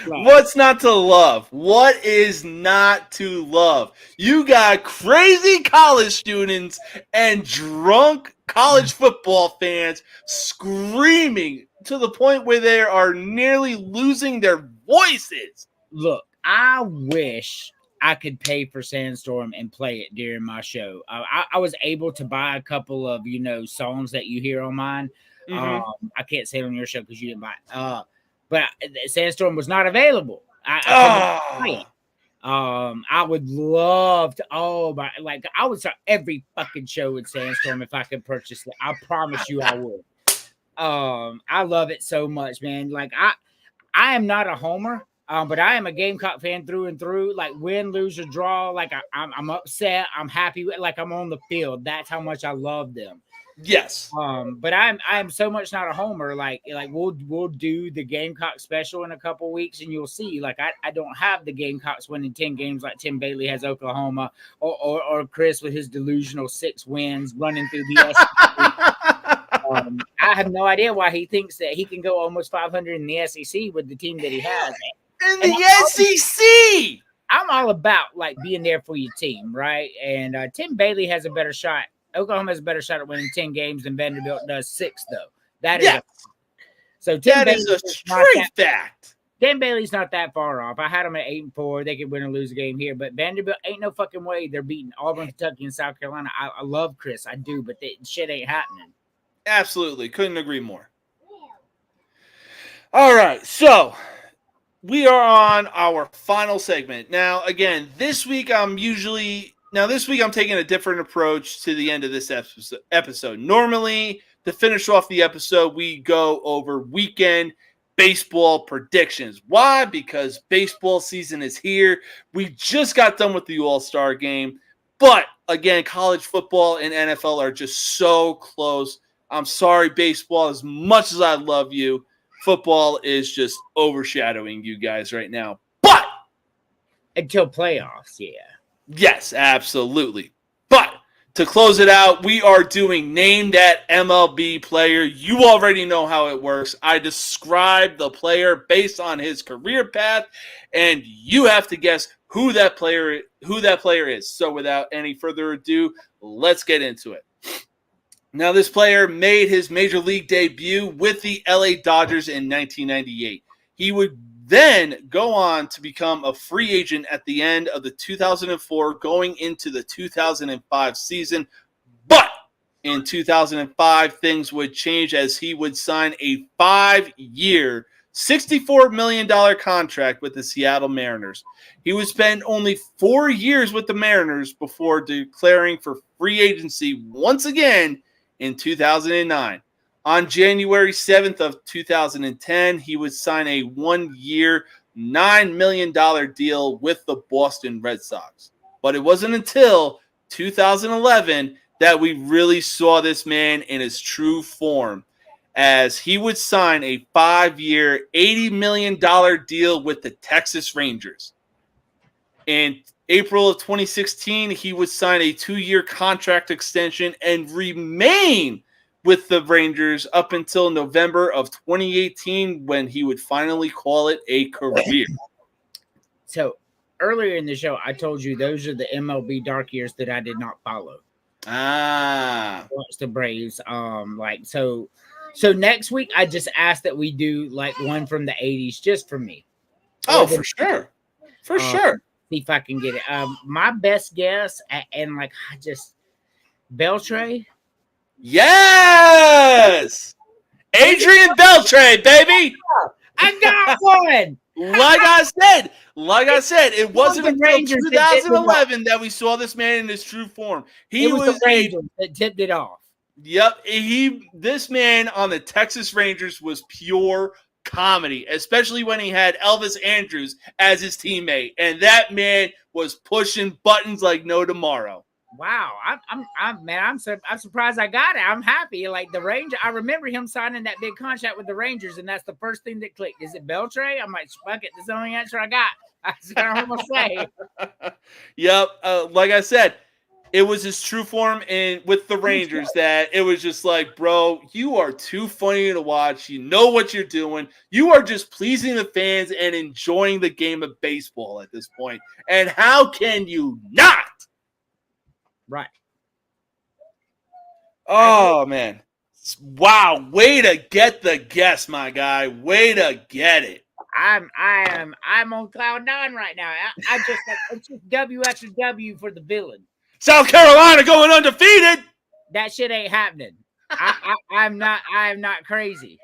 A: What's not to love? What is not to love? You got crazy college students and drunk college football fans screaming to the point where they are nearly losing their voices.
D: Look, I wish I could pay for Sandstorm and play it during my show. I was able to buy a couple of, songs that you hear on mine.
A: Mm-hmm.
D: I can't say it on your show because you didn't buy it. But Sandstorm was not available. I would love to. I would start every fucking show with Sandstorm if I could purchase it. I promise you, I would. I love it so much, man. Like I am not a homer, but I am a Gamecock fan through and through. Like win, lose, or draw. Like I'm upset. I'm happy. Like I'm on the field. That's how much I love them.
A: Yes.
D: But I'm so much not a homer. Like we'll do the Gamecock special in a couple weeks, and you'll see. Like I don't have the Gamecocks winning 10 games like Tim Bailey has Oklahoma, or Chris with his delusional 6 wins running through the SEC. I have no idea why he thinks that he can go almost 500 in the SEC with the team that he has.
A: In the SEC,
D: I'm all about like being there for your team, right? And Tim Bailey has a better shot. Oklahoma has a better shot at winning 10 games than Vanderbilt does 6, though. That is so.
A: That is a straight fact.
D: Tim Bailey's not that far off. I had him at 8-4. They could win or lose a game here, but Vanderbilt ain't no fucking way they're beating Auburn, Kentucky, and South Carolina. I love Chris, I do, but shit ain't happening.
A: Absolutely, couldn't agree more. All right, so we are on our final segment now. Again, this week I'm taking a different approach to the end of this episode. Normally, to finish off the episode, we go over weekend baseball predictions. Why? Because baseball season is here. We just got done with the All-Star game. But, again, college football and NFL are just so close. I'm sorry, baseball, as much as I love you, football is just overshadowing you guys right now. But
D: until playoffs, yeah.
A: Yes, absolutely. But to close it out, we are doing Name That MLB Player. You already know how it works. I describe the player based on his career path, and you have to guess who that player is. So without any further ado, let's get into it. Now, this player made his major league debut with the LA Dodgers in 1998. He would then go on to become a free agent at the end of the 2004 going into the 2005 season. But in 2005, things would change as he would sign a 5-year, $64 million contract with the Seattle Mariners. He would spend only 4 years with the Mariners before declaring for free agency once again in 2009. On January 7th of 2010, he would sign a 1-year, $9 million deal with the Boston Red Sox. But it wasn't until 2011 that we really saw this man in his true form, as he would sign a 5-year, $80 million deal with the Texas Rangers. In April of 2016, he would sign a 2-year contract extension and remain with the Rangers up until November of 2018 when he would finally call it a career.
D: So earlier in the show, I told you those are the MLB dark years that I did not follow.
A: Watch
D: the Braves. So next week I just asked that we do like one from the 80s just for me.
A: Oh, for sure. For sure.
D: See if I can get it. My best guess and like I just Beltre.
A: Yes! Adrian Beltre, baby!
D: I got one!
A: Like I said, it wasn't until 2011 that we saw this man in his true form. He was
D: the Rangers that tipped it off.
A: Yep, this man on the Texas Rangers was pure comedy, especially when he had Elvis Andrus as his teammate, and that man was pushing buttons like no tomorrow.
D: Wow, I'm surprised I got it. I'm happy. Like the Ranger, I remember him signing that big contract with the Rangers, and that's the first thing that clicked. Is it Beltre? I'm like, fuck it. That's the only answer I got. That's what I'm gonna say.
A: Yep, like I said, it was his true form with the Rangers that it was just like, bro, you are too funny to watch. You know what you're doing. You are just pleasing the fans and enjoying the game of baseball at this point. And how can you not?
D: Right.
A: Oh man. Wow. Way to get the guess, my guy. Way to get it.
D: I'm on cloud 9 right now. It's just W after W for the villain.
A: South Carolina going undefeated.
D: That shit ain't happening. I'm not crazy.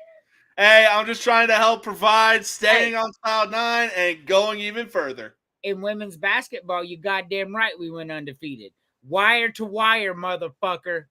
A: Hey, I'm just trying to help provide staying on cloud 9 and going even further.
D: In women's basketball, you goddamn right we went undefeated. Wire to wire, motherfucker.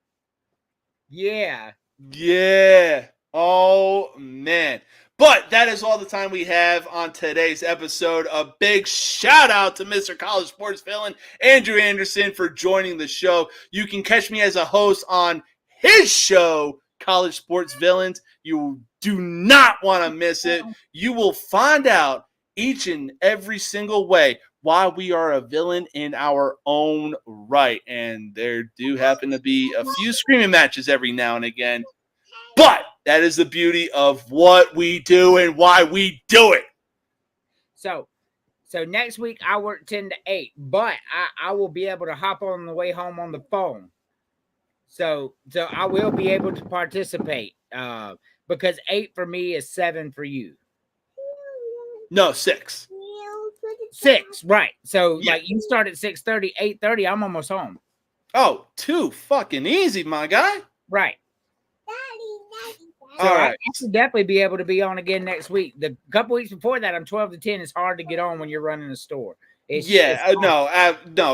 D: Yeah.
A: Yeah. Oh, man. But that is all the time we have on today's episode. A big shout out to Mr. College Sports Villain, Andrew Anderson, for joining the show. You can catch me as a host on his show, College Sports Villains. You do not want to miss it. You will find out each and every single way why we are a villain in our own right. And there do happen to be a few screaming matches every now and again. But that is the beauty of what we do and why we do it.
D: So next week I work 10 to 8, but I will be able to hop on the way home on the phone. So I will be able to participate because 8 for me is 7 for you.
A: No, 6.
D: 6, right. So like you start at 6:30, 8:30, I'm almost home.
A: Oh, too fucking easy, my guy.
D: Right. So I should definitely be able to be on again next week. The couple weeks before that, I'm 12 to 10. It's hard to get on when you're running a store.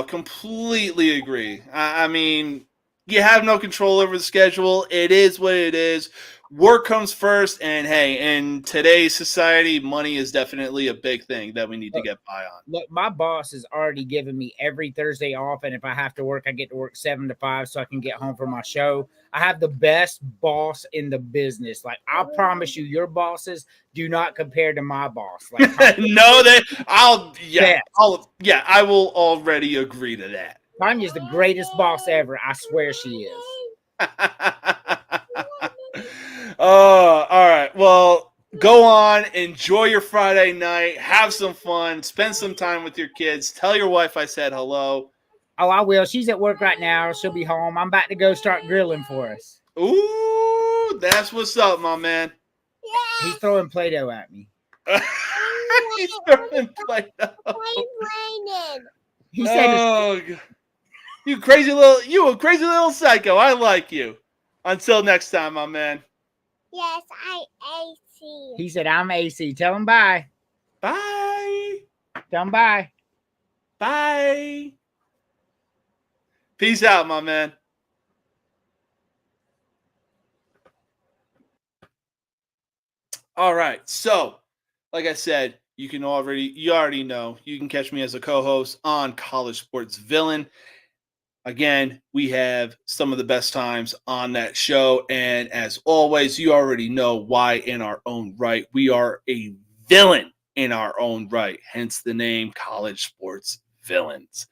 A: Completely agree. I mean, you have no control over the schedule. It is what it is. Work comes first, and hey, in today's society, money is definitely a big thing that we need to get by on.
D: Look, my boss has already given me every Thursday off, and if I have to work, I get to work 7 to 5 so I can get home for my show. I have the best boss in the business. Like, I promise you, your bosses do not compare to my boss. Like,
A: I will already agree to that.
D: Tanya's the greatest boss ever. I swear she is.
A: All right. Well, go on. Enjoy your Friday night. Have some fun. Spend some time with your kids. Tell your wife I said hello.
D: Oh, I will. She's at work right now. She'll be home. I'm about to go start grilling for us.
A: Ooh, that's what's up, my man.
D: He's throwing Play-Doh at me.
A: He's throwing Play-Doh.
D: He said,
A: God. You a crazy little psycho. I like you. Until next time, my man.
E: Yes, I AC.
D: He said, I'm AC. Tell him bye.
A: Bye.
D: Tell him bye.
A: Bye. Peace out, my man. All right. So, like I said, you already know, you can catch me as a co-host on College Sports Villain. Again, we have some of the best times on that show. And as always, you already know why in our own right. We are a villain in our own right. Hence the name College Sports villains.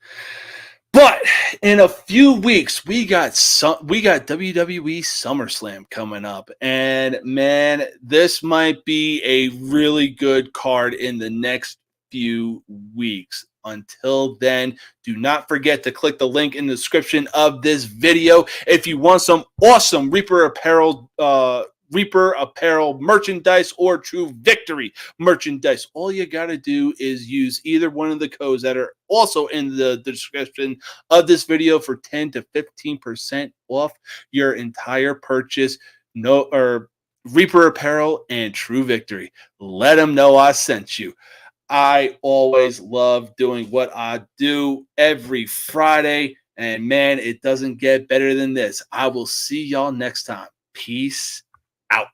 A: But in a few weeks, we got WWE SummerSlam coming up, and man, this might be a really good card in the next few weeks. Until then, do not forget to click the link in the description of this video if you want some awesome Reaper Apparel merchandise or True Victory merchandise. All you got to do is use either one of the codes that are also in the description of this video for 10 to 15% off your entire purchase. Reaper Apparel and True Victory. Let them know I sent you. I always love doing what I do every Friday, and man, it doesn't get better than this. I will see y'all next time. Peace out.